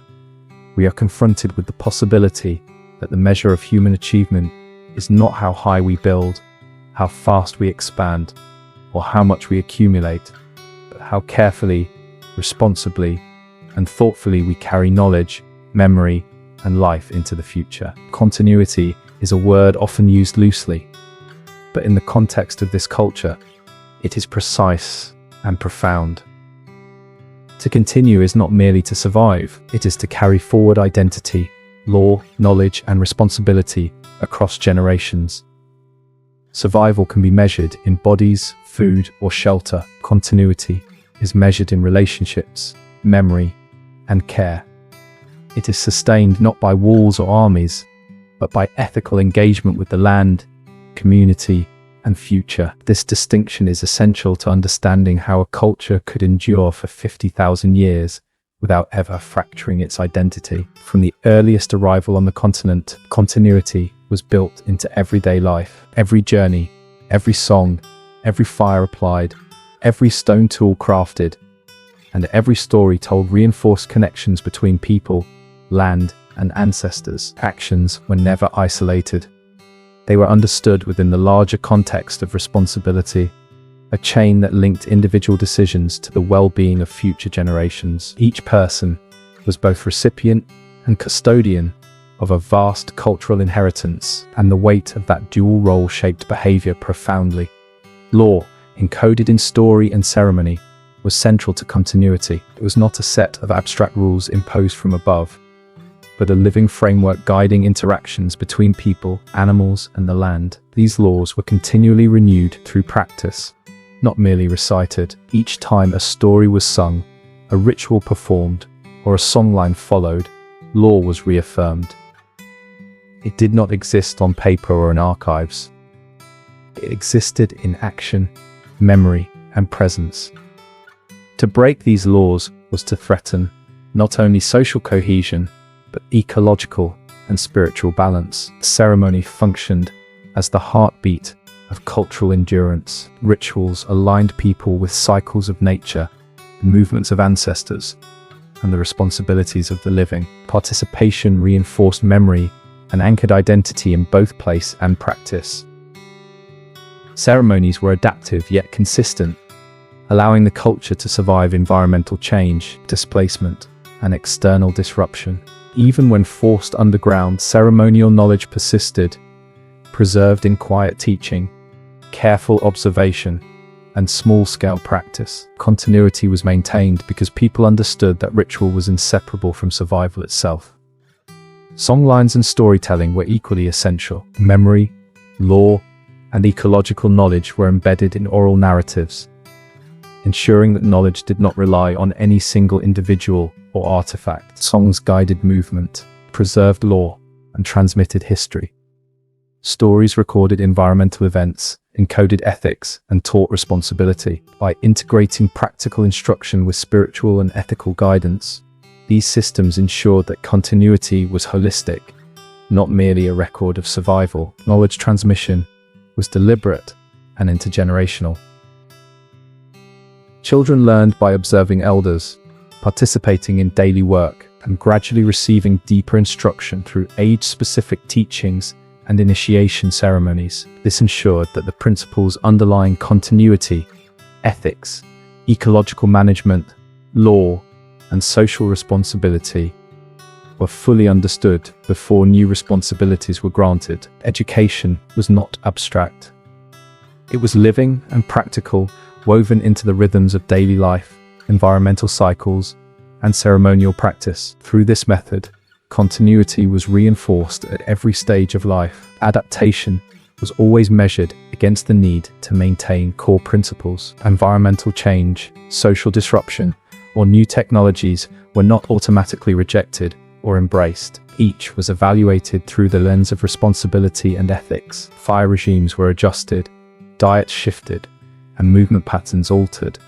we are confronted with the possibility that the measure of human achievement is not how high we build, how fast we expand, or how much we accumulate, but how carefully, responsibly, and thoughtfully we carry knowledge, memory, and life into the future. Continuity is a word often used loosely, but in the context of this culture, it is precise and profound. To continue is not merely to survive, it is to carry forward identity, law, knowledge, and responsibility across generations. Survival can be measured in bodies, food, or shelter. Continuity is measured in relationships, memory, and care. It is sustained not by walls or armies, but by ethical engagement with the land, community, and future. This distinction is essential to understanding how a culture could endure for 50,000 years without ever fracturing its identity. From the earliest arrival on the continent, continuity was built into everyday life. Every journey, every song, every fire applied, every stone tool crafted, and every story told reinforced connections between people, land, and ancestors. Actions were never isolated. They were understood within the larger context of responsibility, a chain that linked individual decisions to the well-being of future generations. Each person was both recipient and custodian of a vast cultural inheritance, and the weight of that dual role shaped behavior profoundly. Law, encoded in story and ceremony, was central to continuity. It was not a set of abstract rules imposed from above, but a living framework guiding interactions between people, animals, and the land. These laws were continually renewed through practice, not merely recited. Each time a story was sung, a ritual performed, or a songline followed, law was reaffirmed. It did not exist on paper or in archives. It existed in action, memory, and presence. To break these laws was to threaten not only social cohesion, but ecological and spiritual balance. Ceremony functioned as the heartbeat of cultural endurance. Rituals aligned people with cycles of nature, the movements of ancestors, and the responsibilities of the living. Participation reinforced memory and anchored identity in both place and practice. Ceremonies were adaptive yet consistent, allowing the culture to survive environmental change, displacement, and external disruption. Even when forced underground, ceremonial knowledge persisted, preserved in quiet teaching, careful observation, and small-scale practice. Continuity was maintained because people understood that ritual was inseparable from survival itself. Songlines and storytelling were equally essential. Memory, law, and ecological knowledge were embedded in oral narratives, ensuring that knowledge did not rely on any single individual or artifact. Songs guided movement, preserved law, and transmitted history. Stories recorded environmental events, encoded ethics, and taught responsibility. By integrating practical instruction with spiritual and ethical guidance, these systems ensured that continuity was holistic, not merely a record of survival. Knowledge transmission was deliberate and intergenerational. Children learned by observing elders, participating in daily work, and gradually receiving deeper instruction through age-specific teachings and initiation ceremonies. This ensured that the principles underlying continuity, ethics, ecological management, law, and social responsibility were fully understood before new responsibilities were granted. Education was not abstract. It was living and practical, woven into the rhythms of daily life, environmental cycles, and ceremonial practice. Through this method, continuity was reinforced at every stage of life. Adaptation was always measured against the need to maintain core principles. Environmental change, social disruption, or new technologies were not automatically rejected or embraced. Each was evaluated through the lens of responsibility and ethics. Fire regimes were adjusted, diets shifted, and movement patterns altered,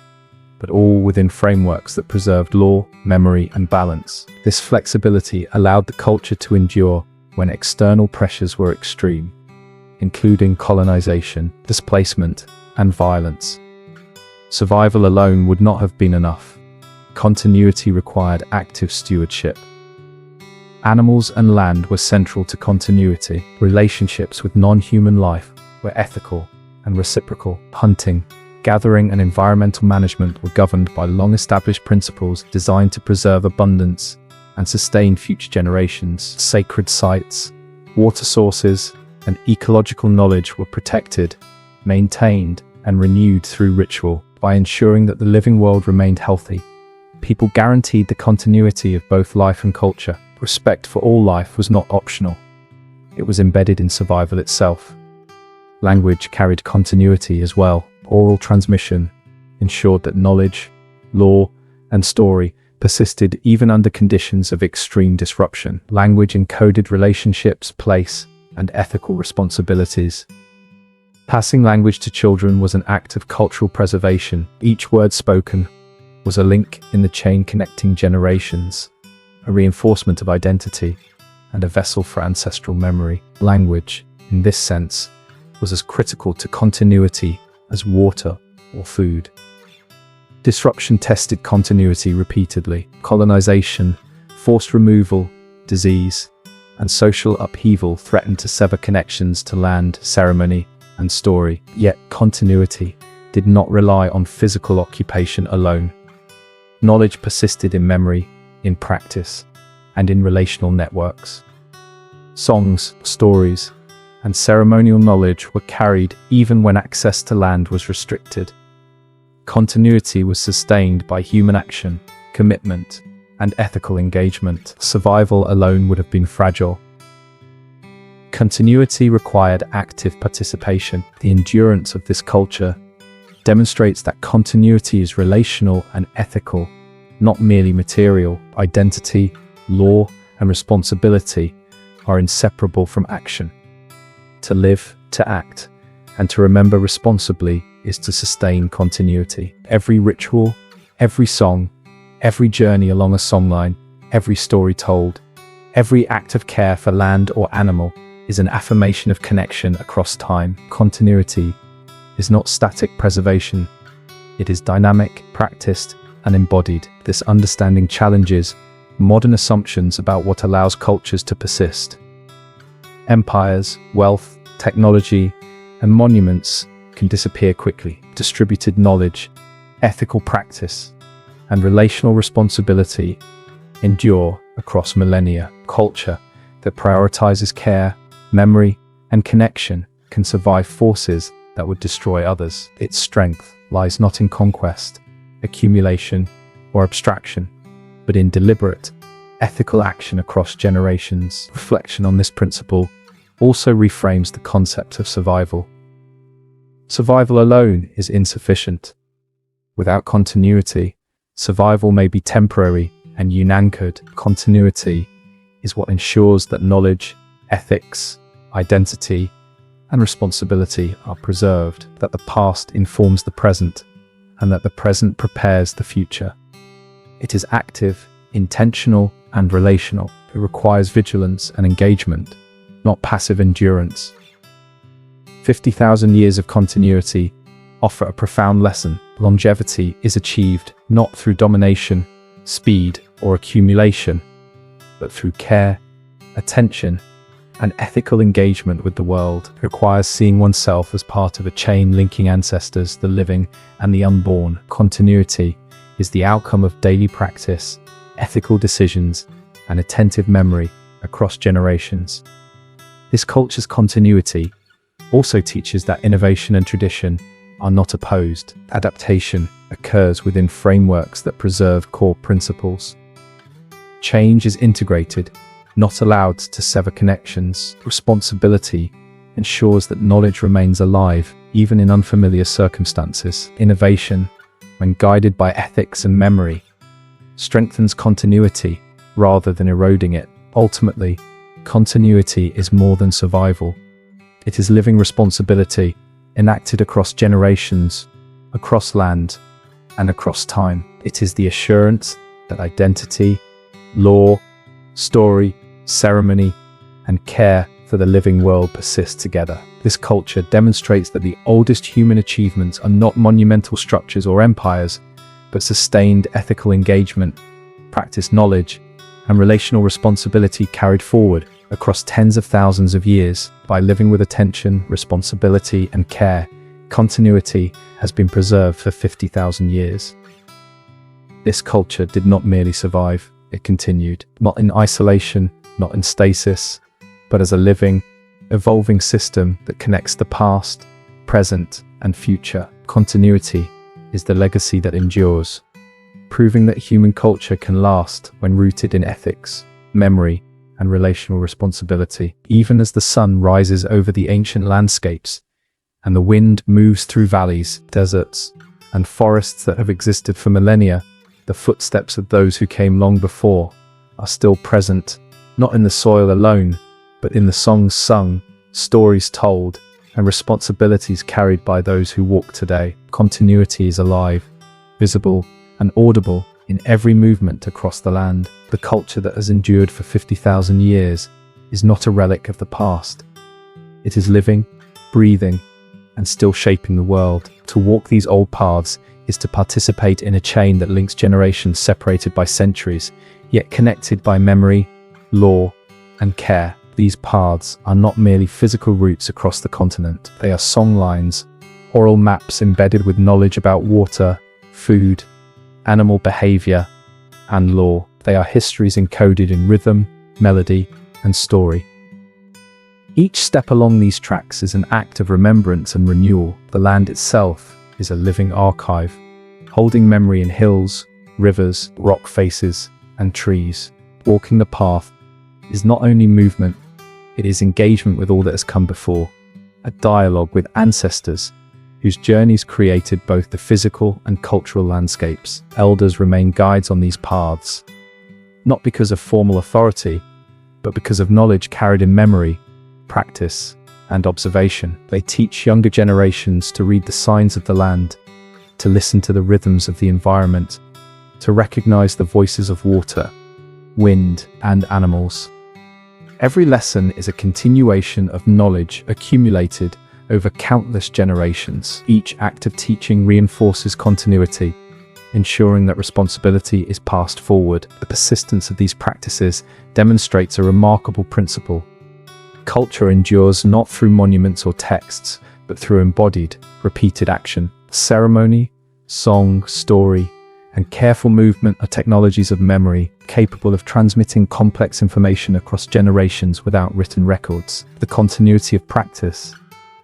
but all within frameworks that preserved law, memory, and balance. This flexibility allowed the culture to endure when external pressures were extreme, including colonization, displacement, and violence. Survival alone would not have been enough. Continuity required active stewardship. Animals and land were central to continuity. Relationships with non-human life were ethical and reciprocal. Hunting, gathering, and environmental management were governed by long-established principles designed to preserve abundance and sustain future generations. Sacred sites, water sources, and ecological knowledge were protected, maintained, and renewed through ritual. By ensuring that the living world remained healthy, people guaranteed the continuity of both life and culture. Respect for all life was not optional. It was embedded in survival itself. Language carried continuity as well. Oral transmission ensured that knowledge, law, and story persisted even under conditions of extreme disruption. Language encoded relationships, place, and ethical responsibilities. Passing language to children was an act of cultural preservation. Each word spoken was a link in the chain connecting generations, a reinforcement of identity, and a vessel for ancestral memory. Language, in this sense, was as critical to continuity as water or food. Disruption tested continuity repeatedly. Colonization, forced removal, disease, and social upheaval threatened to sever connections to land, ceremony, and story. Yet continuity did not rely on physical occupation alone. Knowledge persisted in memory, in practice, and in relational networks. Songs, stories, and ceremonial knowledge were carried even when access to land was restricted. Continuity was sustained by human action, commitment, and ethical engagement. Survival alone would have been fragile. Continuity required active participation. The endurance of this culture demonstrates that continuity is relational and ethical, not merely material. Identity, law, and responsibility are inseparable from action. To live, to act, and to remember responsibly is to sustain continuity. Every ritual, every song, every journey along a songline, every story told, every act of care for land or animal is an affirmation of connection across time. Continuity is not static preservation. It is dynamic, practiced, and embodied. This understanding challenges modern assumptions about what allows cultures to persist. Empires, wealth, technology, and monuments can disappear quickly. Distributed knowledge, ethical practice, and relational responsibility endure across millennia. Culture that prioritizes care, memory, and connection can survive forces that would destroy others. Its strength lies not in conquest, accumulation, or abstraction, but in deliberate, ethical action across generations. Reflection on this principle also reframes the concept of survival. Survival alone is insufficient. Without continuity, survival may be temporary and unanchored. Continuity is what ensures that knowledge, ethics, identity, and responsibility are preserved, that the past informs the present, and that the present prepares the future. It is active, intentional, and relational. It requires vigilance and engagement, not passive endurance. 50,000 years of continuity offer a profound lesson. Longevity is achieved not through domination, speed, or accumulation, but through care, attention, and ethical engagement with the world. It requires seeing oneself as part of a chain linking ancestors, the living and the unborn. Continuity is the outcome of daily practice, ethical decisions, and attentive memory across generations. This culture's continuity also teaches that innovation and tradition are not opposed. Adaptation occurs within frameworks that preserve core principles. Change is integrated, not allowed to sever connections. Responsibility ensures that knowledge remains alive, even in unfamiliar circumstances. Innovation, when guided by ethics and memory, strengthens continuity rather than eroding it. Ultimately, continuity is more than survival. It is living responsibility, enacted across generations, across land, and across time. It is the assurance that identity, law, story, ceremony, and care for the living world persist together. This culture demonstrates that the oldest human achievements are not monumental structures or empires, but sustained ethical engagement, practiced knowledge, and relational responsibility carried forward across tens of thousands of years. By living with attention, responsibility, and care, continuity has been preserved for 50,000 years. This culture did not merely survive, it continued, not in isolation, not in stasis, but as a living, evolving system that connects the past, present, and future. Continuity is the legacy that endures, proving that human culture can last when rooted in ethics, memory, and relational responsibility. Even as the sun rises over the ancient landscapes, and the wind moves through valleys, deserts, and forests that have existed for millennia, the footsteps of those who came long before are still present, not in the soil alone, but in the songs sung, stories told, and responsibilities carried by those who walk today. Continuity is alive, visible, and audible in every movement across the land. The culture that has endured for 50,000 years is not a relic of the past. It is living, breathing, and still shaping the world. To walk these old paths is to participate in a chain that links generations separated by centuries, yet connected by memory, law, and care. These paths are not merely physical routes across the continent. They are songlines, oral maps embedded with knowledge about water, food, animal behavior, and law. They are histories encoded in rhythm, melody, and story. Each step along these tracks is an act of remembrance and renewal. The land itself is a living archive, holding memory in hills, rivers, rock faces, and trees. Walking the path is not only movement, it is engagement with all that has come before, a dialogue with ancestors whose journeys created both the physical and cultural landscapes. Elders remain guides on these paths, not because of formal authority, but because of knowledge carried in memory, practice, and observation. They teach younger generations to read the signs of the land, to listen to the rhythms of the environment, to recognize the voices of water, wind, and animals. Every lesson is a continuation of knowledge accumulated over countless generations. Each act of teaching reinforces continuity, ensuring that responsibility is passed forward. The persistence of these practices demonstrates a remarkable principle. Culture endures not through monuments or texts, but through embodied, repeated action. Ceremony, song, story, and careful movement are technologies of memory, capable of transmitting complex information across generations without written records. The continuity of practice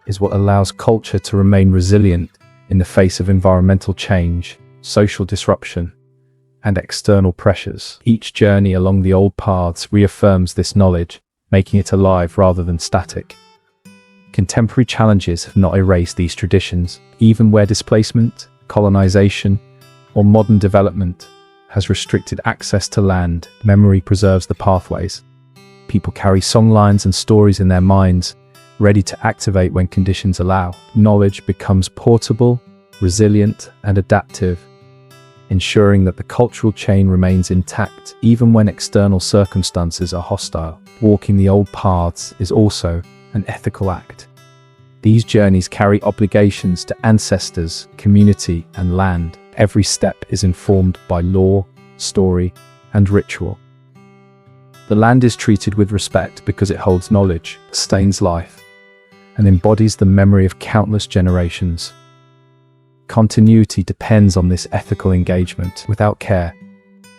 is what allows culture to remain resilient in the face of environmental change, social disruption, and external pressures. Each journey along the old paths reaffirms this knowledge, making it alive rather than static. Contemporary challenges have not erased these traditions, even where displacement, colonization, or modern development has restricted access to land. Memory preserves the pathways. People carry songlines and stories in their minds, ready to activate when conditions allow. Knowledge becomes portable, resilient, and adaptive, ensuring that the cultural chain remains intact even when external circumstances are hostile. Walking the old paths is also an ethical act. These journeys carry obligations to ancestors, community, and land. Every step is informed by law, story, and ritual. The land is treated with respect because it holds knowledge, sustains life, and embodies the memory of countless generations. Continuity depends on this ethical engagement. Without care,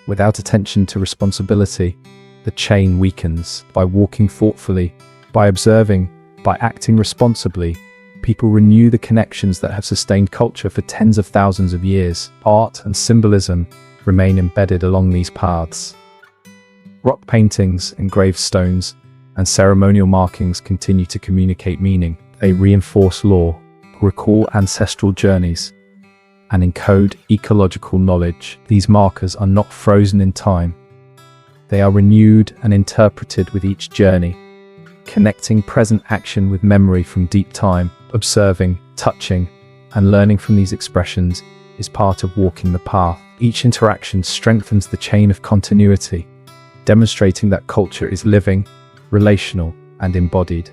without attention to responsibility, the chain weakens. By walking thoughtfully, by observing, by acting responsibly, people renew the connections that have sustained culture for tens of thousands of years. Art and symbolism remain embedded along these paths. Rock paintings, engraved stones, and ceremonial markings continue to communicate meaning. They reinforce lore, recall ancestral journeys, and encode ecological knowledge. These markers are not frozen in time. They are renewed and interpreted with each journey, connecting present action with memory from deep time. Observing, touching, and learning from these expressions is part of walking the path. Each interaction strengthens the chain of continuity, demonstrating that culture is living, relational, and embodied.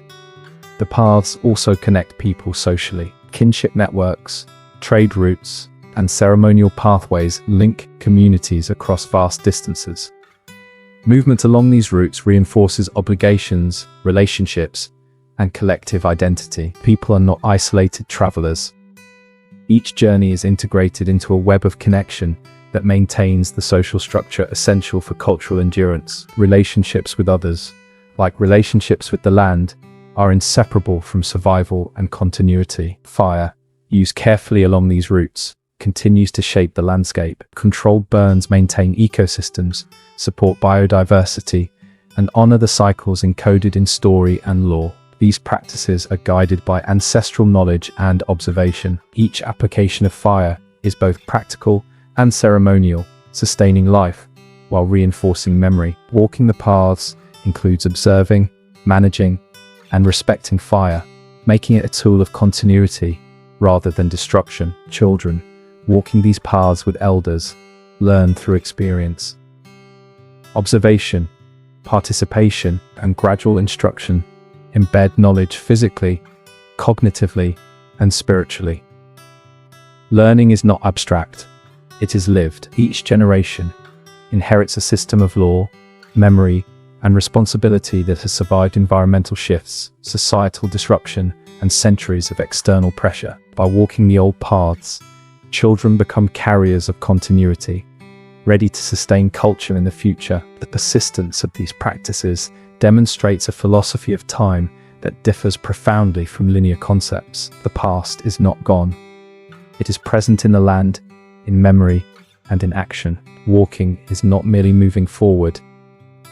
The paths also connect people socially. Kinship networks, trade routes, and ceremonial pathways link communities across vast distances. Movement along these routes reinforces obligations, relationships, and collective identity. People are not isolated travelers. Each journey is integrated into a web of connection that maintains the social structure essential for cultural endurance. Relationships with others, like relationships with the land, are inseparable from survival and continuity. Fire, used carefully along these routes, continues to shape the landscape. Controlled burns maintain ecosystems, support biodiversity, and honor the cycles encoded in story and lore. These practices are guided by ancestral knowledge and observation. Each application of fire is both practical and ceremonial, sustaining life while reinforcing memory. Walking the paths includes observing, managing, and respecting fire, making it a tool of continuity rather than destruction. Children, walking these paths with elders, learn through experience. Observation, participation, and gradual instruction embed knowledge physically, cognitively, and spiritually. Learning is not abstract, it is lived. Each generation inherits a system of law, memory, and responsibility that has survived environmental shifts, societal disruption, and centuries of external pressure. By walking the old paths, children become carriers of continuity, ready to sustain culture in the future. The persistence of these practices demonstrates a philosophy of time that differs profoundly from linear concepts. The past is not gone. It is present in the land, in memory, and in action. Walking is not merely moving forward.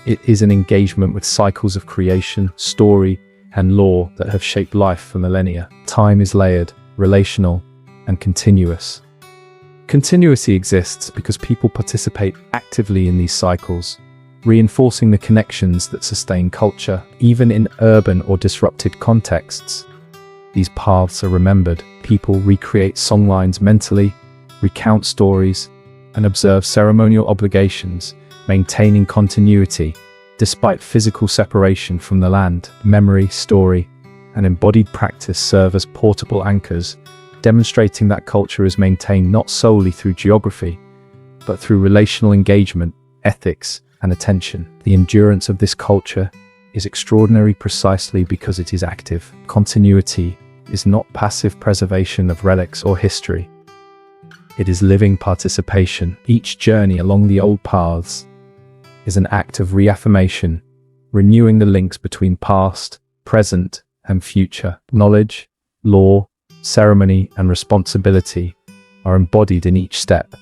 It is an engagement with cycles of creation, story, and lore that have shaped life for millennia. Time is layered, relational, and continuous. Continuity exists because people participate actively in these cycles, reinforcing the connections that sustain culture. Even in urban or disrupted contexts, these paths are remembered. People recreate songlines mentally, recount stories, and observe ceremonial obligations, maintaining continuity despite physical separation from the land. Memory, story, and embodied practice serve as portable anchors, demonstrating that culture is maintained not solely through geography, but through relational engagement, ethics, and attention. The endurance of this culture is extraordinary precisely because it is active. Continuity is not passive preservation of relics or history. It is living participation. Each journey along the old paths is an act of reaffirmation, renewing the links between past, present, and future. Knowledge, law, ceremony, and responsibility are embodied in each step,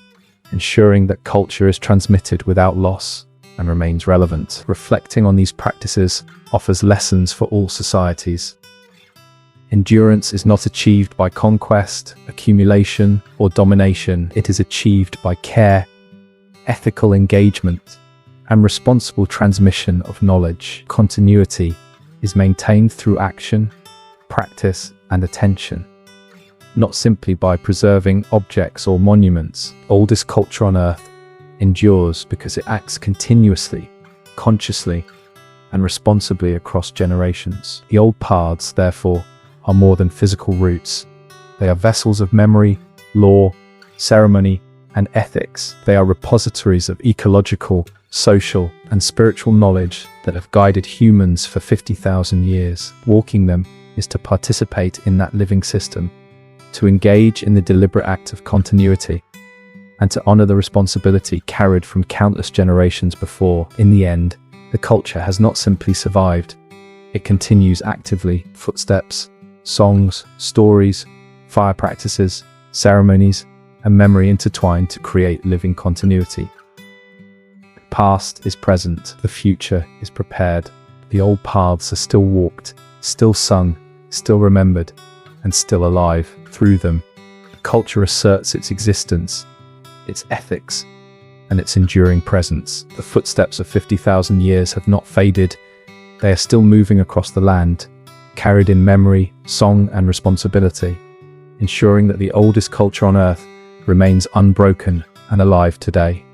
ensuring that culture is transmitted without loss and remains relevant. Reflecting on these practices offers lessons for all societies. Endurance is not achieved by conquest, accumulation, or domination. It is achieved by care, ethical engagement, and responsible transmission of knowledge. Continuity is maintained through action, practice, and attention. Not simply by preserving objects or monuments, oldest culture on Earth endures because it acts continuously, consciously, and responsibly across generations. The old paths, therefore, are more than physical routes. They are vessels of memory, law, ceremony, and ethics. They are repositories of ecological, social, and spiritual knowledge that have guided humans for 50,000 years. Walking them is to participate in that living system, to engage in the deliberate act of continuity, and to honor the responsibility carried from countless generations before. In the end, the culture has not simply survived, it continues actively. Footsteps, songs, stories, fire practices, ceremonies, and memory intertwine to create living continuity. The past is present, the future is prepared. The old paths are still walked, still sung, still remembered, and still alive. Through them, the culture asserts its existence, its ethics, and its enduring presence. The footsteps of 50,000 years have not faded. They are still moving across the land, carried in memory, song, and responsibility, ensuring that the oldest culture on Earth remains unbroken and alive today.